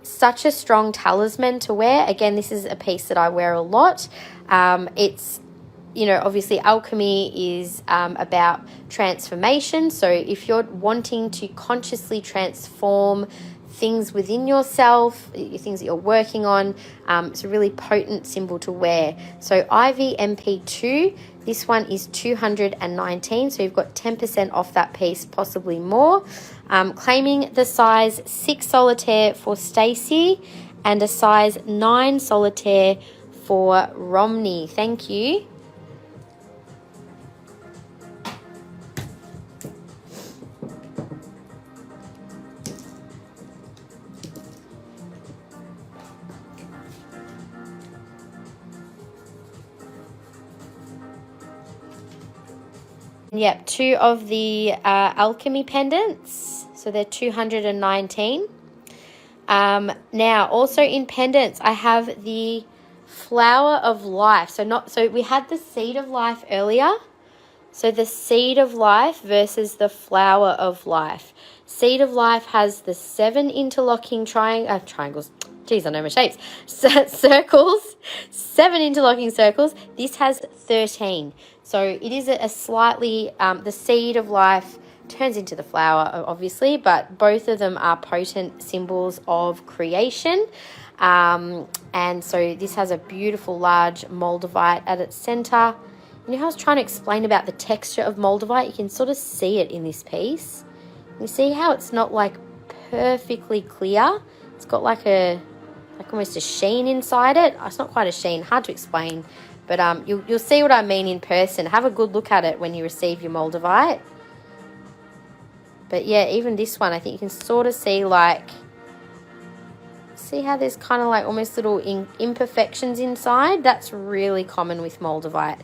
Such a strong talisman to wear. Again, this is a piece that I wear a lot. It's, you know, obviously alchemy is about transformation. So if you're wanting to consciously transform things within yourself, things that you're working on, it's a really potent symbol to wear. So IVMP2, this one is 219, so you've got 10% off that piece, possibly more. Claiming the size 6 solitaire for Stacey and a size 9 solitaire for Romney. Thank you. Yep, 2 of the alchemy pendants, so they're 219. Now, also in pendants, I have the flower of life. So we had the seed of life earlier. So the seed of life versus the flower of life. Seed of life has the 7 interlocking triangles. Geez, I know my shapes. Circles, 7 interlocking circles. This has 13. So it is a slightly, the seed of life turns into the flower, obviously, but both of them are potent symbols of creation. And so this has a beautiful large Moldavite at its center. You know how I was trying to explain about the texture of Moldavite? You can sort of see it in this piece. You see how it's not like perfectly clear? It's got like almost a sheen inside it. It's not quite a sheen, hard to explain. But you'll see what I mean in person. Have a good look at it when you receive your Moldavite. But yeah, even this one, I think you can sort of see see how there's kind of like almost little imperfections inside? That's really common with Moldavite.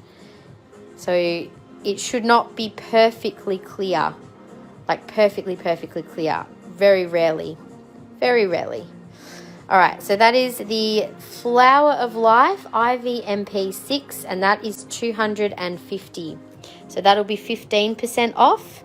So it should not be perfectly clear, like perfectly clear. Very rarely. All right, so that is the Flower of Life IVMP6, and that is 250. So that'll be 15% off.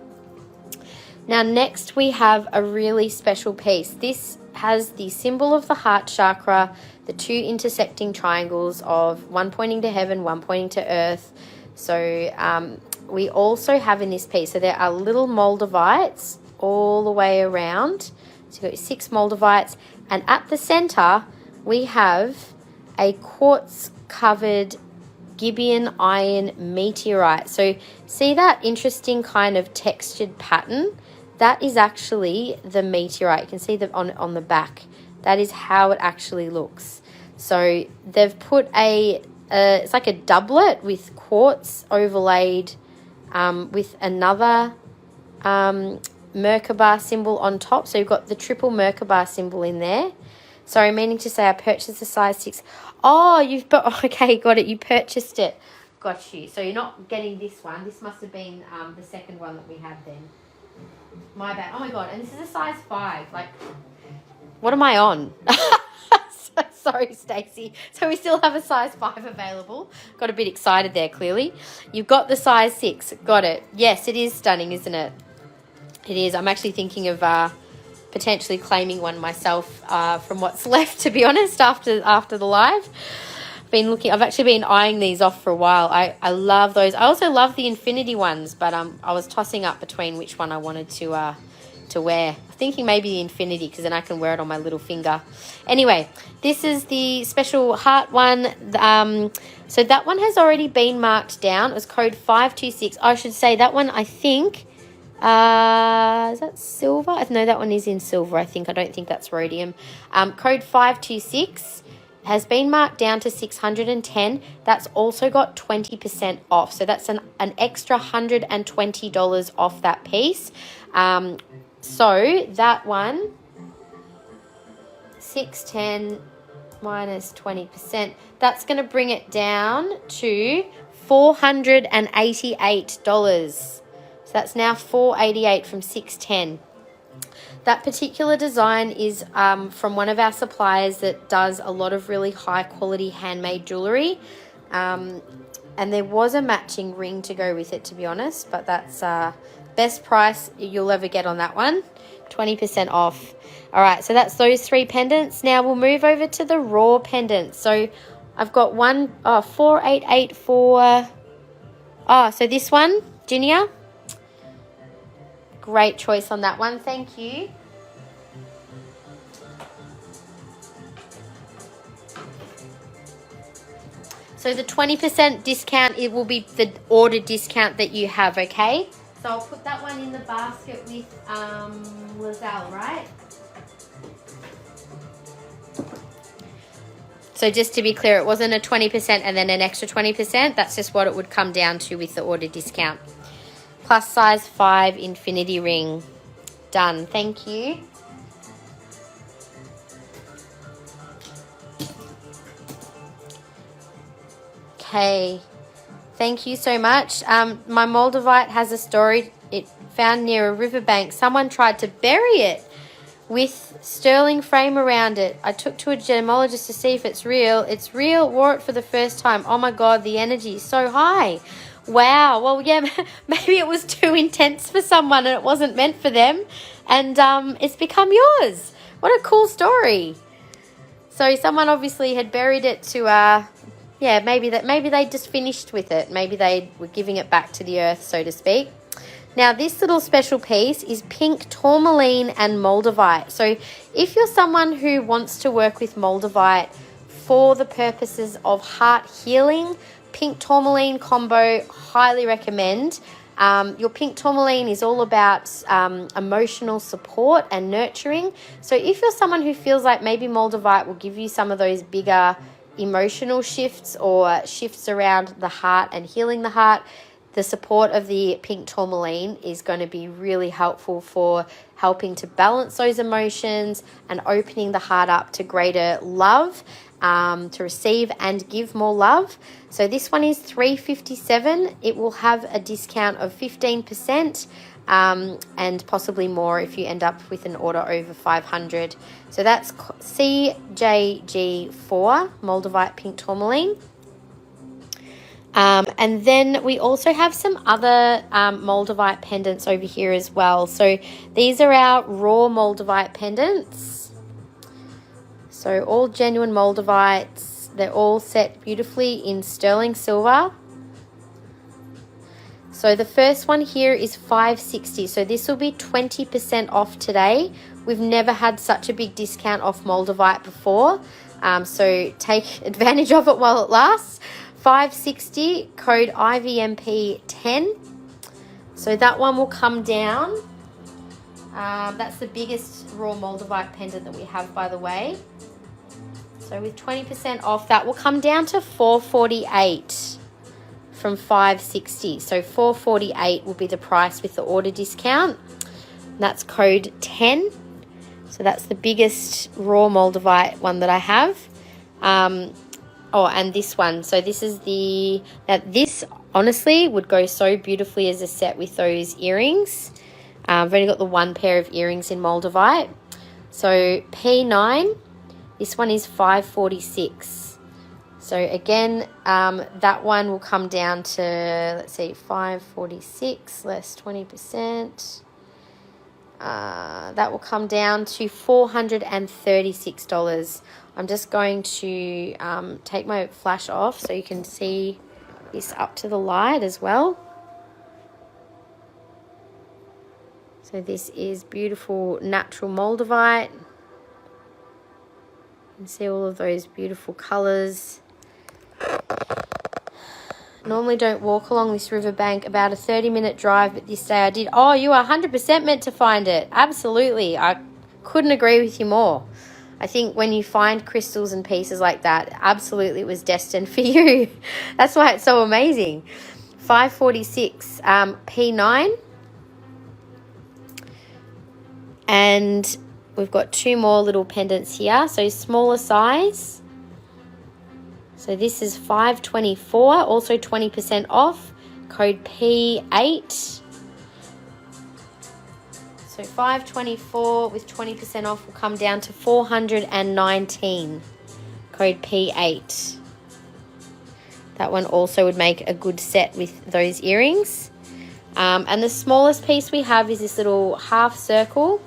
Now, next we have a really special piece. This has the symbol of the heart chakra, the 2 intersecting triangles of one pointing to heaven, one pointing to earth. So we also have in this piece, so there are little Moldavites all the way around. So you've got 6 Moldavites. And at the center, we have a quartz-covered Gibeon iron meteorite. So see that interesting kind of textured pattern? That is actually the meteorite. You can see that on the back. That is how it actually looks. So they've put it's like a doublet with quartz overlaid with another Merkaba symbol on top. So you've got the triple Merkaba symbol in there. Sorry, meaning to say I purchased a size 6. Oh, okay, got it. You purchased it. Got you. So you're not getting this one. This must have been the second one that we have then. My bad. Oh my God. And this is a size 5. Like, what am I on? Sorry, Stacey. So we still have a size 5 available. Got a bit excited there, clearly. You've got the size 6. Got it. Yes, it is stunning, isn't it? It is. I'm actually thinking of potentially claiming one myself from what's left, to be honest, after the live. I've actually been eyeing these off for a while. I love those. I also love the infinity ones, but I was tossing up between which one I wanted to wear. I'm thinking maybe the infinity, because then I can wear it on my little finger. Anyway, this is the special heart one. So that one has already been marked down. It was code 526. I should say that one, I think, is that silver? No, that one is in silver, I think. I don't think that's rhodium. Code 526 has been marked down to 610. That's also got 20% off. So that's an extra $120 off that piece. So that one, 610 minus 20%, that's going to bring it down to $488. So that's now $488 from 610. That particular design is from one of our suppliers that does a lot of really high quality handmade jewellery. And there was a matching ring to go with it, to be honest, but that's best price you'll ever get on that one, 20% off. All right, so that's those 3 pendants. Now we'll move over to the raw pendants. So I've got 488 for, so this one, Ginia. Great choice on that one, thank you. So the 20% discount, it will be the order discount that you have, okay? So I'll put that one in the basket with Lazelle, right? So just to be clear, it wasn't a 20% and then an extra 20%. That's just what it would come down to with the order discount. Plus size 5 infinity ring. Done. Thank you. Okay. Thank you so much. My Moldavite has a story. It found near a riverbank. Someone tried to bury it with sterling frame around it. I took to a gemologist to see if it's real. It's real. Wore it for the first time. Oh my God, the energy is so high. Wow. Well, yeah, maybe it was too intense for someone and it wasn't meant for them. And it's become yours. What a cool story. So someone obviously had buried it to, maybe they just finished with it. Maybe they were giving it back to the earth, so to speak. Now, this little special piece is pink tourmaline and Moldavite. So if you're someone who wants to work with Moldavite for the purposes of heart healing, pink tourmaline combo, highly recommend. Your pink tourmaline is all about emotional support and nurturing. So if you're someone who feels like maybe Moldavite will give you some of those bigger emotional shifts or shifts around the heart and healing the heart, the support of the pink tourmaline is going to be really helpful for helping to balance those emotions and opening the heart up to greater love, to receive and give more love. So this one is $357. It will have a discount of 15%, and possibly more if you end up with an order over 500. So that's CJG4 Moldavite pink tourmaline. And then we also have some other Moldavite pendants over here as well. So these are our raw Moldavite pendants. So all genuine Moldavites. They're all set beautifully in sterling silver. So the first one here is $560. So this will be 20% off today. We've never had such a big discount off Moldavite before. So take advantage of it while it lasts. $560, code IVMP10. So that one will come down. That's the biggest raw Moldavite pendant that we have, by the way. So with 20% off, that will come down to $448 from $560. So $448 will be the price with the order discount. That's code 10. So that's the biggest raw Moldavite one that I have. Oh, and this one. So this is this honestly would go so beautifully as a set with those earrings. I've only got the one pair of earrings in Moldavite. So P9, this one is $546. So again, that one will come down to, let's see, $546 less 20%. That will come down to $436. I'm just going to take my flash off so you can see this up to the light as well. So this is beautiful natural Moldavite. You can see all of those beautiful colours. Normally don't walk along this riverbank, about a 30-minute drive, but this day I did. Oh, you are 100% meant to find it. Absolutely. I couldn't agree with you more. I think when you find crystals and pieces like that, absolutely it was destined for you. That's why it's so amazing. $546, P9. And we've got two more little pendants here. So smaller size. So this is $524, also 20% off, code P8. So $524 with 20% off will come down to $419, code P8. That one also would make a good set with those earrings. And the smallest piece we have is this little half circle.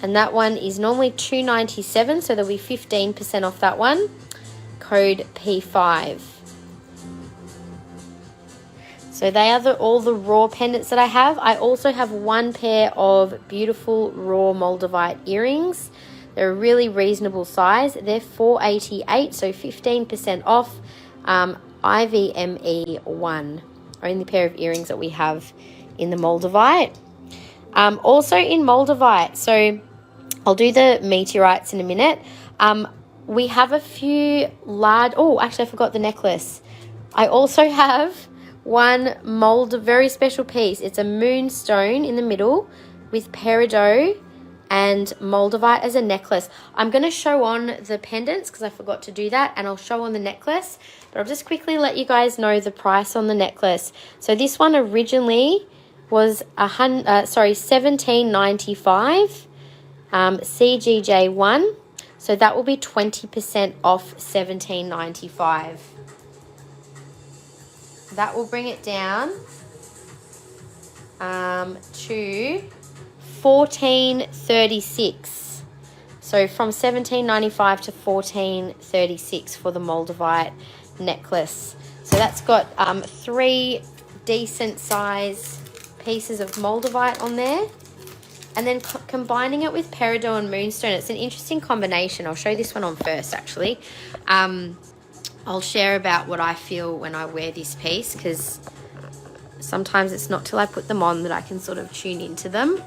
And that one is normally $297, so there'll be 15% off that one. Code P5. So they are all the raw pendants that I have. I also have one pair of beautiful raw Moldavite earrings. They're a really reasonable size. They're $488, so 15% off. IVME1, only pair of earrings that we have in the Moldavite. Also in Moldavite, so I'll do the meteorites in a minute. We have a few large... Oh, actually, I forgot the necklace. I also have one very special piece. It's a moonstone in the middle with peridot and Moldavite as a necklace. I'm going to show on the pendants because I forgot to do that, and I'll show on the necklace. But I'll just quickly let you guys know the price on the necklace. So this one originally was $17.95, CGJ1. So that will be 20% off $17.95. That will bring it down to $14.36. So from $17.95 to $14.36 for the Moldavite necklace. So that's got 3 decent size pieces of Moldavite on there. And then combining it with peridot and moonstone, it's an interesting combination. I'll show this one on first, actually. I'll share about what I feel when I wear this piece, because sometimes it's not till I put them on that I can sort of tune into them.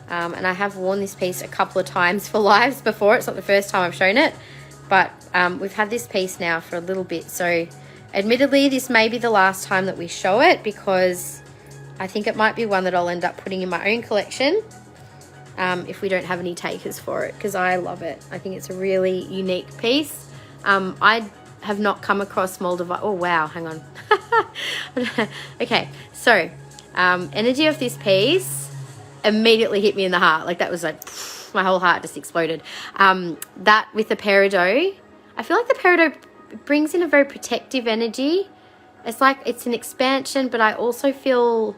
And I have worn this piece a couple of times for lives before. It's not the first time I've shown it, but we've had this piece now for a little bit. So admittedly, this may be the last time that we show it, because I think it might be one that I'll end up putting in my own collection if we don't have any takers for it, because I love it. I think it's a really unique piece. I have not come across Moldavite. Oh, wow. Hang on. Okay. So, energy of this piece immediately hit me in the heart. Like, that was like, my whole heart just exploded. That with the peridot, I feel like the peridot brings in a very protective energy. It's like it's an expansion, but I also feel...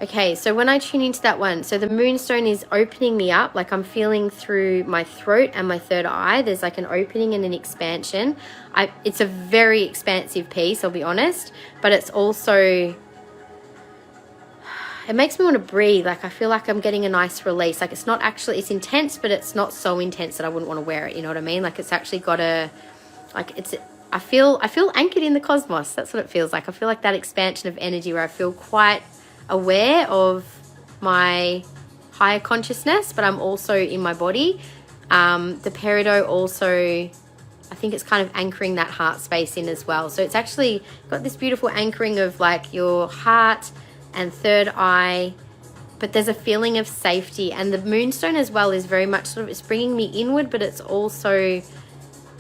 Okay, so when I tune into that one, so the moonstone is opening me up, like I'm feeling through my throat and my third eye. There's like an opening and an expansion. It's a very expansive piece, I'll be honest, but it's also, it makes me want to breathe. Like I feel like I'm getting a nice release. Like it's not actually, it's intense, but it's not so intense that I wouldn't want to wear it. You know what I mean? Like it's actually got a, like it's, I feel anchored in the cosmos. That's what it feels like. I feel like that expansion of energy where I feel quite aware of my higher consciousness, but I'm also in my body. The peridot also, I I think it's kind of anchoring that heart space in as well. So it's actually got this beautiful anchoring of like your heart and third eye, but there's a feeling of safety. And the moonstone as well is very much sort of, it's bringing me inward, but it's also,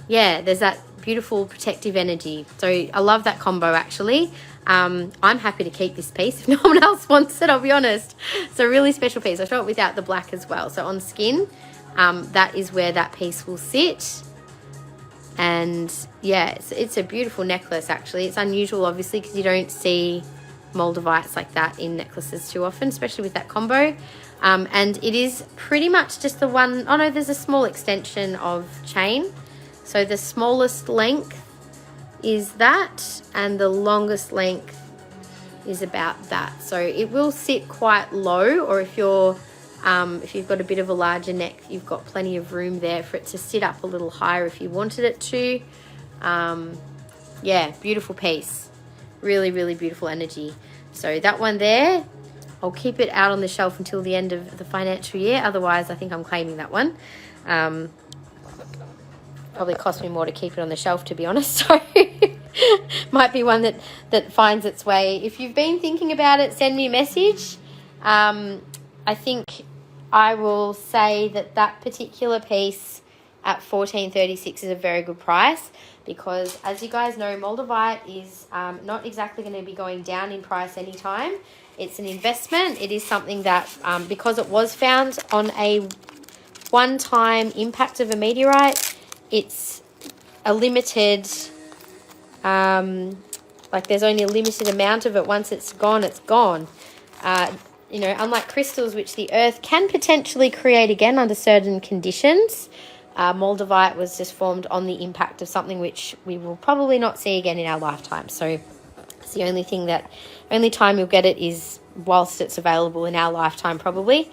yeah, there's that beautiful protective energy. So I love that combo actually. I'm happy to keep this piece if no one else wants it, I'll be honest. It's a really special piece. I show it without the black as well. So on skin, that is where that piece will sit. And yeah, it's a beautiful necklace actually. It's unusual obviously because you don't see Moldavites like that in necklaces too often, especially with that combo. And it is pretty much just the one, oh no, there's a small extension of chain. So the smallest length is that, and the longest length is about that. So it will sit quite low, or if you're if you've got a bit of a larger neck, you've got plenty of room there for it to sit up a little higher if you wanted it to. Yeah, beautiful piece. Really, really beautiful energy. So that one there, I'll keep it out on the shelf until the end of the financial year. Otherwise, I think I'm claiming that one. Probably cost me more to keep it on the shelf, to be honest. So might be one that finds its way. If you've been thinking about it, send me a message. I think I will say that particular piece at $14.36 is a very good price, because as you guys know, Moldavite is not exactly going to be going down in price anytime. It's an investment. It is something that, because it was found on a one-time impact of a meteorite, it's a limited, like there's only a limited amount of it. Once it's gone, it's gone. You know, unlike crystals, which the earth can potentially create again under certain conditions, Moldavite was just formed on the impact of something which we will probably not see again in our lifetime. So it's the only time you'll get it is whilst it's available in our lifetime probably.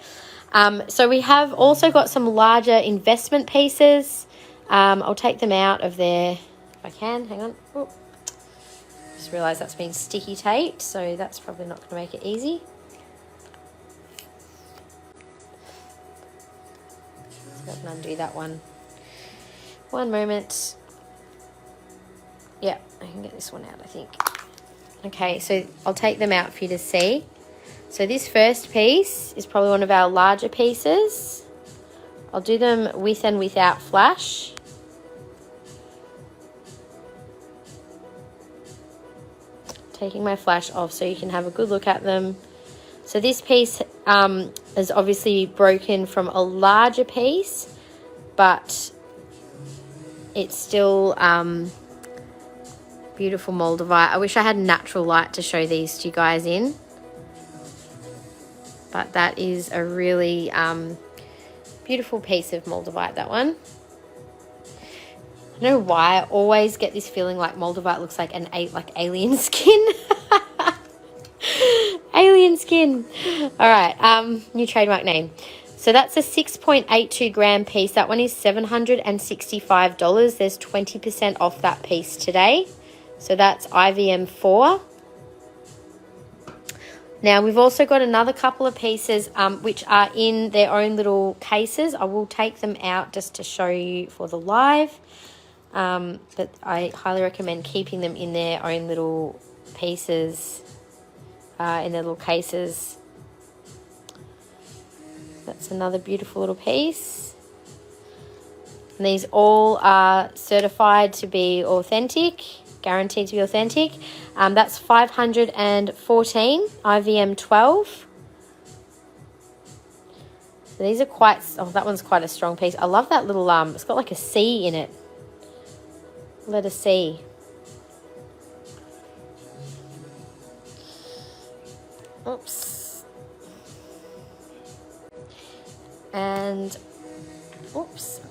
So we have also got some larger investment pieces. I'll take them out of there if I can. Hang on. Oh, just realised that's been sticky taped, so that's probably not going to make it easy. So I can undo that one. One moment. Yeah, I can get this one out, I think. Okay, so I'll take them out for you to see. So this first piece is probably one of our larger pieces. I'll do them with and without flash. Taking my flash off so you can have a good look at them. So this piece is obviously broken from a larger piece, but it's still beautiful Moldavite. I wish I had natural light to show these to you guys in, but that is a really beautiful piece of Moldavite, that one. I don't know why I always get this feeling like Moldavite looks like alien skin. Alien skin. All right, new trademark name. So that's a 6.82 gram piece. That one is $765. There's 20% off that piece today. So that's IVM4. Now we've also got another couple of pieces which are in their own little cases. I will take them out just to show you for the live. But I highly recommend keeping them in their own little pieces, in their little cases. That's another beautiful little piece. And these all are certified to be authentic, guaranteed to be authentic. That's 514 IVM 12. So these are quite, oh, that one's quite a strong piece. I love that little, it's got like a C in it. Letter C. Oops. And, oops.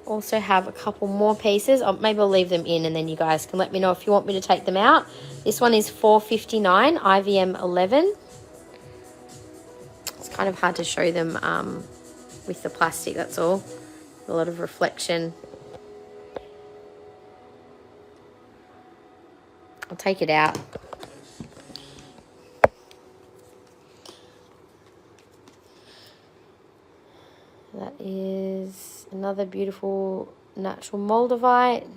Also have a couple more pieces. Maybe I'll leave them in and then you guys can let me know if you want me to take them out. This one is $4.59 IVM 11. It's kind of hard to show them with the plastic, that's all. A lot of reflection. I'll take it out. That is is another beautiful natural Moldavite,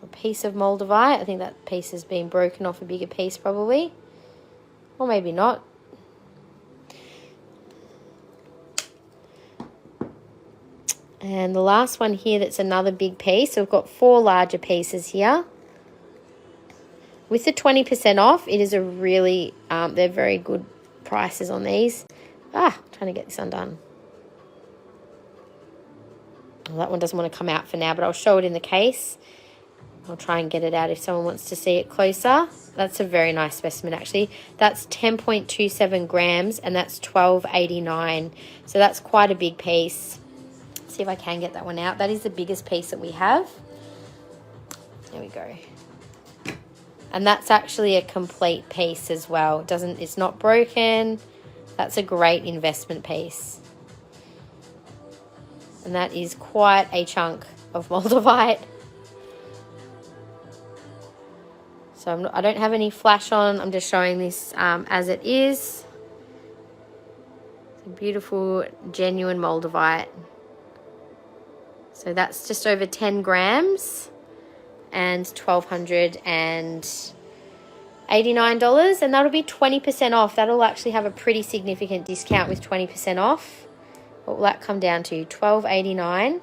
a piece of Moldavite. I think that piece has been broken off a bigger piece probably, or maybe not. And the last one here, that's another big piece. So we've got 4 larger pieces here. With the 20% off, it is a really, they're very good prices on these. Trying to get this undone. Well, that one doesn't want to come out for now, but I'll show it in the case. I'll try and get it out if someone wants to see it closer. That's a very nice specimen actually. That's 10.27 grams and that's $12.89. So that's quite a big piece. See if I can get that one out. That is the biggest piece that we have. There we go. And that's actually a complete piece as well. It's not broken. That's a great investment piece. And that is quite a chunk of Moldavite. So I don't have any flash on. I'm just showing this as it is. It's a beautiful, genuine Moldavite. So that's just over 10 grams and $1,289. And that'll be 20% off. That'll actually have a pretty significant discount with 20% off. What will that come down to? $12.89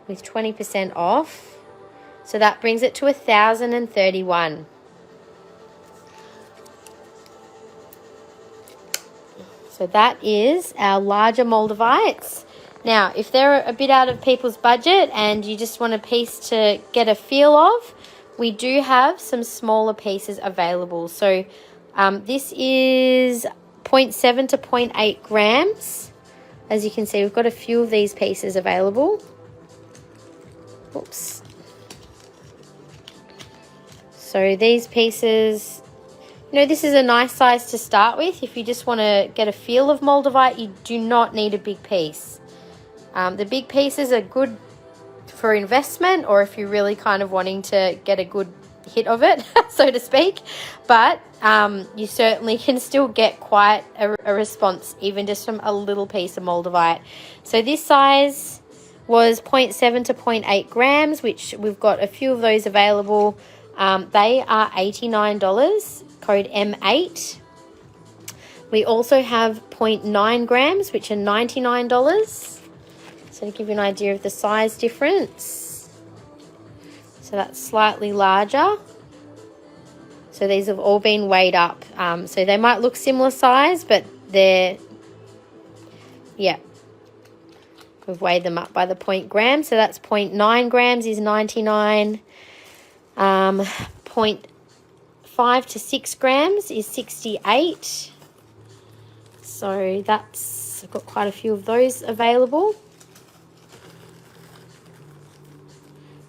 with 20% off. So that brings it to $1,031. So that is our larger Moldavites. Now, if they're a bit out of people's budget and you just want a piece to get a feel of, we do have some smaller pieces available. So this is 0.7 to 0.8 grams. As you can see, we've got a few of these pieces available. Oops. So these pieces, this is a nice size to start with. If you just want to get a feel of Moldavite, you do not need a big piece. The big pieces are good for investment or if you're really kind of wanting to get a good hit of it, so to speak. But you certainly can still get quite a response even just from a little piece of Moldavite. So this size was 0.7 to 0.8 grams, which we've got a few of those available. They are $89, code M8. We also have 0.9 grams, which are $99. So to give you an idea of the size difference. So that's slightly larger. So these have all been weighed up. So they might look similar size, but they're, we've weighed them up by the 0.9 grams. So that's 0.9 grams is 99. 0.5 to 6 grams is 68. So I've got quite a few of those available.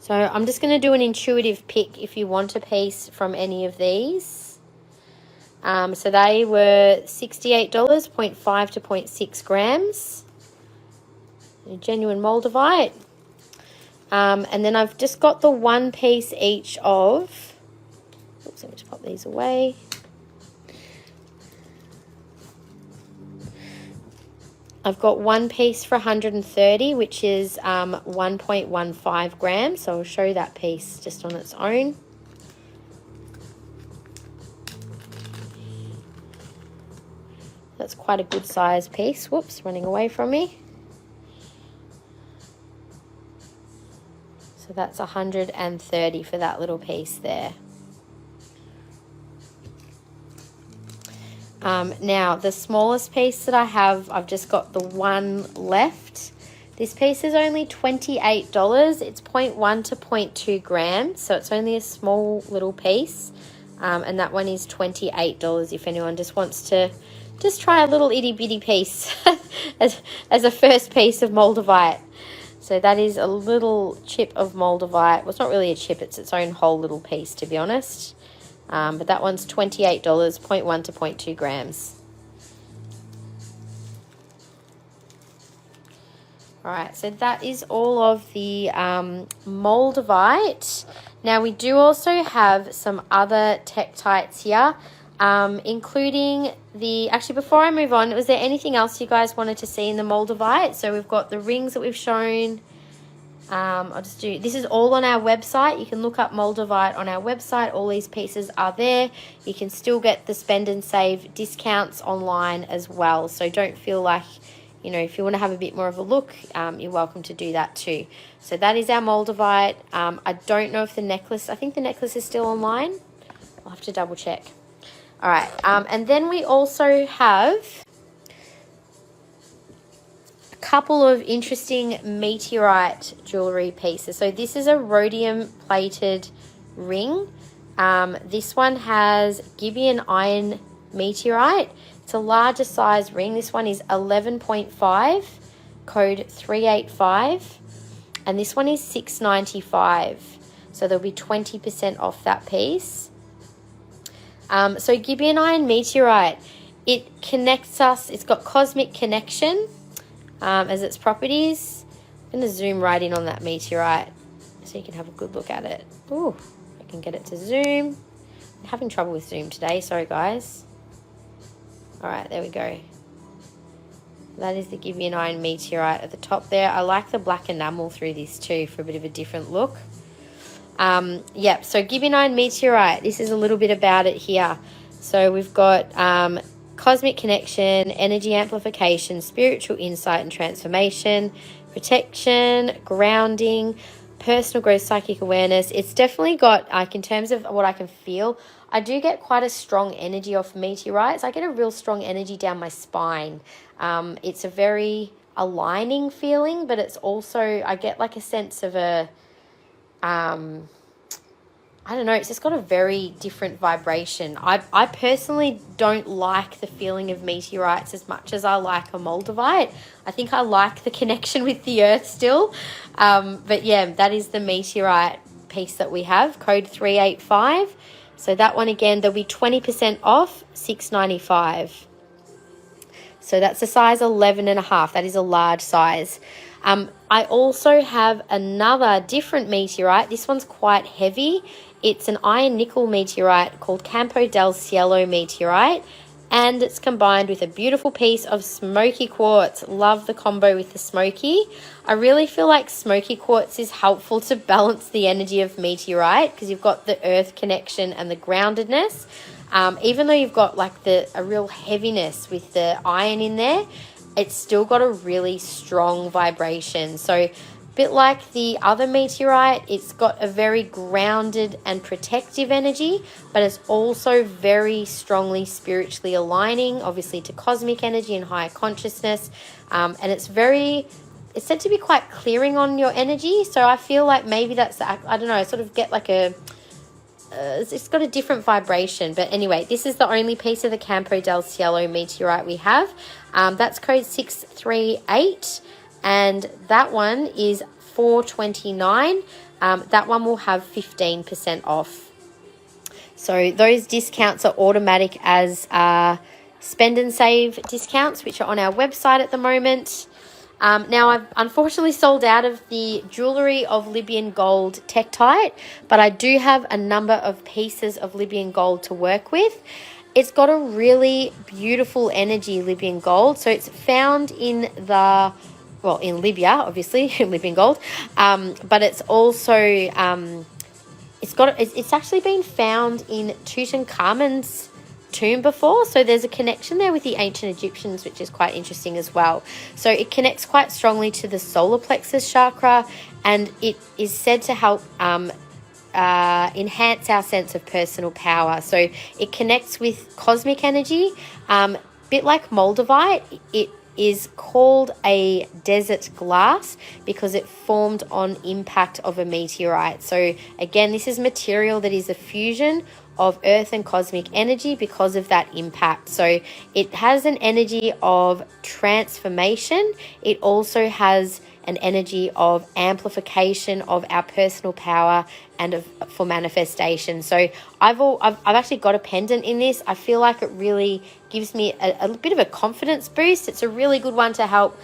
So I'm just going to do an intuitive pick if you want a piece from any of these. So they were $68, 0.5 to 0.6 grams. A genuine Moldavite. And then I've just got the one piece each of, oops, let me just pop these away. I've got one piece for 130, which is 1.15 grams. So I'll show you that piece just on its own. That's quite a good size piece. Whoops, running away from me. So that's 130 for that little piece there. Now, the smallest piece that I have, I've just got the one left. This piece is only $28. It's 0.1 to 0.2 grams, so it's only a small little piece. And that one is $28 if anyone just wants to just try a little itty-bitty piece as a first piece of Moldavite. So that is a little chip of Moldavite. Well, it's not really a chip, it's its own whole little piece, to be honest. But that one's $28, 0.1 to 0.2 grams. All right, so that is all of the Moldavite. Now, we do also have some other tektites here. including actually before I move on, was there anything else you guys wanted to see in the Moldavite? So we've got the rings that we've shown. This is all on our website. You can look up Moldavite on our website. All these pieces are there. You can still get the spend and save discounts online as well. So don't feel like, you know, if you want to have a bit more of a look, you're welcome to do that too. So that is our Moldavite. I don't know if the necklace, I think the necklace is still online. I'll have to double check. All right. And then we also have couple of interesting meteorite jewelry pieces. So this is a rhodium plated ring. This one has Gibeon iron meteorite. It's a larger size ring. This one is 11.5, code 385, and this one is $695. So there'll be 20% off that piece. So Gibeon iron meteorite, it connects us. It's got cosmic connection as its properties. I'm going to zoom right in on that meteorite so you can have a good look at it. Ooh, I can get it to zoom. I'm having trouble with zoom today. Sorry, guys. All right, there we go. That is the Gibeon iron meteorite at the top there. I like the black enamel through this too for a bit of a different look. Yep, so Gibeon iron meteorite. This is a little bit about it here. So we've got cosmic connection, energy amplification, spiritual insight and transformation, protection, grounding, personal growth, psychic awareness. It's definitely got, like, in terms of what I can feel, I do get quite a strong energy off meteorites. I get a real strong energy down my spine. It's a very aligning feeling, but it's also, I get like a sense of a, I don't know, it's just got a very different vibration. I personally don't like the feeling of meteorites as much as I like a Moldavite. I think I like the connection with the earth still. But yeah, that is the meteorite piece that we have, code 385. So that one again, there'll be 20% off, $695. So that's a size 11.5. That is a large size. I also have another different meteorite. This one's quite heavy. It's an iron nickel meteorite called Campo del Cielo meteorite, and it's combined with a beautiful piece of smoky quartz. Love the combo with the smoky. I really feel like smoky quartz is helpful to balance the energy of meteorite because you've got the earth connection and the groundedness. Even though you've got like a real heaviness with the iron in there, it's still got a really strong vibration. So a bit like the other meteorite, it's got a very grounded and protective energy, but it's also very strongly spiritually aligning, obviously, to cosmic energy and higher consciousness. And it's said to be quite clearing on your energy. So I feel like maybe that's, I don't know, I sort of get like it's got a different vibration. But anyway, this is the only piece of the Campo del Cielo meteorite we have. That's code 638, and that one is $429. That one will have 15% off. So those discounts are automatic as spend and save discounts, which are on our website at the moment. Now, I've unfortunately sold out of the jewellery of Libyan gold tektite, but I do have a number of pieces of Libyan gold to work with. It's got a really beautiful energy, Libyan gold. So it's found in in Libya, obviously, Libyan gold. But it's also, it's actually been found in Tutankhamun's tomb before, so there's a connection there with the ancient Egyptians, which is quite interesting as well. So it connects quite strongly to the solar plexus chakra, and it is said to help enhance our sense of personal power. So it connects with cosmic energy, bit like Moldavite. It is called a desert glass because it formed on impact of a meteorite. So again, this is material that is a fusion of earth and cosmic energy because of that impact. So it has an energy of transformation. It also has an energy of amplification of our personal power and for manifestation. So I've actually got a pendant in this. I feel like it really gives me a bit of a confidence boost. It's a really good one to help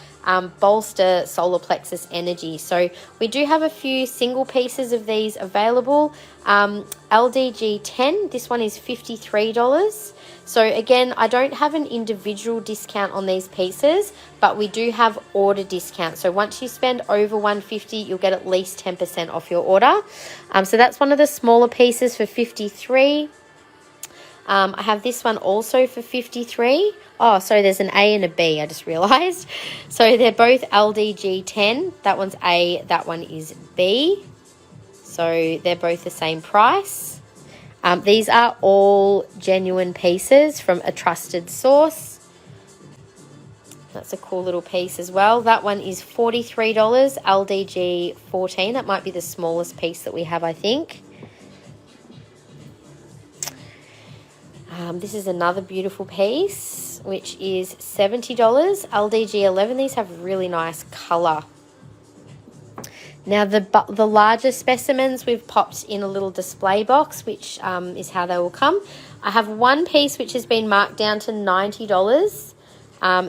bolster solar plexus energy. So we do have a few single pieces of these available. LDG 10, this one is $53. So again, I don't have an individual discount on these pieces, but we do have order discount. So once you spend over $150, you'll get at least 10% off your order. So that's one of the smaller pieces for $53. I have this one also for $53. Oh, sorry, there's an A and a B, I just realized. So they're both LDG 10. That one's A, that one is B. So they're both the same price. These are all genuine pieces from a trusted source. That's a cool little piece as well. That one is $43, LDG 14. That might be the smallest piece that we have, I think. This is another beautiful piece, which is $70, LDG 11. These have really nice colour. Now, the larger specimens, we've popped in a little display box, which is how they will come. I have one piece which has been marked down to $90.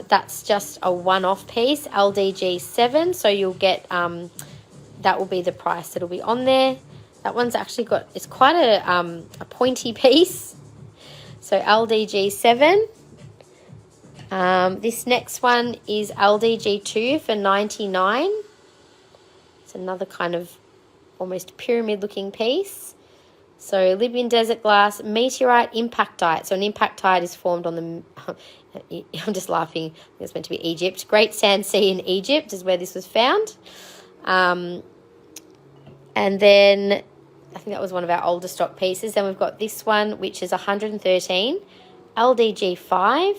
That's just a one-off piece, LDG 7. So you'll get, that will be the price that'll be on there. That one's actually got, it's quite a pointy piece. So LDG 7. This next one is LDG 2 for $99. It's another kind of almost pyramid looking piece. So Libyan desert glass, meteorite impactite. So an impactite is formed on the, I'm just laughing, it's meant to be Egypt. Great Sand Sea in Egypt is where this was found. And then I think that was one of our older stock pieces. Then we've got this one, which is 113, LDG 5.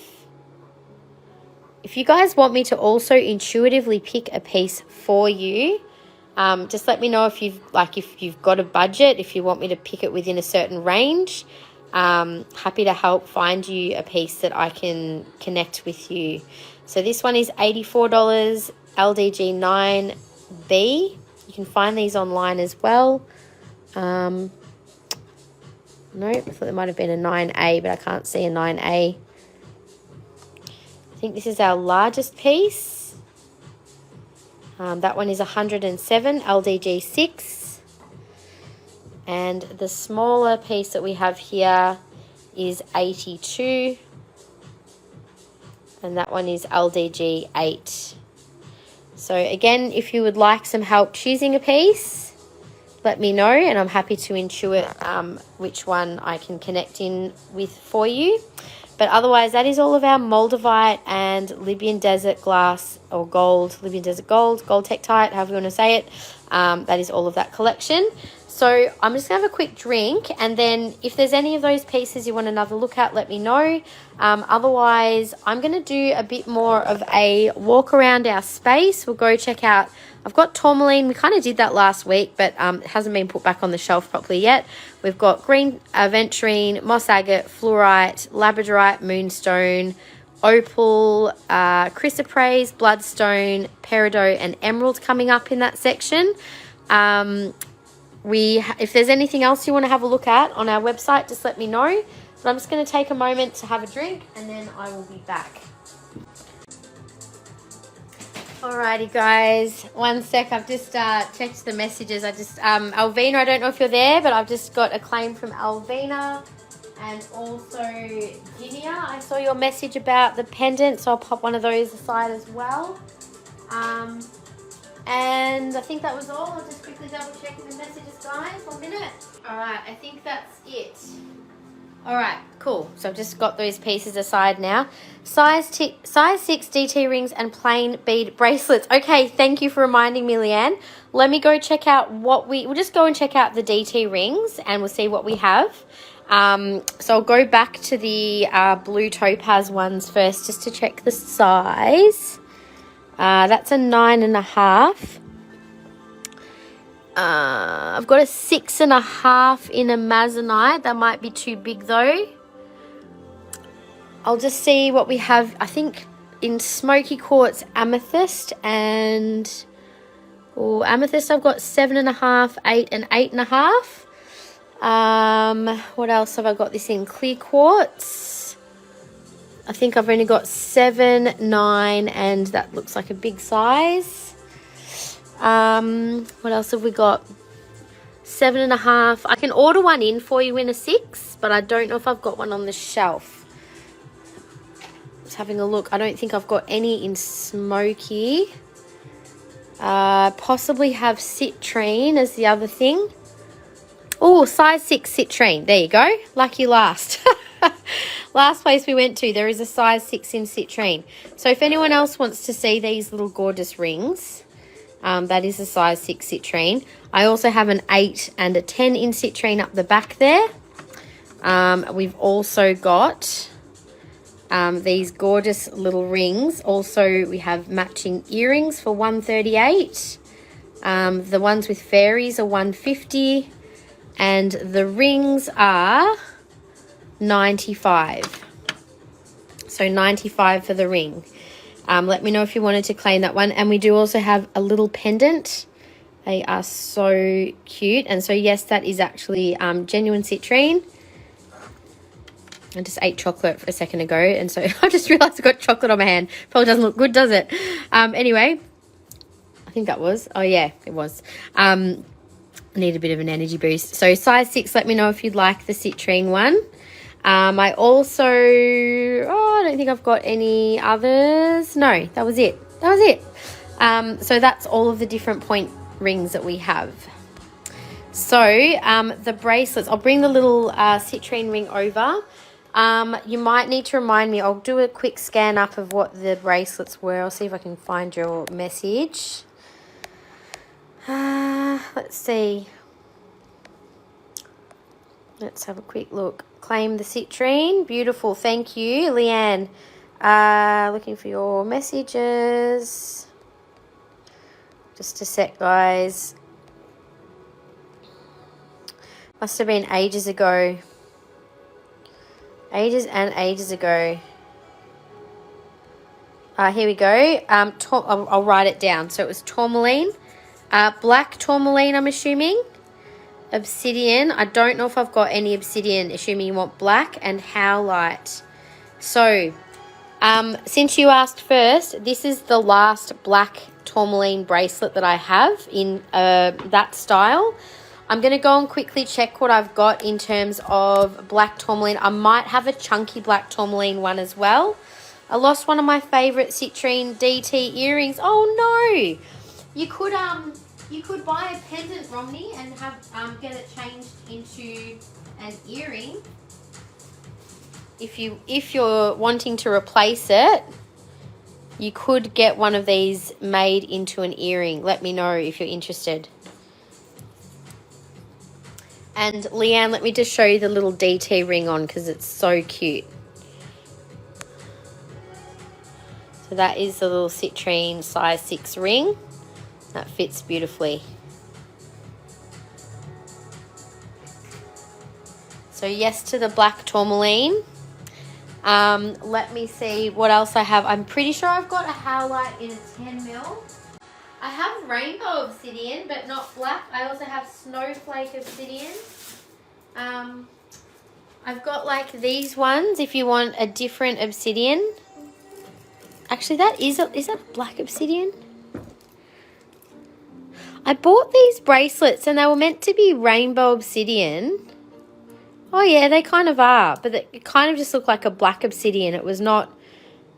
If you guys want me to also intuitively pick a piece for you, just let me know if you've got a budget, if you want me to pick it within a certain range. Happy to help find you a piece that I can connect with you. So this one is $84, LDG 9B. You can find these online as well. Nope, I thought there might have been a 9A, but I can't see a 9A. I think this is our largest piece. That one is 107, LDG 6. And the smaller piece that we have here is 82. And that one is LDG 8. So again, if you would like some help choosing a piece, let me know, and I'm happy to intuit which one I can connect in with for you. But otherwise, that is all of our Moldavite and Libyan desert glass or gold, Libyan desert gold, gold tektite, however you want to say it. That is all of that collection. So I'm just going to have a quick drink, and then if there's any of those pieces you want another look at, let me know. Otherwise, I'm going to do a bit more of a walk around our space. We'll go check out, I've got tourmaline. We kind of did that last week, but it hasn't been put back on the shelf properly yet. We've got green aventurine, moss agate, fluorite, labradorite, moonstone, opal, chrysoprase, bloodstone, peridot, and emerald coming up in that section. If there's anything else you want to have a look at on our website, just let me know. But I'm just going to take a moment to have a drink, and then I will be back. Alrighty guys, one sec. I've just checked the messages. Alvina, I don't know if you're there, but I've just got a claim from Alvina, and also Ginia. I saw your message about the pendant, so I'll pop one of those aside as well. And I think that was all. I'll just quickly double check the messages, guys. 1 minute. Alright, I think that's it. Alright, cool. So I've just got those pieces aside now. Size 6 DT rings and plain bead bracelets. Okay, thank you for reminding me, Leanne. Let me go check out we'll just go and check out the DT rings, and we'll see what we have. So I'll go back to the blue topaz ones first, just to check the size. That's a 9.5. I've got a 6.5 in a Amazonite. That might be too big though. I'll just see what we have. I think in smoky quartz amethyst and Oh, amethyst I've got 7.5, 8 and 8.5. What else have I got this in? Clear quartz. I think I've only got 7, 9, and that looks like a big size. What else have we got? 7.5. I can order one in for you in a 6, but I don't know if I've got one on the shelf. Just having a look. I don't think I've got any in smoky. Possibly have citrine as the other thing. Oh, size 6 citrine. There you go. Lucky last. Last place we went to, there is a size 6 in citrine. So if anyone else wants to see these little gorgeous rings, that is a size 6 citrine. I also have an 8 and a 10 in citrine up the back there. We've also got these gorgeous little rings. Also, we have matching earrings for $138. The ones with fairies are $150. And the rings are $95. So $95 for the ring. Let me know if you wanted to claim that one. And we do also have a little pendant. They are so cute. And so, yes, that is actually genuine citrine. I just ate chocolate a second ago. And so I just realised I got chocolate on my hand. Probably doesn't look good, does it? Anyway, I think that was. Oh, yeah, it was. I need a bit of an energy boost. So size 6, let me know if you'd like the citrine one. I also, I don't think I've got any others. No, that was it. That was it. So that's all of the different point rings that we have. So the bracelets, I'll bring the little citrine ring over. You might need to remind me. I'll do a quick scan up of what the bracelets were. I'll see if I can find your message. Let's see. Let's have a quick look. Claim the citrine. Beautiful. Thank you, Leanne. Looking for your messages. Just a sec, guys. Must have been ages ago. Ages and ages ago. Here we go. I'll write it down. So it was tourmaline. Black tourmaline, I'm assuming. Obsidian. I don't know if I've got any obsidian, assuming you want black, and howlite. So, since you asked first, this is the last black tourmaline bracelet that I have in that style. I'm going to go and quickly check what I've got in terms of black tourmaline. I might have a chunky black tourmaline one as well. I lost one of my favourite citrine DT earrings. Oh no! You could buy a pendant, Romney, and have get it changed into an earring. If you're wanting to replace it, you could get one of these made into an earring. Let me know if you're interested. And Leanne, let me just show you the little DT ring on because it's so cute. So that is the little citrine size 6 ring. That fits beautifully. So yes to the black tourmaline. Let me see what else I have. I'm pretty sure I've got a howlite in a 10 mil. I have rainbow obsidian, but not black. I also have snowflake obsidian. I've got like these ones if you want a different obsidian. Actually, is that black obsidian? I bought these bracelets and they were meant to be rainbow obsidian. Oh yeah, they kind of are, but it kind of just looked like a black obsidian. It was not,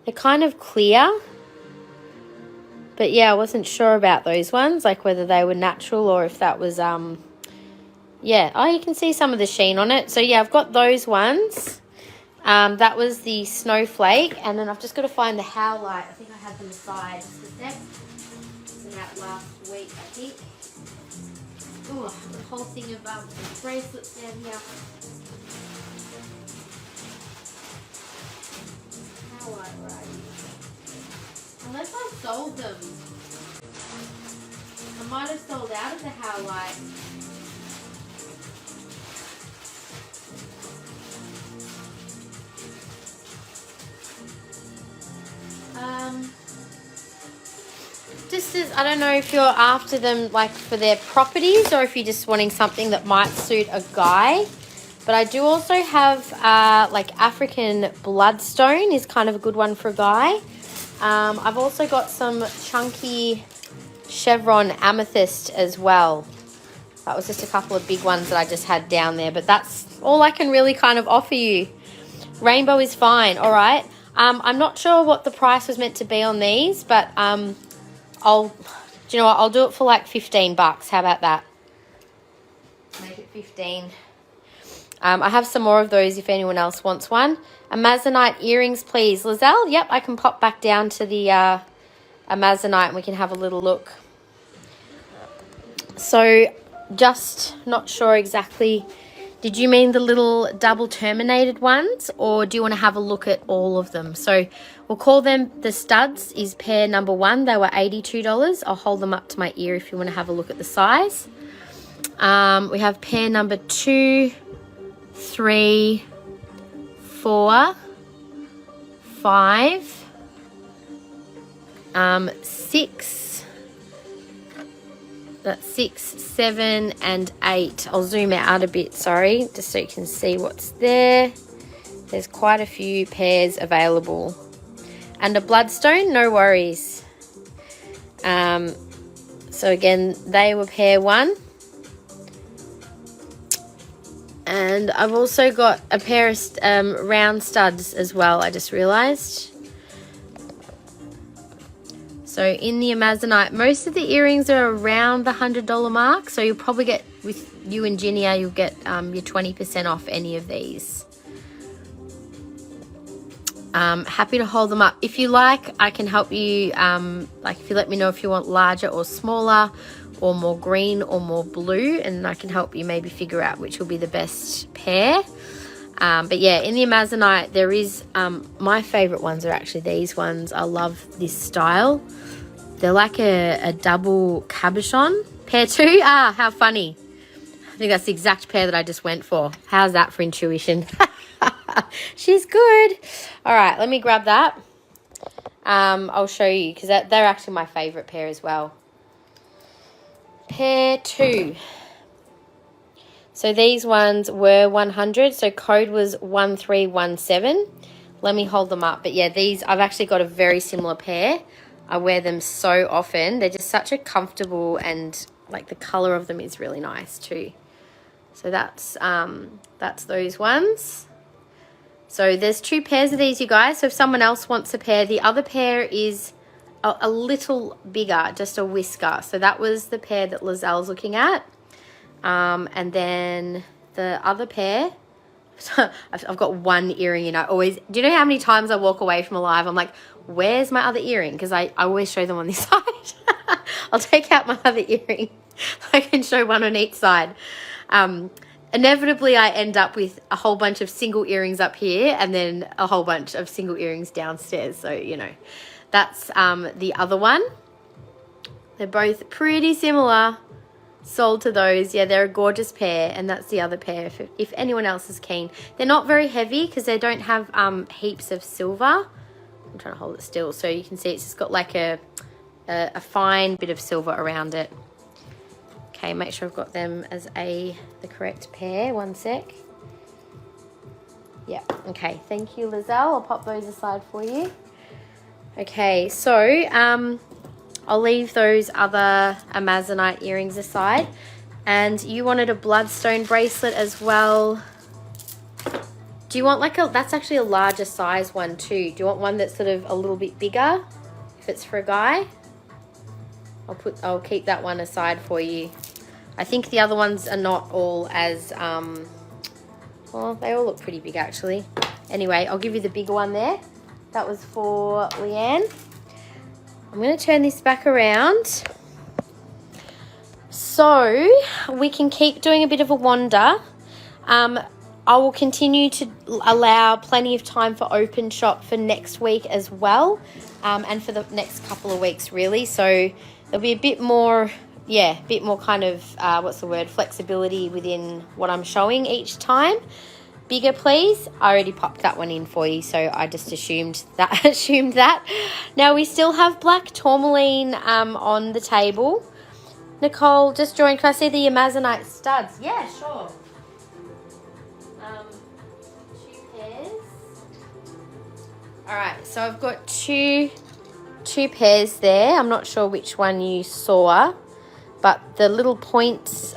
they're kind of clear. But yeah, I wasn't sure about those ones, like whether they were natural or if that was, yeah. Oh, you can see some of the sheen on it. So yeah, I've got those ones. That was the snowflake, and then I've just got to find the howlite. I think I had them aside just a sec. It's about last week, I think. Ooh, the whole thing of bracelets down here. Howlite, right? Unless I sold them. I might have sold out of the howlite. this is, I don't know if you're after them like for their properties or if you're just wanting something that might suit a guy. But I do also have like African bloodstone is kind of a good one for a guy. I've also got some chunky chevron amethyst as well. That was just a couple of big ones that I just had down there, but that's all I can really kind of offer you. Rainbow is fine. All right. I'm not sure what the price was meant to be on these, but do you know what? I'll do it for like $15. How about that? Make it 15. I have some more of those if anyone else wants one. Amazonite earrings, please. Lizelle, yep, I can pop back down to the Amazonite and we can have a little look. So, just not sure exactly. Did you mean the little double terminated ones or do you want to have a look at all of them? So, we'll call them the studs is pair number 1. They were $82. I'll hold them up to my ear if you want to have a look at the size. We have pair number 2, 3, 4, 5, 6. That's 6, 7, and 8. I'll zoom out a bit, sorry, just so you can see what's there. There's quite a few pairs available. And a bloodstone, no worries. So again, they were pair 1. And I've also got a pair of round studs as well, I just realised. So in the Amazonite, most of the earrings are around the $100 mark. So you'll probably get, with you and Ginia, you'll get your 20% off any of these. Happy to hold them up. If you like, I can help you, like if you let me know if you want larger or smaller, or more green or more blue, and I can help you maybe figure out which will be the best pair. But yeah, in the Amazonite, there is, my favourite ones are actually these ones. I love this style. They're like a double cabochon. Pair 2, how funny. I think that's the exact pair that I just went for. How's that for intuition? She's good. All right, let me grab that. I'll show you because they're actually my favourite pair as well. Pair 2. So these ones were 100. So code was 1317. Let me hold them up. But yeah, these, I've actually got a very similar pair. I wear them so often. They're just such a comfortable, and like the color of them is really nice too. So that's those ones. So there's 2 pairs of these, you guys. So if someone else wants a pair, the other pair is a little bigger, just a whisker. So that was the pair that Lizelle's looking at. And then the other pair, I've got one earring, you know, always, do you know how many times I walk away from a live, I'm like, where's my other earring? Because I always show them on this side. I'll take out my other earring. I can show one on each side. Inevitably, I end up with a whole bunch of single earrings up here and then a whole bunch of single earrings downstairs. So, you know, that's the other one. They're both pretty similar. Sold to those. Yeah, they're a gorgeous pair, and that's the other pair if anyone else is keen. They're not very heavy because they don't have heaps of silver. I'm trying to hold it still so you can see it's just got like a fine bit of silver around it. Okay, make sure I've got them as the correct pair. One sec. Yeah, okay. Thank you, Lizelle. I'll pop those aside for you. Okay, so I'll leave those other Amazonite earrings aside. And you wanted a bloodstone bracelet as well. Do you want like that's actually a larger size one too. Do you want one that's sort of a little bit bigger if it's for a guy? I'll keep that one aside for you. I think the other ones are not all as, well, they all look pretty big actually. Anyway, I'll give you the bigger one there. That was for Leanne. I'm going to turn this back around so we can keep doing a bit of a wander. I will continue to allow plenty of time for open shop for next week as well, and for the next couple of weeks really. So there'll be a bit more, yeah, a bit more kind of, flexibility within what I'm showing each time. bigger, please. I already popped that one in for you, so I just assumed that. Now we still have black tourmaline on the table. Nicole just joined. Can I see the amazonite studs? Yeah, sure. 2 pairs. All right, so I've got two pairs there. I'm not sure which one you saw, but the little points,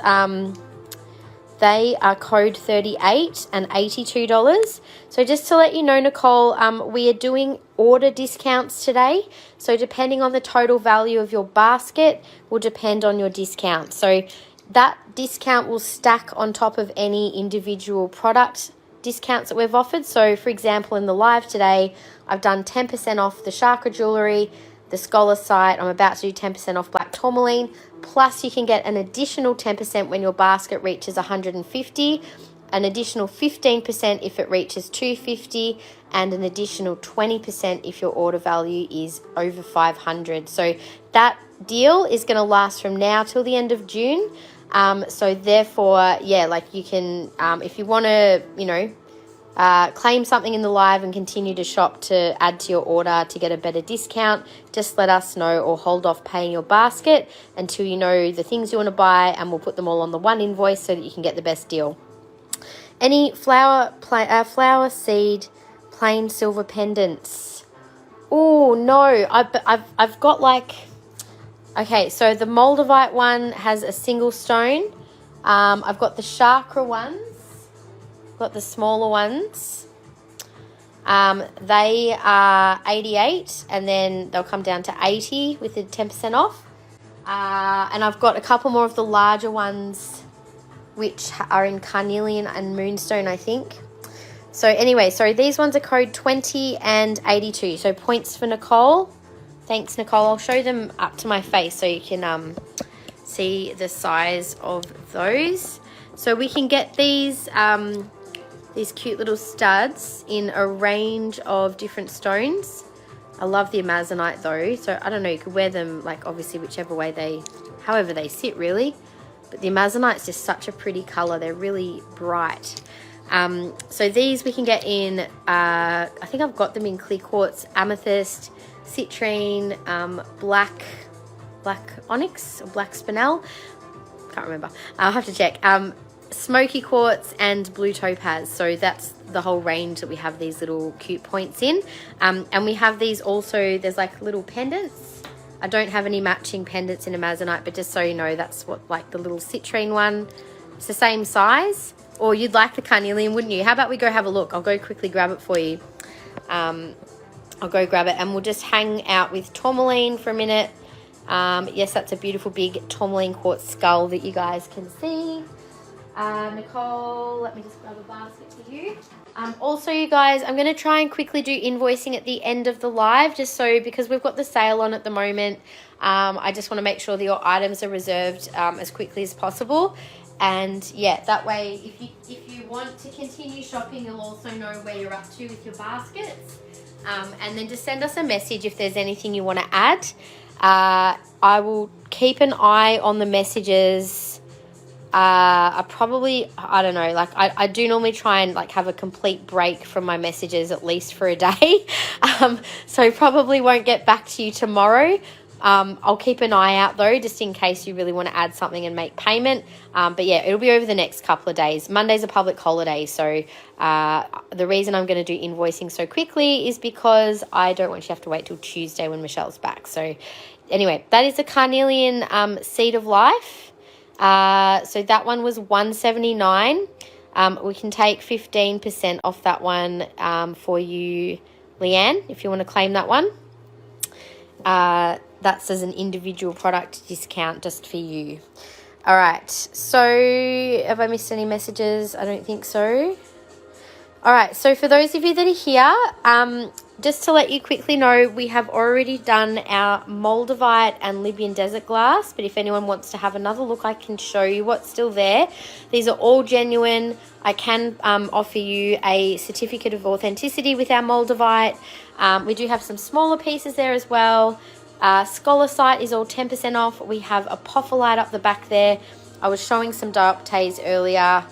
they are code 38 and $82. So just to let you know, Nicole, we are doing order discounts today. So depending on the total value of your basket will depend on your discount. So that discount will stack on top of any individual product discounts that we've offered. So for example, in the live today, I've done 10% off the Chakra Jewellery, the Scolecite. I'm about to do 10% off black tourmaline. Plus you can get an additional 10% when your basket reaches 150, an additional 15% if it reaches 250, and an additional 20% if your order value is over 500. So that deal is going to last from now till the end of June. So therefore, yeah, like you can, if you want to, you know, claim something in the live and continue to shop to add to your order to get a better discount, just let us know or hold off paying your basket until you know the things you want to buy, and we'll put them all on the one invoice so that you can get the best deal. Any flower seed plain silver pendants? Oh no, I've got like, okay, so the Moldavite one has a single stone. I've got the chakra ones. Got the smaller ones. They are 88, and then they'll come down to 80 with the 10% off. And I've got a couple more of the larger ones, which are in carnelian and moonstone, I think. So anyway, so these ones are code 20 and 82. So points for Nicole. Thanks, Nicole. I'll show them up to my face so you can see the size of those. So we can get these cute little studs in a range of different stones. I love the amazonite though, so I don't know, you could wear them like obviously whichever way however they sit really, but the amazonite's just such a pretty color. They're really bright. So these we can get in, I think I've got them in clear quartz, amethyst, citrine, black onyx or black spinel, can't remember, I'll have to check. Smoky quartz and blue topaz. So that's the whole range that we have these little cute points in. And we have these also, there's like little pendants. I don't have any matching pendants in amazonite, but just so you know, that's what, like the little citrine one. It's the same size. Or you'd like the carnelian, wouldn't you? How about we go have a look? I'll go quickly grab it for you. I'll go grab it and we'll just hang out with tourmaline for a minute. Yes, that's a beautiful big tourmaline quartz skull that you guys can see. Nicole, let me just grab a basket for you. Also, you guys, I'm going to try and quickly do invoicing at the end of the live, just so, because we've got the sale on at the moment. I just want to make sure that your items are reserved as quickly as possible. And yeah, that way, if you want to continue shopping, you'll also know where you're up to with your baskets. And then just send us a message if there's anything you want to add. I will keep an eye on the messages. I don't know, like I do normally try and like have a complete break from my messages at least for a day. So probably won't get back to you tomorrow. I'll keep an eye out though, just in case you really want to add something and make payment. But yeah, it'll be over the next couple of days. Monday's a public holiday. So the reason I'm going to do invoicing so quickly is because I don't want you to have to wait till Tuesday when Michelle's back. So anyway, that is the carnelian seed of life. So that one was $179. We can take 15% off that one for you, Leanne, if you want to claim that one. That's as an individual product discount just for you. All right, so have I missed any messages? I don't think so. All right, so for those of you that are here, just to let you quickly know, we have already done our Moldavite and Libyan desert glass, but if anyone wants to have another look, I can show you what's still there. These are all genuine. I can offer you a certificate of authenticity with our Moldavite. We do have some smaller pieces there as well. Scolecite is all 10% off. We have Apophyllite up the back there. I was showing some dioptase earlier.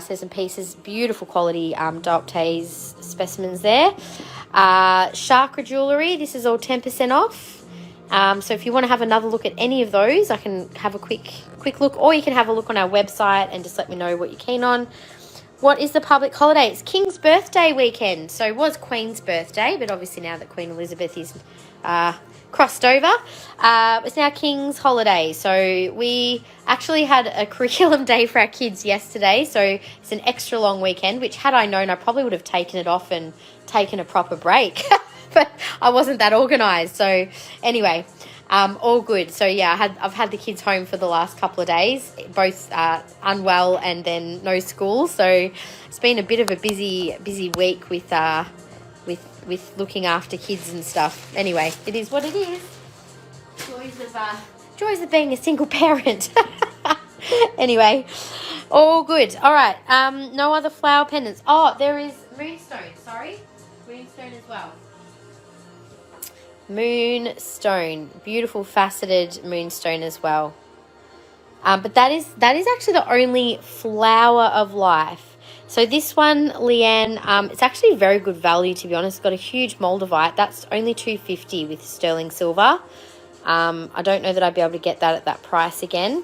Says and pieces, beautiful quality dioptase specimens there. Chakra Jewellery, this is all 10% off. So if you want to have another look at any of those, I can have a quick look, or you can have a look on our website and just let me know what you're keen on. What is the public holiday? It's King's birthday weekend. So it was Queen's birthday, but obviously now that Queen Elizabeth is crossed over, it's now King's holiday. So we actually had a curriculum day for our kids yesterday. So it's an extra long weekend, which had I known, I probably would have taken it off and taken a proper break. But I wasn't that organised. So anyway, all good. So yeah, I've had the kids home for the last couple of days, both unwell and then no school. So it's been a bit of a busy week with looking after kids and stuff. Anyway, it is what it is. Joys of being a single parent. Anyway, all good. All right. No other flower pendants. Oh, there is moonstone. Sorry, moonstone as well. Moonstone, beautiful faceted moonstone as well. But that is actually the only flower of life. So this one, Leanne, it's actually very good value, to be honest. It's got a huge Moldavite. That's only $2.50 with sterling silver. I don't know that I'd be able to get that at that price again.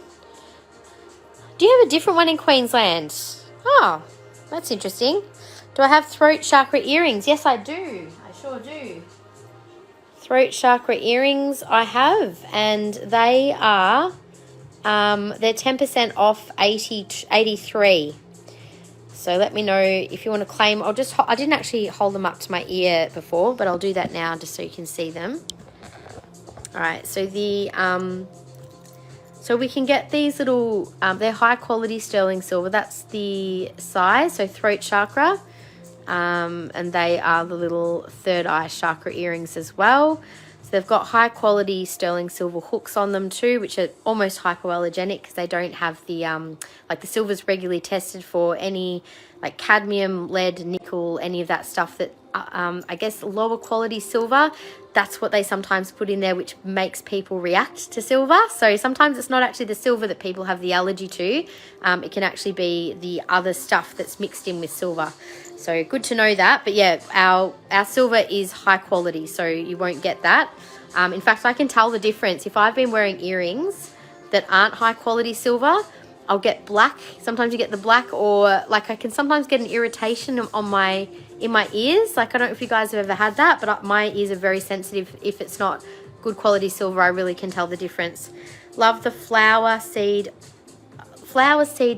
Do you have a different one in Queensland? Oh, that's interesting. Do I have throat chakra earrings? Yes, I do. I sure do. Throat chakra earrings I have, and they are they're 10% off 83. So let me know if you want to claim. I didn't actually hold them up to my ear before, but I'll do that now just so you can see them. All right, so so we can get these little they're high quality sterling silver. That's the size. So throat chakra. And they are the little third eye chakra earrings as well. So they've got high quality sterling silver hooks on them too, which are almost hypoallergenic because they don't have the like the silver's regularly tested for any like cadmium, lead, nickel, any of that stuff that I guess lower quality silver. That's what they sometimes put in there, which makes people react to silver. So sometimes it's not actually the silver that people have the allergy to. It can actually be the other stuff that's mixed in with silver. So good to know that. But yeah, our silver is high quality, so you won't get that. In fact, I can tell the difference. If I've been wearing earrings that aren't high quality silver, I'll get black. Sometimes you get the black, or like I can sometimes get an irritation in my ears. Like I don't know if you guys have ever had that, but my ears are very sensitive. If it's not good quality silver, I really can tell the difference. Love the flower seed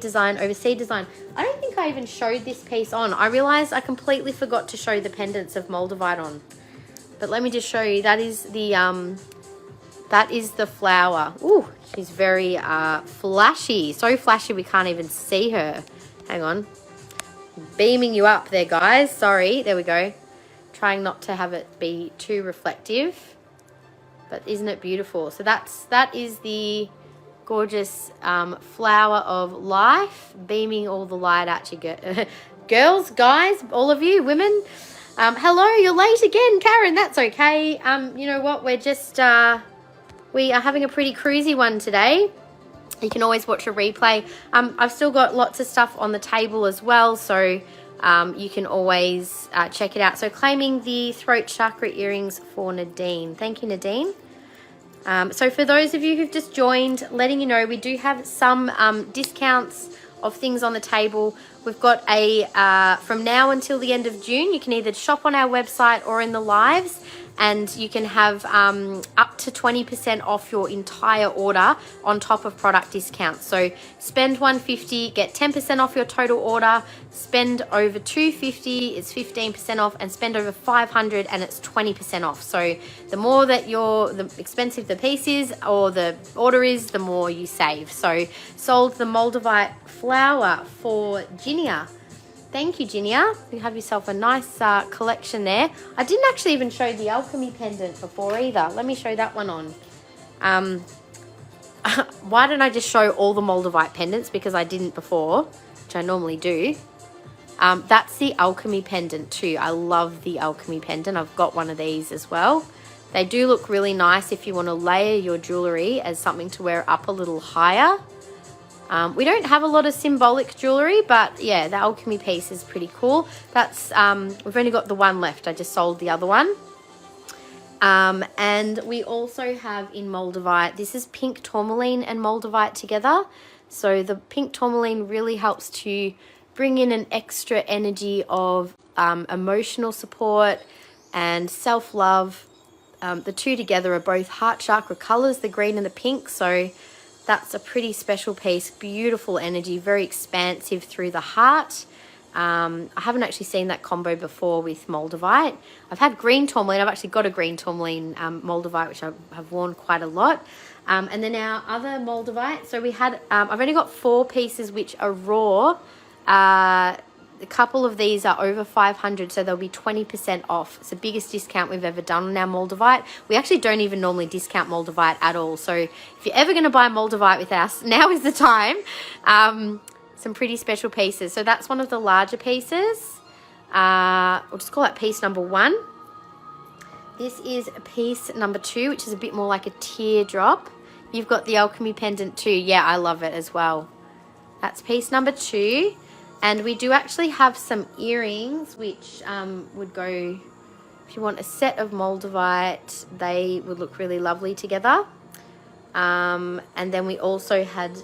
design over seed design. I don't think I even showed this piece on. I realized I completely forgot to show the pendants of Moldavite on. But let me just show you. That is the flower. Ooh, she's very flashy. So flashy we can't even see her. Hang on. Beaming you up there, guys. Sorry. There we go. Trying not to have it be too reflective. But isn't it beautiful? So that is the gorgeous flower of life, beaming all the light at you, girls, guys, all of you, women. Hello, you're late again, Karen. That's okay. You know what? We're just we are having a pretty cruisy one today. You can always watch a replay. I've still got lots of stuff on the table as well, so you can always check it out. So claiming the throat chakra earrings for Nadine. Thank you, Nadine. So for those of you who've just joined, letting you know we do have some discounts of things on the table. We've got from now until the end of June, you can either shop on our website or in the lives, and you can have up to 20% off your entire order on top of product discounts. So spend $150, get 10% off your total order. Spend over $250, it's 15% off, and spend over $500 and it's 20% off. So the more that the expensive the piece is or the order is, the more you save. So sold the Moldavite flower for Ginia. Thank you, Ginia. You have yourself a nice collection there. I didn't actually even show the alchemy pendant before either. Let me show that one on. Why don't I just show all the Moldavite pendants, because I didn't before, which I normally do. That's the alchemy pendant too. I love the alchemy pendant. I've got one of these as well. They do look really nice if you want to layer your jewellery as something to wear up a little higher. We don't have a lot of symbolic jewellery, but yeah, the alchemy piece is pretty cool. That's we've only got the one left. I just sold the other one. And we also have in Moldavite, this is pink tourmaline and Moldavite together. So the pink tourmaline really helps to bring in an extra energy of emotional support and self-love. The two together are both heart chakra colors, the green and the pink. So that's a pretty special piece. Beautiful energy, very expansive through the heart. I haven't actually seen that combo before with Moldavite. I've had green tourmaline. I've actually got a green tourmaline Moldavite, which I have worn quite a lot. And then our other Moldavite. So we had, I've only got 4 pieces which are raw. A couple of these are over 500, so they'll be 20% off. It's the biggest discount we've ever done on our Moldavite. We actually don't even normally discount Moldavite at all. So if you're ever going to buy Moldavite with us, now is the time. Some pretty special pieces. So that's one of the larger pieces. We'll just call that piece number 1. This is piece number 2, which is a bit more like a teardrop. You've got the alchemy pendant too. Yeah, I love it as well. That's piece number 2. And we do actually have some earrings, which would go, if you want a set of Moldavite, they would look really lovely together. And then we also had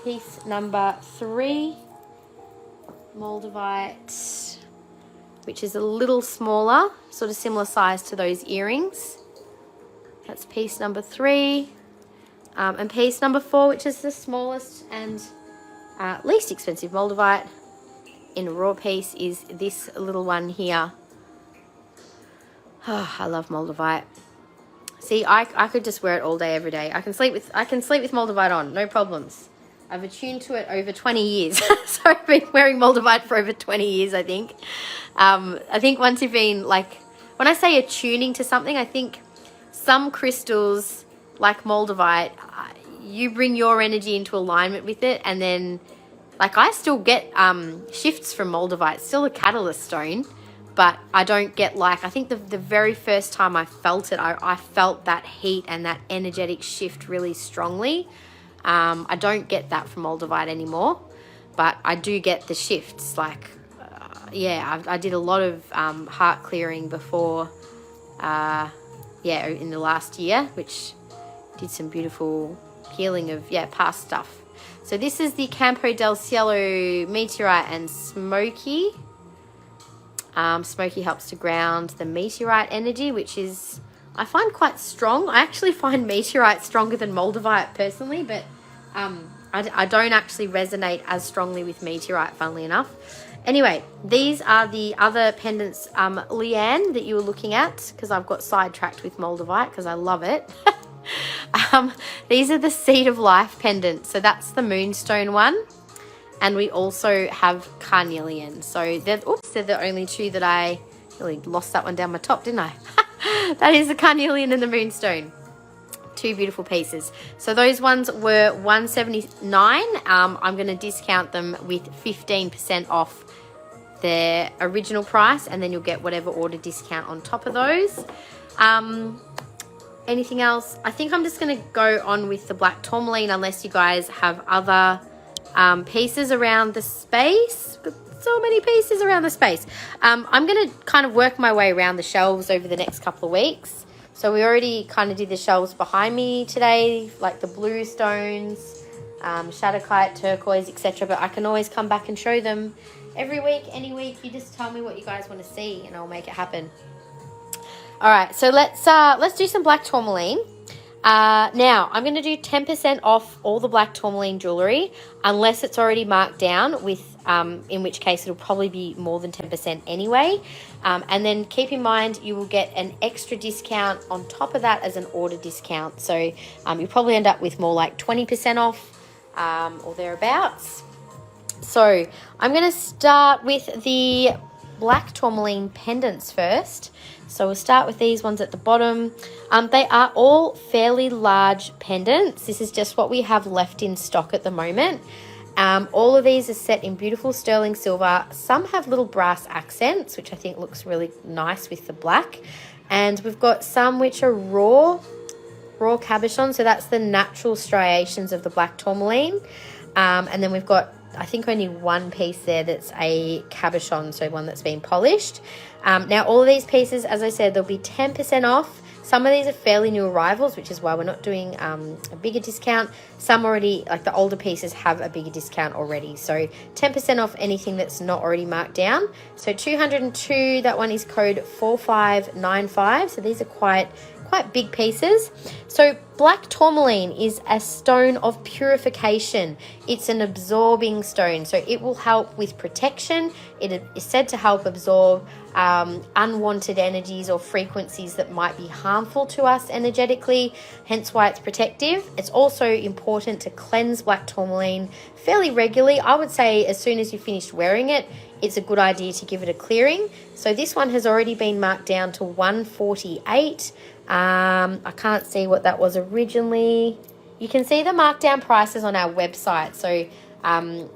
piece number 3, Moldavite, which is a little smaller, sort of similar size to those earrings. That's piece number 3. And piece number 4, which is the smallest and least expensive Moldavite in a raw piece, is this little one here. Oh, I love Moldavite. See, I could just wear it all day, every day. I can sleep with Moldavite on, no problems. I've attuned to it over 20 years. So I've been wearing Moldavite for over 20 years, I think. I think once you've been, like, when I say attuning to something, I think some crystals, like Moldavite, you bring your energy into alignment with it, and then, like, I still get shifts from Moldavite. It's still a catalyst stone, but I don't get, like, I think the very first time I felt it, I felt that heat and that energetic shift really strongly. I don't get that from Moldavite anymore, but I do get the shifts. Like, yeah, I did a lot of heart clearing before, in the last year, which did some beautiful healing of, past stuff. So this is the Campo del Cielo Meteorite and Smoky. Smoky helps to ground the meteorite energy, which is, I find, quite strong. I actually find meteorite stronger than Moldavite personally, but I don't actually resonate as strongly with meteorite, funnily enough. Anyway, these are the other pendants, Leanne, that you were looking at, because I've got sidetracked with Moldavite because I love it. These are the Seed of Life pendants. So that's the Moonstone one. And we also have Carnelian. So they're the only 2 that I really lost that one down my top, didn't I? That is the Carnelian and the Moonstone. 2 beautiful pieces. So those ones were $179. I'm going to discount them with 15% off their original price, and then you'll get whatever order discount on top of those. Anything else? I think I'm just going to go on with the black tourmaline, unless you guys have other pieces around the space. So many pieces around the space. I'm going to kind of work my way around the shelves over the next couple of weeks. So we already kind of did the shelves behind me today, like the blue stones, shadowkite, turquoise, etc. But I can always come back and show them every week, any week. You just tell me what you guys want to see, and I'll make it happen. All right, so let's do some black tourmaline. Now, I'm going to do 10% off all the black tourmaline jewellery, unless it's already marked down, with in which case it'll probably be more than 10% anyway. And then keep in mind, you will get an extra discount on top of that as an order discount. So you'll probably end up with more like 20% off or thereabouts. So I'm going to start with the black tourmaline pendants first. So we'll start with these ones at the bottom. They are all fairly large pendants. This is just what we have left in stock at the moment. All of these are set in beautiful sterling silver. Some have little brass accents, which I think looks really nice with the black. And we've got some which are raw. raw cabochon. So that's the natural striations of the black tourmaline. And then we've got, I think, only one piece there that's a cabochon, so one that's been polished. Now, all of these pieces, as I said, they'll be 10% off. Some of these are fairly new arrivals, which is why we're not doing a bigger discount. Some already, like the older pieces, have a bigger discount already. So 10% off anything that's not already marked down. So 202, that one is code 4595. So these are quite big pieces. So black tourmaline is a stone of purification. It's an absorbing stone, so it will help with protection. It is said to help absorb unwanted energies or frequencies that might be harmful to us energetically, hence why it's protective. It's also important to cleanse black tourmaline fairly regularly. I would say as soon as you finished wearing it, it's a good idea to give it a clearing. So this one has already been marked down to 148. I can't see what that was originally. You can see the markdown prices on our website. So I'll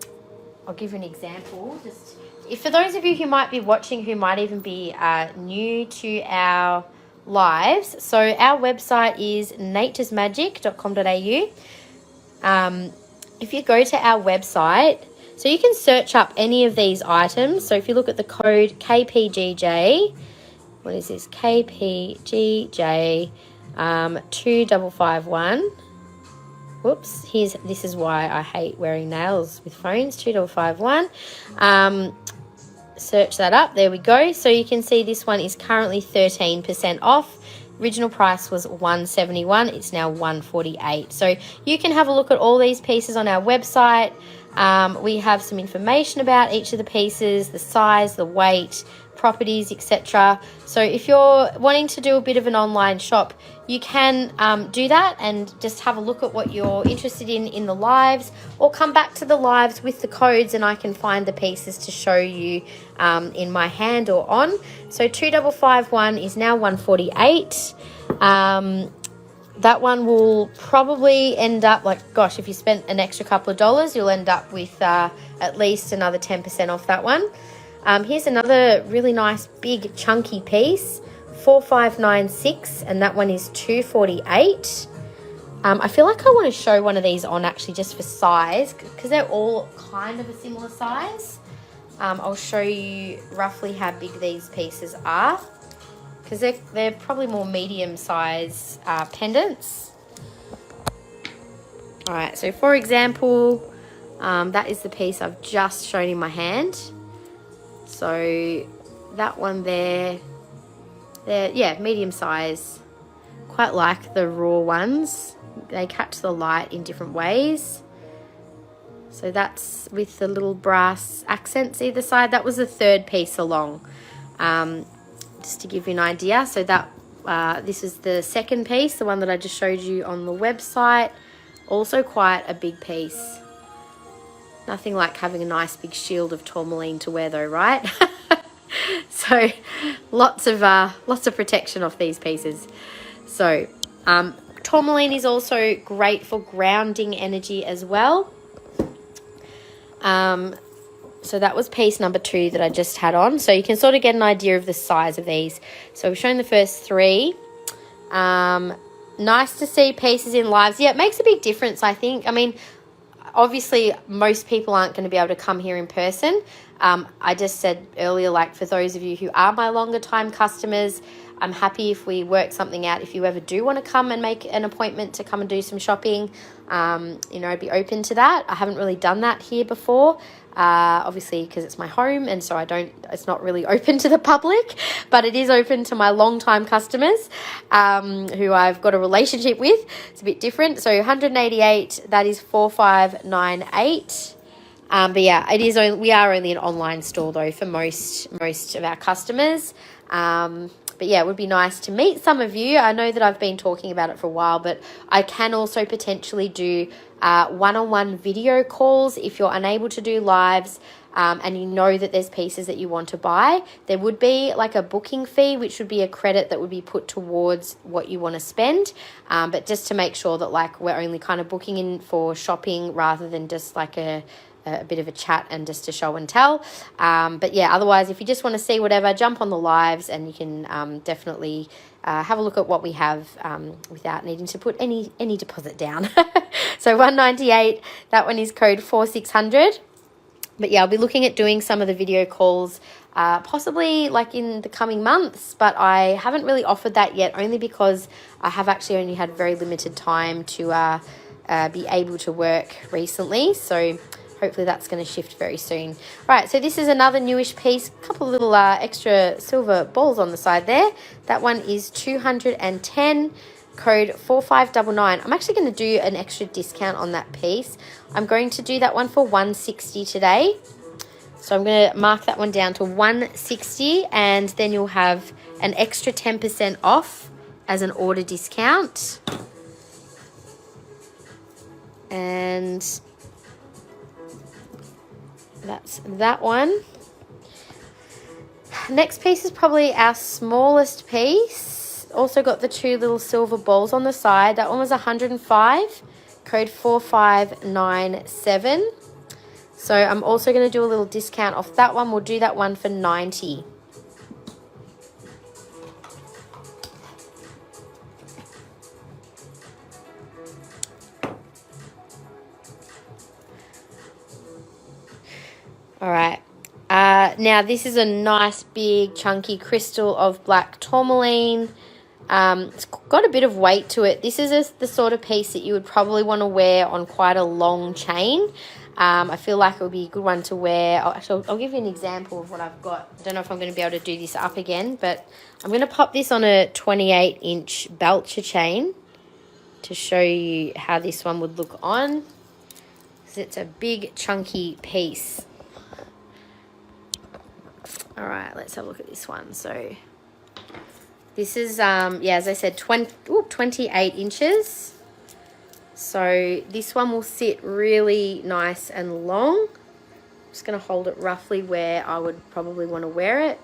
give you an example. Just for those of you who might be watching who might even be new to our lives. So our website is naturesmagic.com.au. If you go to our website, so you can search up any of these items. So if you look at the code KPGJ, what is this? KPGJ 2551. Whoops, this is why I hate wearing nails with phones. 2551. Search that up. There we go. So you can see this one is currently 13% off. Original price was $171. It's now $148. So you can have a look at all these pieces on our website. We have some information about each of the pieces, the size, the weight, properties, etc. So if you're wanting to do a bit of an online shop, you can do that and just have a look at what you're interested in the lives, or come back to the lives with the codes and I can find the pieces to show you in my hand or on. So 2551 is now 148. That one will probably end up, like, gosh, if you spent an extra couple of dollars, you'll end up with at least another 10% off that one. Here's another really nice big chunky piece, 4596, and that one is 248. I feel like I want to show one of these on actually just for size, because they're all kind of a similar size. I'll show you roughly how big these pieces are, because they're probably more medium size pendants. All right, so for example, that is the piece I've just shown in my hand. So that one they're medium size, quite like the raw ones. They catch the light in different ways. So that's with the little brass accents either side. That was the third piece along, just to give you an idea. So that this is the second piece, the one that I just showed you on the website. Also quite a big piece. Nothing like having a nice big shield of tourmaline to wear though, right? So lots of protection off these pieces. So tourmaline is also great for grounding energy as well. So that was piece number 2 that I just had on. So you can sort of get an idea of the size of these. So we've shown the first 3. Nice to see pieces in lives. Yeah, it makes a big difference, I think. I mean, obviously most people aren't going to be able to come here in person. I just said earlier, like, for those of you who are my longer time customers, I'm happy if we work something out. If you ever do want to come and make an appointment to come and do some shopping, I'd be open to that. I haven't really done that here before, obviously because it's my home, and so it's not really open to the public, but it is open to my long-time customers who I've got a relationship with. It's a bit different. So 188, that is 4598. But yeah, we are only an online store though for most of our customers. But yeah, it would be nice to meet some of you. I know that I've been talking about it for a while, but I can also potentially do one-on-one video calls if you're unable to do lives, and you know that there's pieces that you want to buy. There would be like a booking fee, which would be a credit that would be put towards what you want to spend. But just to make sure that, like, we're only kind of booking in for shopping rather than just like a a bit of a chat and just to show and tell. But yeah, otherwise, if you just want to see whatever, jump on the lives and you can definitely have a look at what we have without needing to put any deposit down. So $198, that one is code 4600. But yeah, I'll be looking at doing some of the video calls possibly like in the coming months, but I haven't really offered that yet, only because I have actually only had very limited time to be able to work recently. So hopefully that's going to shift very soon. Right, so this is another newish piece, a couple of little extra silver balls on the side there. That one is 210, code 4599. I'm actually going to do an extra discount on that piece. I'm going to do that one for $160 today. So I'm going to mark that one down to $160, and then you'll have an extra 10% off as an order discount. And that's that one. Next piece is probably our smallest piece. Also got the two little silver balls on the side. That one was 105, code 4597. So I'm also going to do a little discount off that one. We'll do that one for $90. All right. Now this is a nice big chunky crystal of black tourmaline. It's got a bit of weight to it. This is the sort of piece that you would probably want to wear on quite a long chain. I feel like it would be a good one to wear. I'll give you an example of what I've got. I don't know if I'm going to be able to do this up again, but I'm going to pop this on a 28-inch belcher chain to show you how this one would look on, because it's a big chunky piece. All right, let's have a look at this one. So this is, yeah, as I said, 28 inches. So this one will sit really nice and long. I'm just going to hold it roughly where I would probably want to wear it.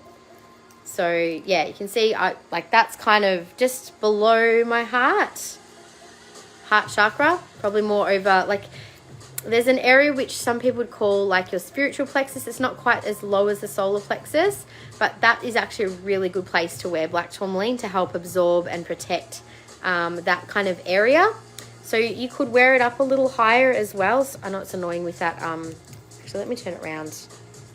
So yeah, you can see like that's kind of just below my heart chakra, probably more over, like there's an area which some people would call like your spiritual plexus. It's not quite as low as the solar plexus, but that is actually a really good place to wear black tourmaline to help absorb and protect that kind of area. So you could wear it up a little higher as well. So I know it's annoying with that. Actually, let me turn it around.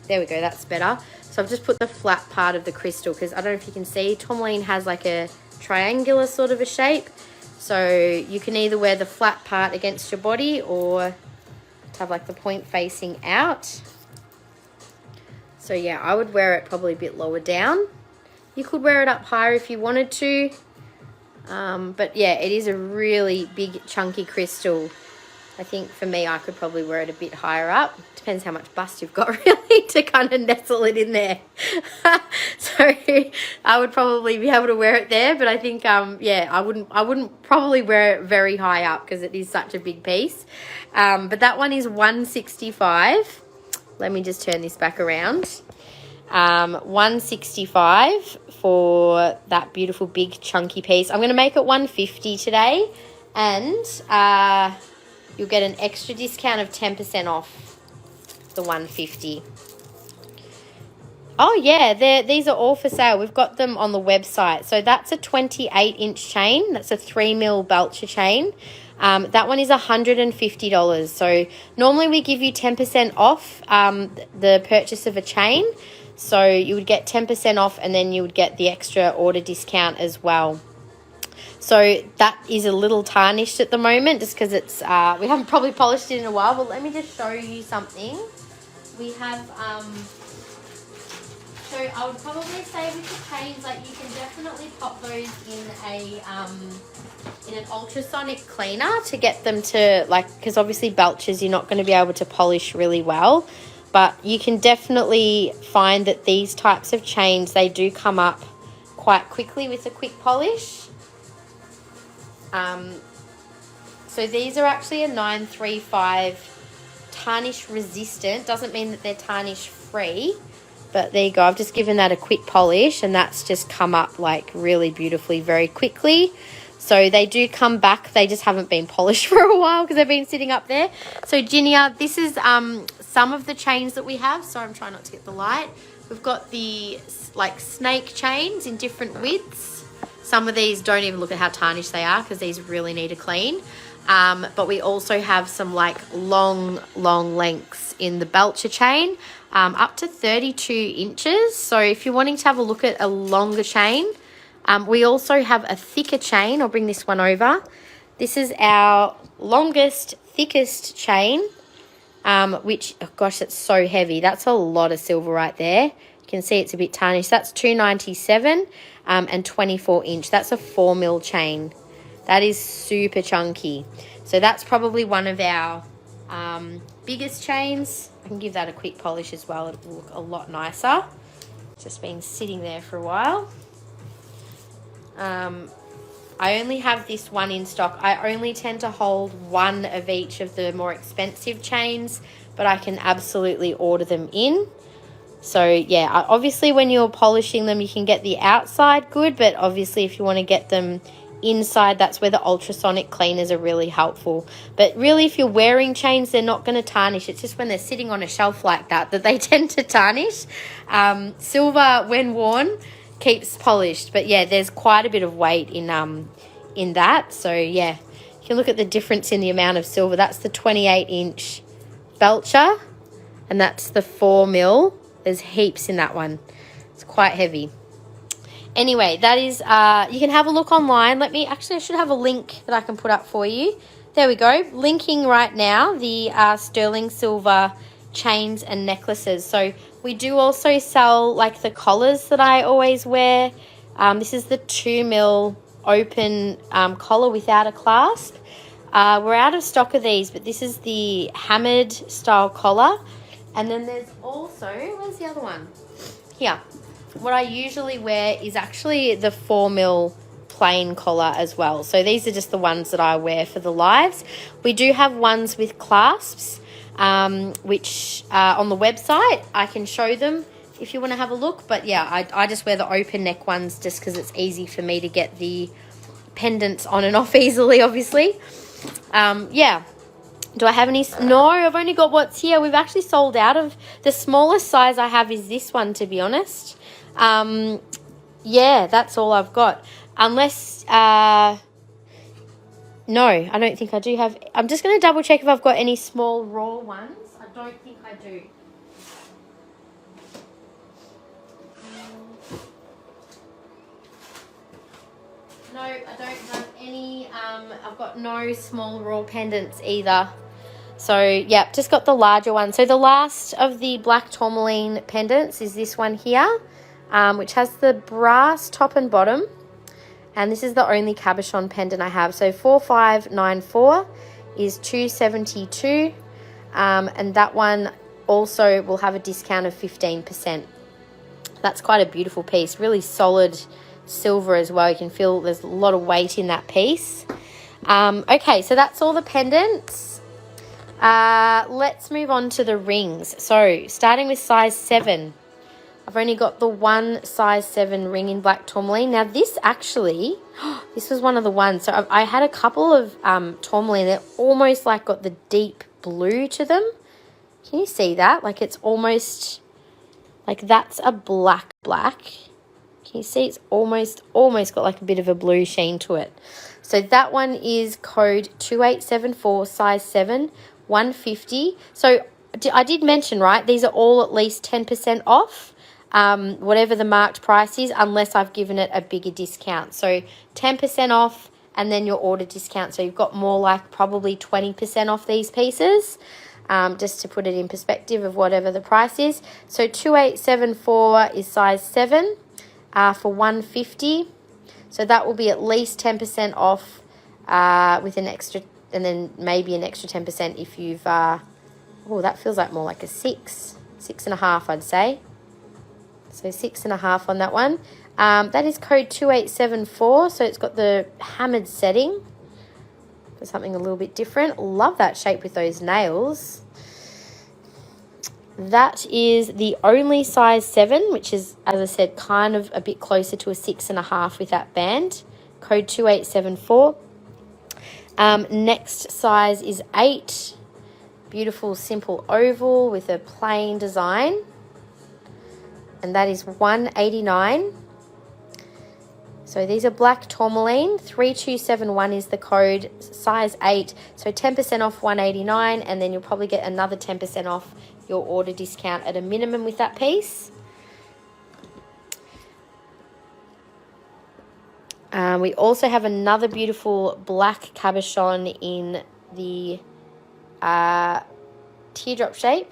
There we go, that's better. So I've just put the flat part of the crystal, because I don't know if you can see, tourmaline has like a triangular sort of a shape. So you can either wear the flat part against your body or have like the point facing out. So yeah, I would wear it probably a bit lower down. You could wear it up higher if you wanted to. But yeah, it is a really big chunky crystal. I think for me, I could probably wear it a bit higher up. Depends how much bust you've got really to kind of nestle it in there. So I would probably be able to wear it there, but I think yeah, I wouldn't probably wear it very high up because it is such a big piece. But that one is $165. Let me just turn this back around. $165 for that beautiful big chunky piece. I'm going to make it $150 today, and you'll get an extra discount of 10% off the $150. Oh yeah, these are all for sale. We've got them on the website. So that's a 28-inch chain. That's a 3mm belcher chain. That one is $150. So normally we give you 10% off the purchase of a chain. So you would get 10% off, and then you would get the extra order discount as well. So that is a little tarnished at the moment just because it's we haven't probably polished it in a while. But let me just show you something. We have so I would probably say with the chains, like you can definitely pop those in an ultrasonic cleaner to get them to, like, because obviously belchers you're not going to be able to polish really well. But you can definitely find that these types of chains, they do come up quite quickly with a quick polish. So these are actually a 935 tarnish resistant. Doesn't mean that they're tarnish free. But there you go. I've just given that a quick polish, and that's just come up like really beautifully very quickly. So they do come back. They just haven't been polished for a while because they've been sitting up there. So Ginia, this is some of the chains that we have. So I'm trying not to get the light. We've got the like snake chains in different widths. Some of these don't even look at how tarnished they are because these really need a clean. But we also have some like long lengths in the Belcher chain, up to 32 inches. So if you're wanting to have a look at a longer chain, we also have a thicker chain. I'll bring this one over. This is our longest, thickest chain, which, oh gosh, it's so heavy. That's a lot of silver right there. You can see it's a bit tarnished. That's 297 and 24 inch. That's a 4 mil chain. That is super chunky. So that's probably one of our biggest chains. I can give that a quick polish as well. It'll look a lot nicer. It's just been sitting there for a while. I only have this one in stock. I only tend to hold one of each of the more expensive chains, but I can absolutely order them in. So yeah, obviously when you're polishing them, you can get the outside good, but obviously if you want to get them inside, that's where the ultrasonic cleaners are really helpful. But really, if you're wearing chains, they're not going to tarnish. It's just when they're sitting on a shelf like that they tend to tarnish. Silver, when worn, keeps polished, but yeah, there's quite a bit of weight in that. So yeah, you can look at the difference in the amount of silver. That's the 28 inch Belcher, and that's the 4 mil. There's heaps in that one. It's quite heavy. Anyway, that is, you can have a look online. I should have a link that I can put up for you. There we go. Linking right now the sterling silver chains and necklaces. So we do also sell like the collars that I always wear. This is the 2 mil open collar without a clasp. We're out of stock of these, but this is the hammered style collar. And then there's also, where's the other one? Here. What I usually wear is actually the 4 mil plain collar as well. So these are just the ones that I wear for the lives. We do have ones with clasps, which on the website I can show them if you want to have a look. But yeah, I just wear the open neck ones just because it's easy for me to get the pendants on and off easily, obviously. Yeah. Do I have any? No, I've only got what's here. We've actually sold out of, the smallest size I have is this one, to be honest. Yeah, that's all I've got. Unless, no, I don't think I do have. I'm just going to double check if I've got any small raw ones. I don't think I do. No, I don't have any. I've got no small raw pendants either. So, yeah, just got the larger one. So the last of the black tourmaline pendants is this one here, which has the brass top and bottom. And this is the only cabochon pendant I have. So 4594 is 272. And that one also will have a discount of 15%. That's quite a beautiful piece. Really solid silver as well. You can feel there's a lot of weight in that piece. Okay, so that's all the pendants. Let's move on to the rings. So starting with size 7, I've only got the one size 7 ring in black tourmaline. Now this actually, this was one of the ones. So I had a couple of tourmaline that almost like got the deep blue to them. Can you see that? Like it's almost like that's a black. Can you see it's almost got like a bit of a blue sheen to it. So that one is code 2874 size 7, 150. So I did mention, right, these are all at least 10% off, whatever the marked price is, unless I've given it a bigger discount. So 10% off and then your order discount. So you've got more like probably 20% off these pieces, just to put it in perspective of whatever the price is. So 2874 is size 7 for 150. So that will be at least 10% off with an extra, and then maybe an extra 10% if you've, oh, that feels like more like a 6.5, I'd say. So 6.5 on that one. That is code 2874. So it's got the hammered setting for something a little bit different. Love that shape with those nails. That is the only size 7, which is, as I said, kind of a bit closer to a 6.5 with that band. code 2874. Next size is 8. Beautiful simple oval with a plain design, and that is 189. So these are black tourmaline. 3271 is the code, size 8. So 10% off 189, and then you'll probably get another 10% off your order discount at a minimum with that piece. We also have another beautiful black cabochon in the teardrop shape,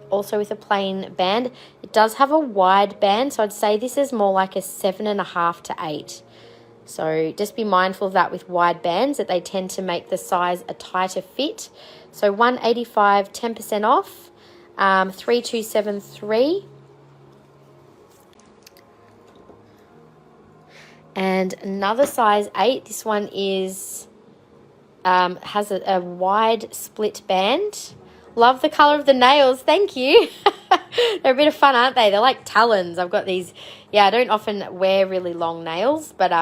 also with a plain band. It does have a wide band, so I'd say this is more like a 7.5 to 8. So just be mindful of that with wide bands, that they tend to make the size a tighter fit. So 185, 10% off, 3273. And another size 8. This one is has a wide split band. Love the color of the nails. Thank you. They're a bit of fun, aren't they? They're like talons. I've got these. Yeah, I don't often wear really long nails, but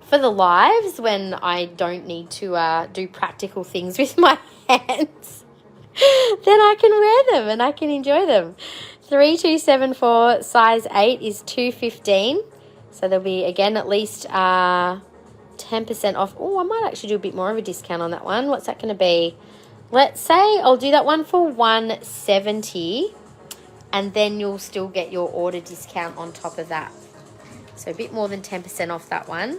for the lives when I don't need to do practical things with my hands, then I can wear them and I can enjoy them. 3274 size 8 is 215. So there'll be, again, at least 10% off. Oh, I might actually do a bit more of a discount on that one. What's that going to be? Let's say I'll do that one for 170, and then you'll still get your order discount on top of that. So a bit more than 10% off that one.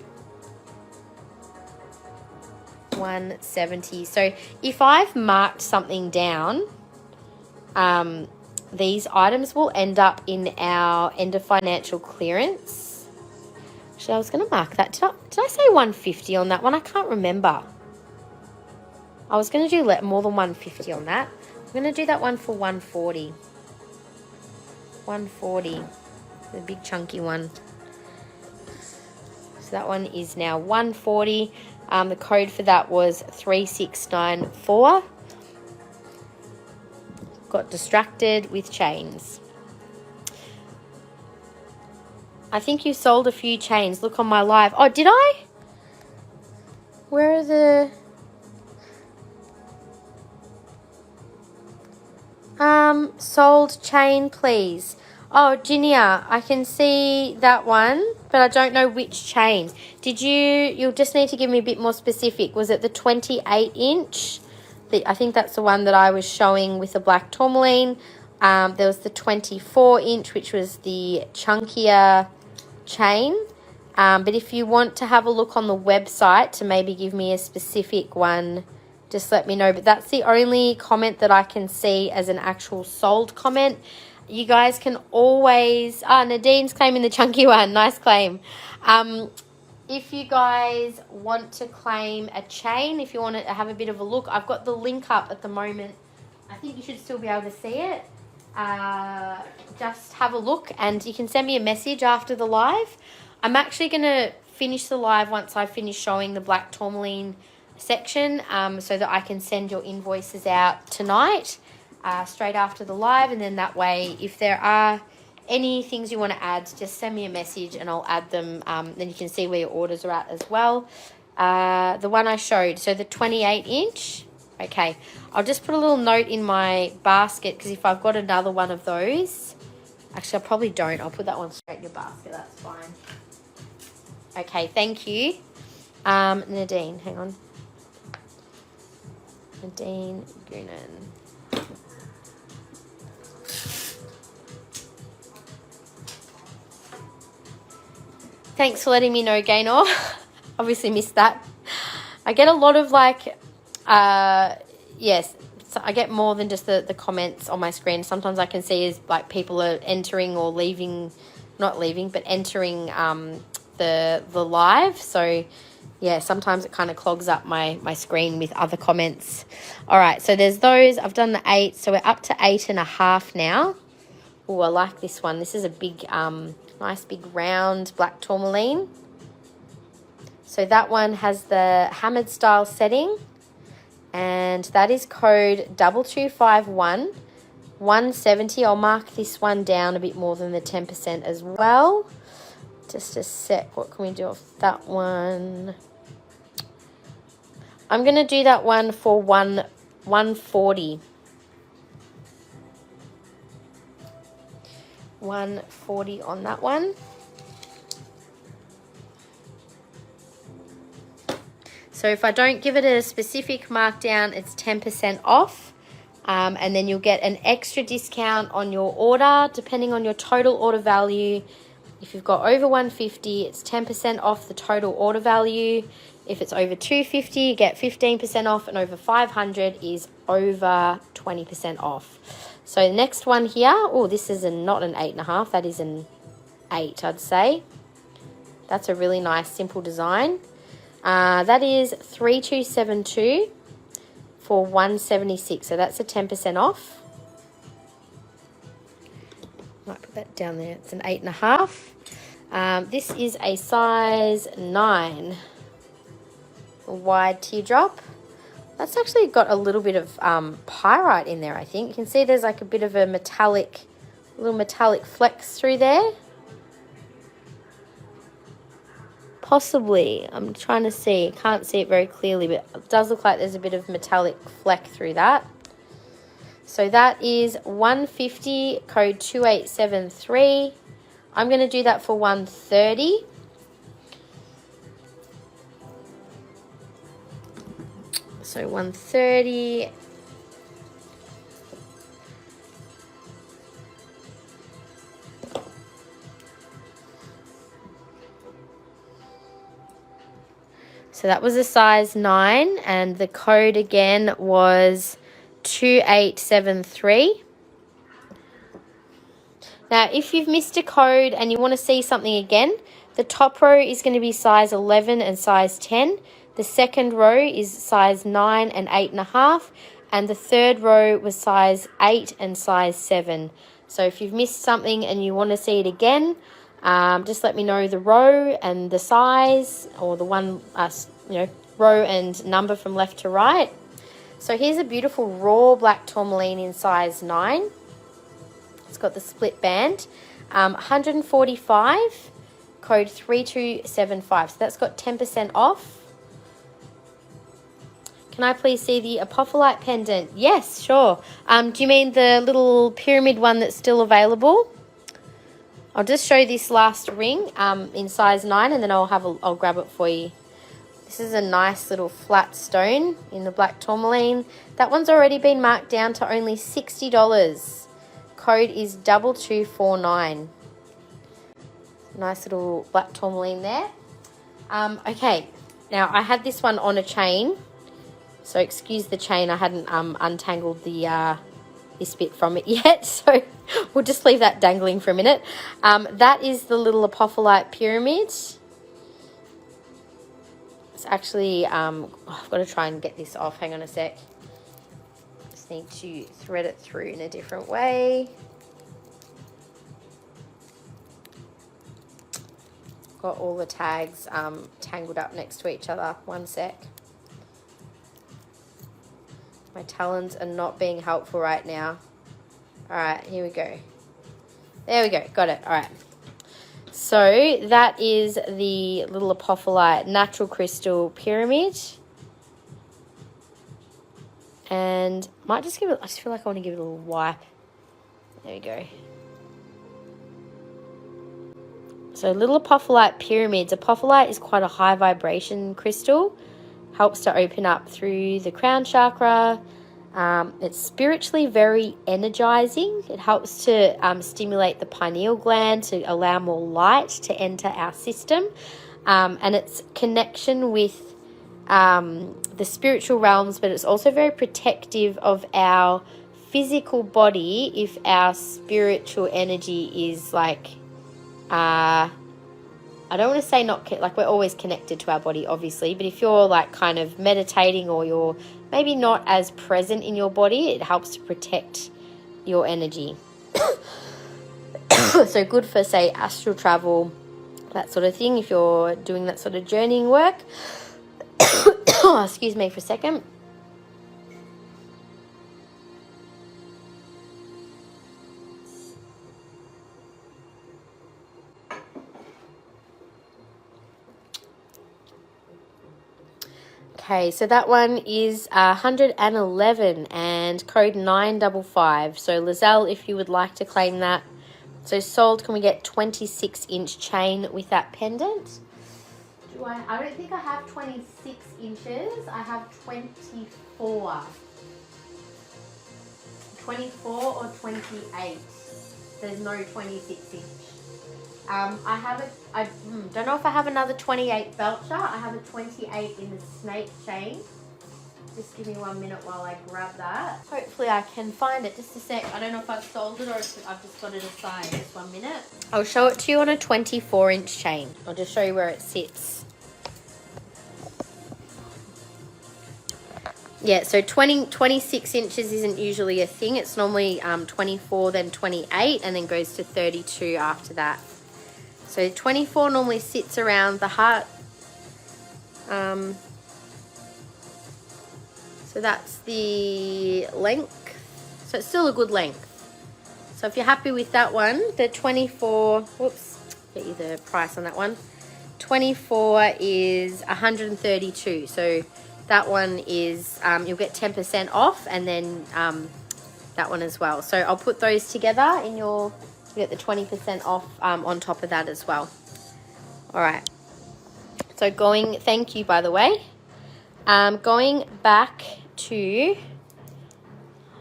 170. So if I've marked something down, these items will end up in our end of financial clearance. Actually, I was going to mark that. Did I say 150 on that one? I can't remember. I was going to do more than 150 on that. I'm going to do that one for 140. 140. The big chunky one. So that one is now 140. The code for that was 3694. Got distracted with chains. I think you sold a few chains. Look on my live. Oh, did I? Where are the... sold chain, please. Oh, Ginia, I can see that one, but I don't know which chains. You'll just need to give me a bit more specific. Was it the 28 inch? I think that's the one that I was showing with the black tourmaline. There was the 24 inch, which was the chunkier chain. But if you want to have a look on the website to maybe give me a specific one, just let me know. But that's the only comment that I can see as an actual sold comment. You guys can always... Nadine's claiming the chunky one. Nice claim. If you guys want to claim a chain, if you want to have a bit of a look, I've got the link up at the moment. I think you should still be able to see it. Just have a look, and you can send me a message after the live. I'm actually going to finish the live once I finish showing the black tourmaline section, so that I can send your invoices out tonight, straight after the live. And then that way, if there are any things you want to add, just send me a message and I'll add them. Then you can see where your orders are at as well. The one I showed, so the 28 inch. Okay, I'll just put a little note in my basket, because if I've got another one of those, actually I probably don't. I'll put that one straight in your basket. That's fine. Okay, thank you. Nadine, hang on. Nadine Goonan. Thanks for letting me know, Gaynor. Obviously missed that. I get a lot of yes, so I get more than just the comments on my screen. Sometimes I can see is like people are entering or leaving, not leaving, but entering the live. So yeah, sometimes it kind of clogs up my screen with other comments. All right, so there's those. I've done the 8, so we're up to 8.5 now. Oh, I like this one. This is a big, nice big round black tourmaline. So that one has the hammered style setting, and that is code 2251 170. I'll mark this one down a bit more than the 10% as well. Just a sec. What can we do off that one? I'm going to do that one for 140. 140 on that one. So if I don't give it a specific markdown, it's 10% off. And then you'll get an extra discount on your order, depending on your total order value. If you've got over 150, it's 10% off the total order value. If it's over 250, you get 15% off, and over 500 is over 20% off. So the next one here, oh, this is not an 8.5, that is an 8, I'd say. That's a really nice, simple design. That is 3272 for 176, so that's a 10% off. Might put that down there. It's an 8.5. This is a size 9, a wide teardrop. That's actually got a little bit of pyrite in there, I think. You can see there's like a bit of a little metallic flecks through there. Possibly. I'm trying to see. Can't see it very clearly, but it does look like there's a bit of metallic fleck through that. So that is 150, code 2873. I'm going to do that for 130. So 130. So that was a size 9, and the code again was 2873. Now, if you've missed a code and you want to see something again, the top row is going to be size 11 and size 10. The second row is size 9 and 8.5. And the third row was size 8 and size 7. So if you've missed something and you want to see it again, just let me know the row and the size, or the one, row and number from left to right. So here's a beautiful raw black tourmaline in size 9. It's got the split band. 145, code 3275. So that's got 10% off. Can I please see the Apophyllite pendant? Yes, sure. Do you mean the little pyramid one that's still available? I'll just show this last ring in size 9, and then I'll grab it for you. This is a nice little flat stone in the black tourmaline. That one's already been marked down to only $60. Code is 2249. Nice little black tourmaline there. Okay, now I had this one on a chain, so excuse the chain. I hadn't untangled this bit from it yet, so we'll just leave that dangling for a minute. That is the little Apophyllite pyramid. It's actually, I've got to try and get this off. Hang on a sec. Just need to thread it through in a different way. Got all the tags tangled up next to each other. One sec. My talons are not being helpful right now. All right, here we go. There we go. Got it. All right. So that is the little Apophyllite natural crystal pyramid. And might just give it, I just feel like I want to give it a little wipe. There we go. So little Apophyllite pyramids. Apophyllite is quite a high vibration crystal. Helps to open up through the crown chakra. It's spiritually very energizing. It helps to stimulate the pineal gland to allow more light to enter our system. And its connection with the spiritual realms, but it's also very protective of our physical body if our spiritual energy is like, I don't want to say like we're always connected to our body, obviously, but if you're like kind of meditating, or you're maybe not as present in your body, it helps to protect your energy. So good for, say, astral travel, that sort of thing, if you're doing that sort of journeying work. Excuse me for a second. Okay, so that one is 111 and code 955. So Lizelle, if you would like to claim that. So sold, can we get 26-inch chain with that pendant? I don't think I have 26 inches. I have 24. 24 or 28. There's no 26 inch. I don't know if I have another 28 belcher. I have a 28 in the snake chain. Just give me 1 minute while I grab that. Hopefully I can find it. Just a sec. I don't know if I've sold it or if I've just got it aside. Just 1 minute. I'll show it to you on a 24-inch chain. I'll just show you where it sits. Yeah, so 26 inches isn't usually a thing. It's normally 24, then 28, and then goes to 32 after that. So 24 normally sits around the heart. So that's the length. So it's still a good length. So if you're happy with that one, the 24, whoops, get you the price on that one. 24 is 132. So that one is, you'll get 10% off, and then that one as well. So I'll put those together in your, you get the 20% off on top of that as well. All right. So thank you, by the way. Going back to,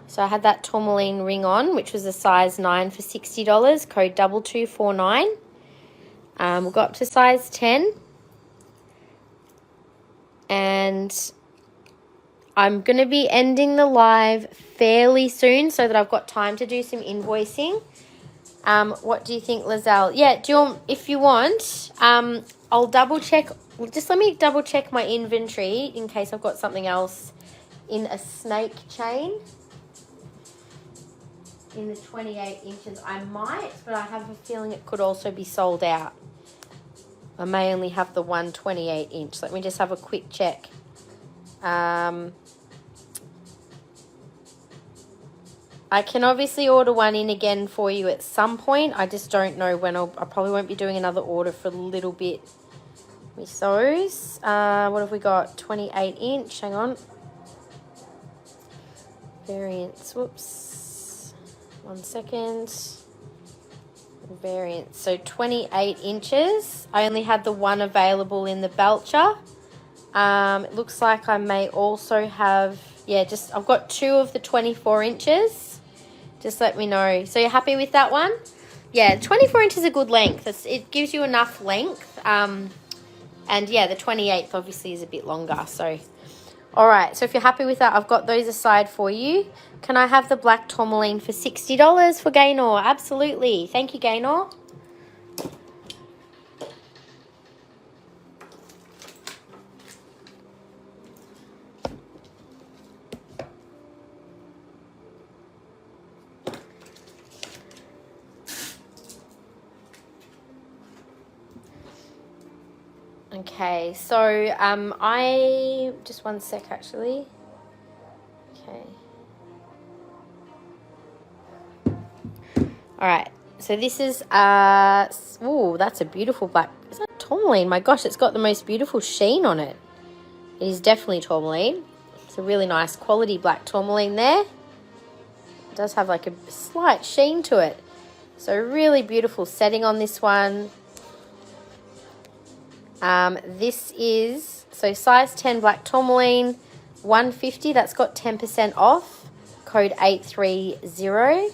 so I had that tourmaline ring on, which was a size 9 for $60, code 2249. We'll go up to size 10. And I'm going to be ending the live fairly soon so that I've got time to do some invoicing. What do you think, Lizelle? Yeah, if you want, I'll double check. Just let me double check my inventory in case I've got something else in a snake chain. In the 28 inches, I might, but I have a feeling it could also be sold out. I may only have the 128 inch. Let me just have a quick check. I can obviously order one in again for you at some point. I just don't know when. I probably won't be doing another order for a little bit with those. What have we got? 28 inch. Hang on. Variants. Whoops. 1 second. Variants. So 28 inches. I only had the one available in the belcher. It looks like I may also have, I've got 2 of the 24 inches. Just let me know. So you're happy with that one? Yeah, 24 inches is a good length. It gives you enough length. And yeah, the 28th obviously is a bit longer. So, all right. So if you're happy with that, I've got those aside for you. Can I have the black tourmaline for $60 for Gaynor? Absolutely. Thank you, Gaynor. Okay, so I just 1 sec actually. Okay. All right. So this is oh, that's a beautiful black. Is that tourmaline? My gosh, it's got the most beautiful sheen on it. It is definitely tourmaline. It's a really nice quality black tourmaline there. It does have like a slight sheen to it. So really beautiful setting on this one. This is, so size 10 black tourmaline, 150, that's got 10% off, code 830.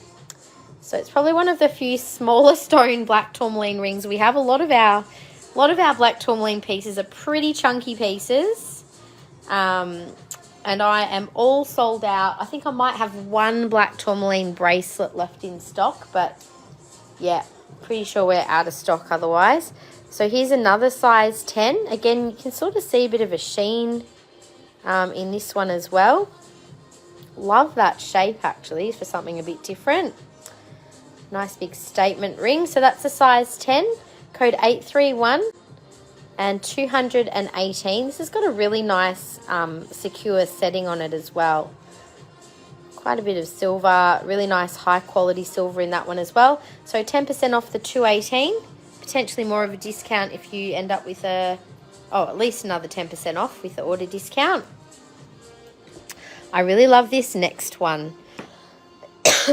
So it's probably one of the few smaller stone black tourmaline rings we have. A lot of our black tourmaline pieces are pretty chunky pieces. And I am all sold out. I think I might have one black tourmaline bracelet left in stock, but yeah, pretty sure we're out of stock otherwise. So here's another size 10. Again, you can sort of see a bit of a sheen in this one as well. Love that shape actually for something a bit different. Nice big statement ring. So that's a size 10, code 831 and 218. This has got a really nice secure setting on it as well. Quite a bit of silver, really nice high quality silver in that one as well. So 10% off the 218. Potentially more of a discount if you end up with a Oh, at least another 10% off with the order discount. I really love this next one.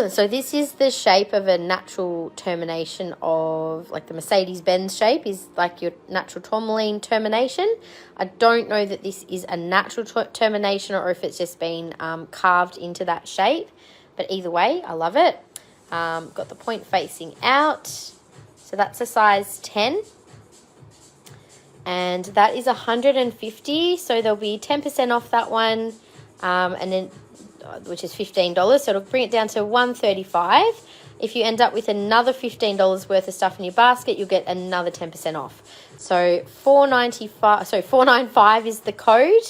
So this is the shape of a natural termination of, like the Mercedes-Benz shape is like your natural tourmaline termination. I don't know that this is a natural termination or if it's just been carved into that shape. But either way, I love it. Got the point facing out. So that's a size 10. And that is 150. So there'll be 10% off that one. And then which is $15, so it'll bring it down to $135. If you end up with another $15 worth of stuff in your basket, you'll get another 10% off. So $495 is the code.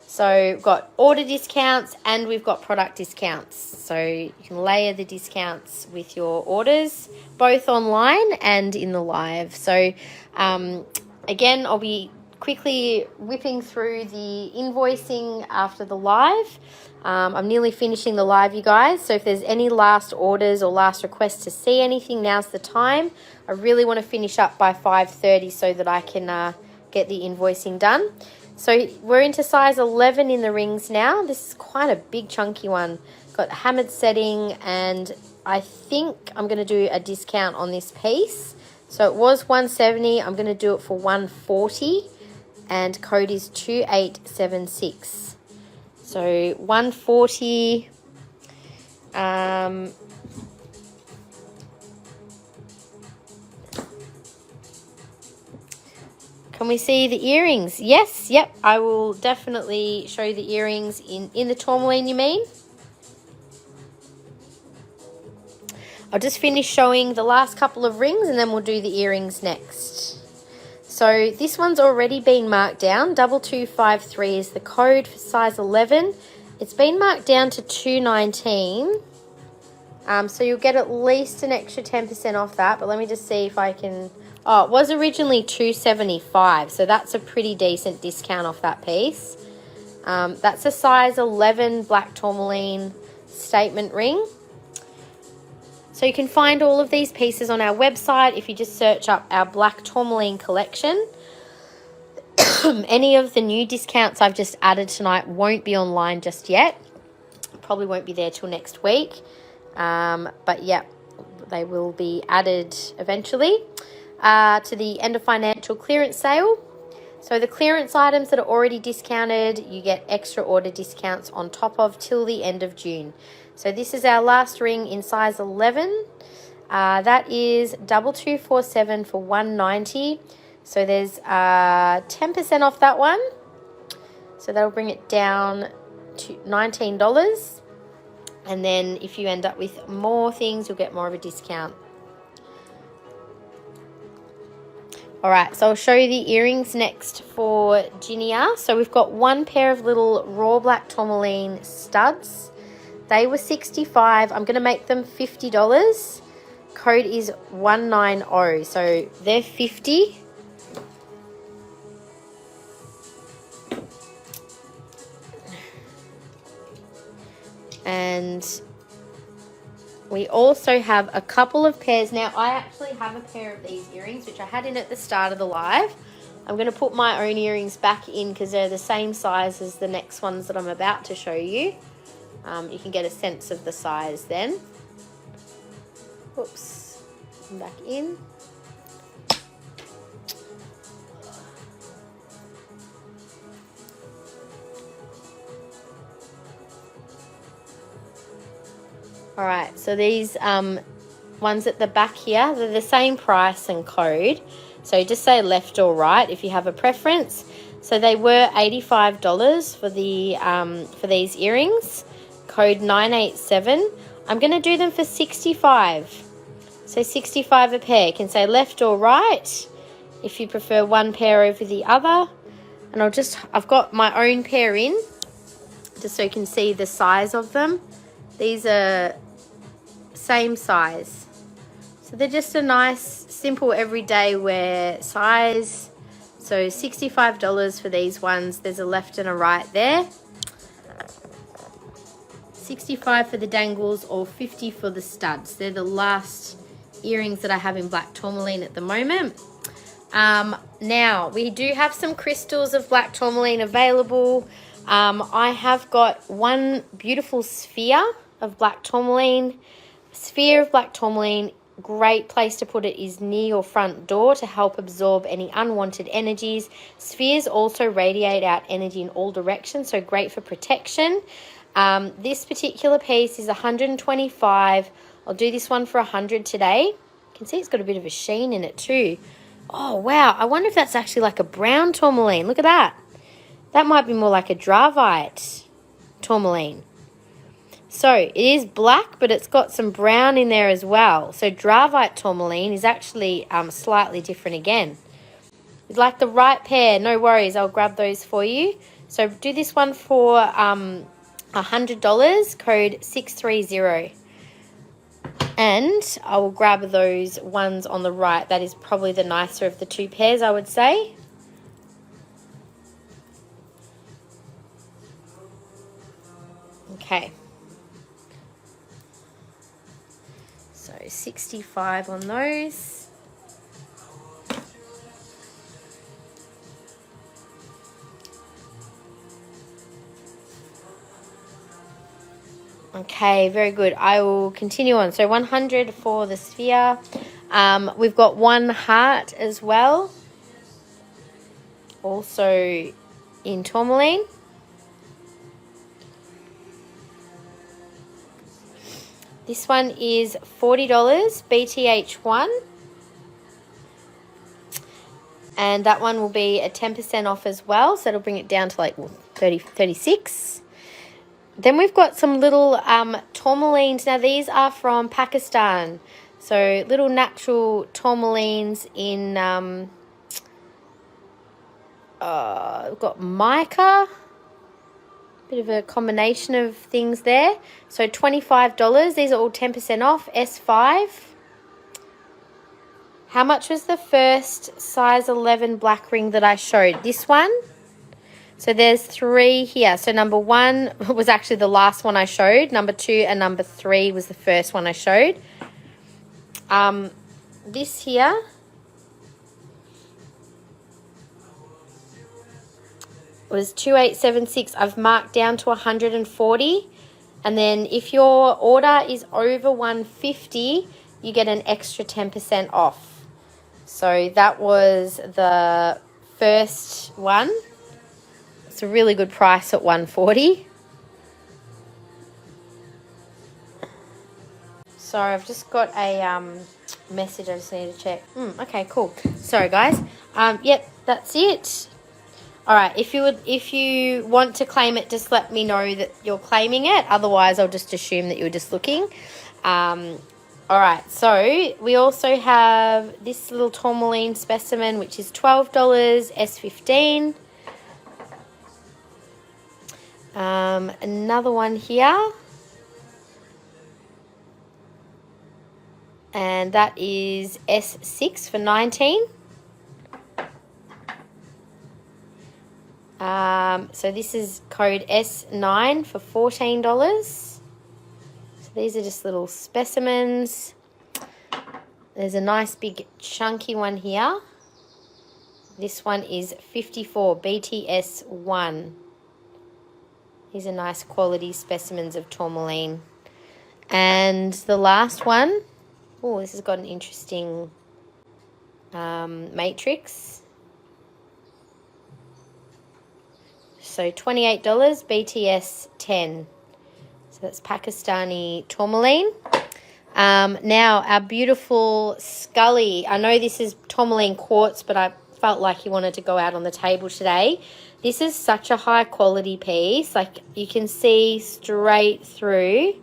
So we've got order discounts and we've got product discounts. So you can layer the discounts with your orders, both online and in the live. So again, I'll be quickly whipping through the invoicing after the live. I'm nearly finishing the live, you guys. So if there's any last orders or last requests to see anything, now's the time. I really want to finish up by 5:30 so that I can get the invoicing done. So we're into size 11 in the rings now. This is quite a big chunky one. Got hammered setting, and I think I'm going to do a discount on this piece. So it was 170. I'm going to do it for 140, and code is 2876. So 140, can we see the earrings? Yes, yep, I will definitely show the earrings in the tourmaline, you mean? I'll just finish showing the last couple of rings and then we'll do the earrings next. So this one's already been marked down. 2253 is the code for size 11. It's been marked down to 219. So you'll get at least an extra 10% off that. But let me just see if I can... Oh, it was originally 275. So that's a pretty decent discount off that piece. That's a size 11 black tourmaline statement ring. So you can find all of these pieces on our website if you just search up our black tourmaline collection. Any of the new discounts I've just added tonight won't be online just yet. Probably won't be there till next week. But yeah, they will be added eventually to the end of financial clearance sale. So the clearance items that are already discounted, you get extra order discounts on top of till the end of June. So this is our last ring in size 11. That is 2247 for 190. So there's 10% off that one. So that'll bring it down to $19. And then if you end up with more things, you'll get more of a discount. All right, so I'll show you the earrings next for Ginia. So we've got one pair of little raw black tourmaline studs. They were $65. I'm going to make them $50. Code is 190. So they're $50. And we also have a couple of pairs. Now, I actually have a pair of these earrings, which I had in at the start of the live. I'm going to put my own earrings back in because they're the same size as the next ones that I'm about to show you. You can get a sense of the size then. Oops, come back in. All right, so these ones at the back here, they're the same price and code. So just say left or right if you have a preference. So they were $85 for the for these earrings. Code 987. I'm going to do them for $65. So $65 a pair. You can say left or right if you prefer one pair over the other. And I've got my own pair in just so you can see the size of them. These are same size. So they're just a nice, simple, everyday wear size. So $65 for these ones. There's a left and a right there. $65 for the dangles or $50 for the studs. They're the last earrings that I have in black tourmaline at the moment. Now, we do have some crystals of black tourmaline available. I have got one beautiful sphere of black tourmaline. Sphere of black tourmaline, great place to put it is near your front door to help absorb any unwanted energies. Spheres also radiate out energy in all directions, so great for protection. This particular piece is 125. I'll do this one for 100 today. You can see it's got a bit of a sheen in it too. Oh, wow. I wonder if that's actually like a brown tourmaline. Look at that. That might be more like a Dravite tourmaline. So it is black, but it's got some brown in there as well. So Dravite tourmaline is actually slightly different again. You'd like the right pair, no worries. I'll grab those for you. So do this one for $100, code 630. And I will grab those ones on the right. That is probably the nicer of the two pairs, I would say. Okay. So 65 on those. Okay, very good. I will continue on. So 100 for the sphere. We've got one heart as well. Also in tourmaline. This one is $40, BTH1. And that one will be a 10% off as well. So it'll bring it down to like 36. Then we've got some little tourmalines. Now these are from Pakistan. So little natural tourmalines in, we've got mica. Bit of a combination of things there. So $25. These are all 10% off. S5. How much was the first size 11 black ring that I showed? This one. So there's 3 here. So number 1 was actually the last one I showed. Number 2 and number 3 was the first one I showed. This here was 2876. I've marked down to 140. And then if your order is over 150, you get an extra 10% off. So that was the first one. It's a really good price at 140. Sorry, I've just got a message I just need to check. Okay, cool. Sorry, guys. Yep, that's it. All right, if you want to claim it, just let me know that you're claiming it. Otherwise, I'll just assume that you're just looking. All right, so we also have this little tourmaline specimen, which is $12, S15. Another one here. And that is S6 for 19. So this is code S9 for $14. So these are just little specimens. There's a nice big chunky one here. This one is 54, BTS1. These are nice quality specimens of tourmaline. And the last one, oh, this has got an interesting matrix. So $28, BTS 10. So that's Pakistani tourmaline. Now our beautiful Scully. I know this is tourmaline quartz, but I felt like he wanted to go out on the table today. This is such a high quality piece. Like you can see straight through,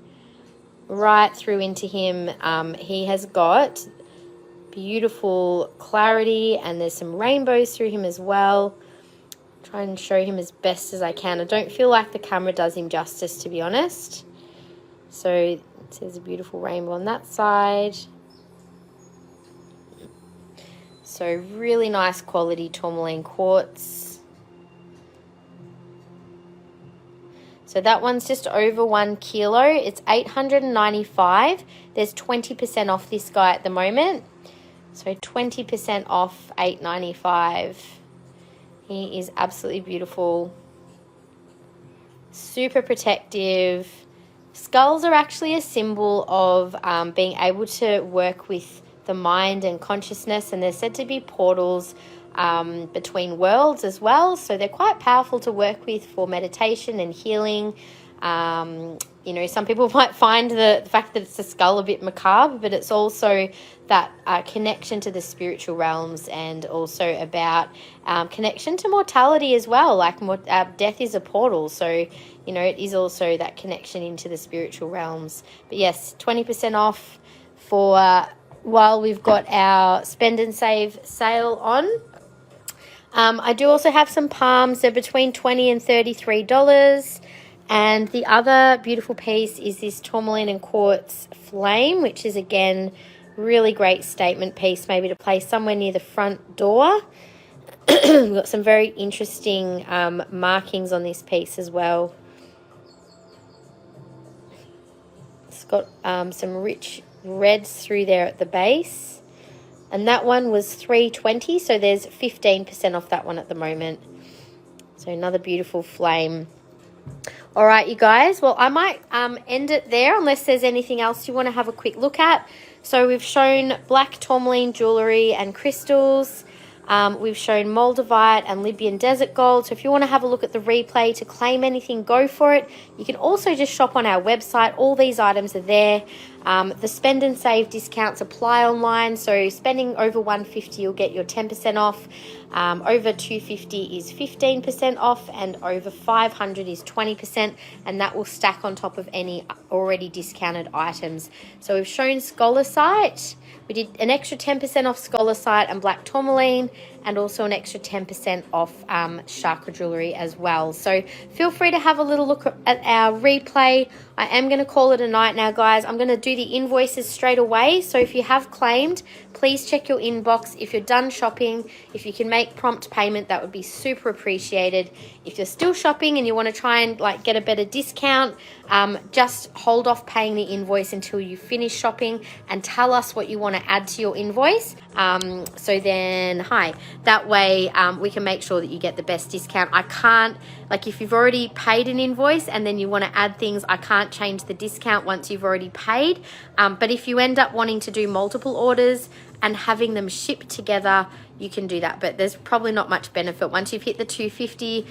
right through into him. He has got beautiful clarity and there's some rainbows through him as well. Try and show him as best as I can. I don't feel like the camera does him justice, to be honest. So there's a beautiful rainbow on that side. So really nice quality tourmaline quartz. So that one's just over 1 kilo. It's $895. There's 20% off this guy at the moment. So 20% off, $8.95. He is absolutely beautiful. Super protective. Skulls are actually a symbol of being able to work with the mind and consciousness, and they're said to be portals between worlds as well. So they're quite powerful to work with for meditation and healing. You know, some people might find the fact that it's a skull a bit macabre, but it's also that connection to the spiritual realms, and also about connection to mortality as well. Like death is a portal, so you know, it is also that connection into the spiritual realms. But yes, 20% off for while we've got our spend and save sale on. I do also have some palms. They're between $20 and $33. And the other beautiful piece is this tourmaline and quartz flame, which is, again, really great statement piece, maybe to place somewhere near the front door. We've got some very interesting markings on this piece as well. It's got some rich reds through there at the base. And that one was $3.20, so there's 15% off that one at the moment. So another beautiful flame. All right, you guys. Well, I might end it there unless there's anything else you want to have a quick look at. So we've shown black tourmaline jewellery and crystals. We've shown Moldavite and Libyan desert gold. So if you want to have a look at the replay to claim anything, go for it. You can also just shop on our website. All these items are there. The spend and save discounts apply online. So spending over $150, you'll get your 10% off. Over $250 is 15% off, and over $500 is 20%, and that will stack on top of any already discounted items. So we've shown Scolecite. We did an extra 10% off Scolecite and black tourmaline, and also an extra 10% off Chakra Jewellery as well. So feel free to have a little look at our replay. I am going to call it a night now, guys. I'm going to do the invoices straight away. So if you have claimed, please check your inbox. If you're done shopping, if you can make prompt payment, that would be super appreciated. If you're still shopping and you want to try and get a better discount, just hold off paying the invoice until you finish shopping and tell us what you want to add to your invoice. So then, that way we can make sure that you get the best discount. I can't, if you've already paid an invoice and then you want to add things, I can't change the discount once you've already paid. But if you end up wanting to do multiple orders and having them shipped together, you can do that, but there's probably not much benefit. Once you've hit the $250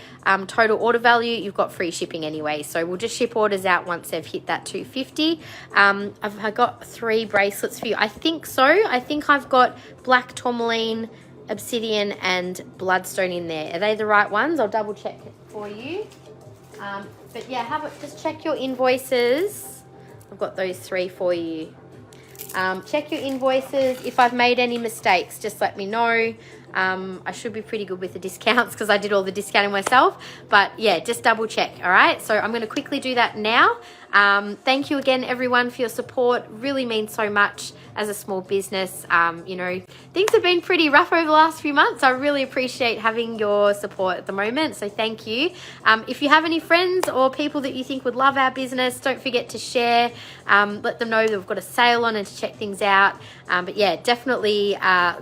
total order value, you've got free shipping anyway. So we'll just ship orders out once they've hit that $250. I've got 3 bracelets for you. I think so. I think I've got black tourmaline, obsidian, and bloodstone in there. Are they the right ones? I'll double check it for you. But yeah, just check your invoices. I've got those 3 for you. Check your invoices. If I've made any mistakes, just let me know. I should be pretty good with the discounts because I did all the discounting myself. But yeah, just double check, all right? So I'm going to quickly do that now. Thank you again, everyone, for your support. Really means so much as a small business. You know, things have been pretty rough over the last few months. I really appreciate having your support at the moment, so thank you. If you have any friends or people that you think would love our business, don't forget to share. Let them know that we've got a sale on and to check things out. But yeah, definitely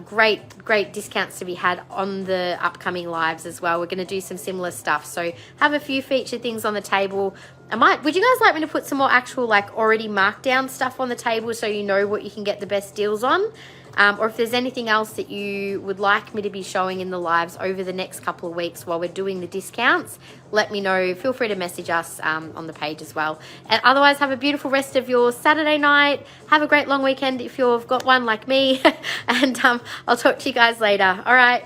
great discounts to be had on the upcoming lives as well. We're going to do some similar stuff, so have a few featured things on the table. Would you guys like me to put some more actual already marked down stuff on the table so you know what you can get the best deals on? Or if there's anything else that you would like me to be showing in the lives over the next couple of weeks while we're doing the discounts, let me know. Feel free to message us on the page as well. And otherwise, have a beautiful rest of your Saturday night. Have a great long weekend if you've got one like me. And I'll talk to you guys later. All right.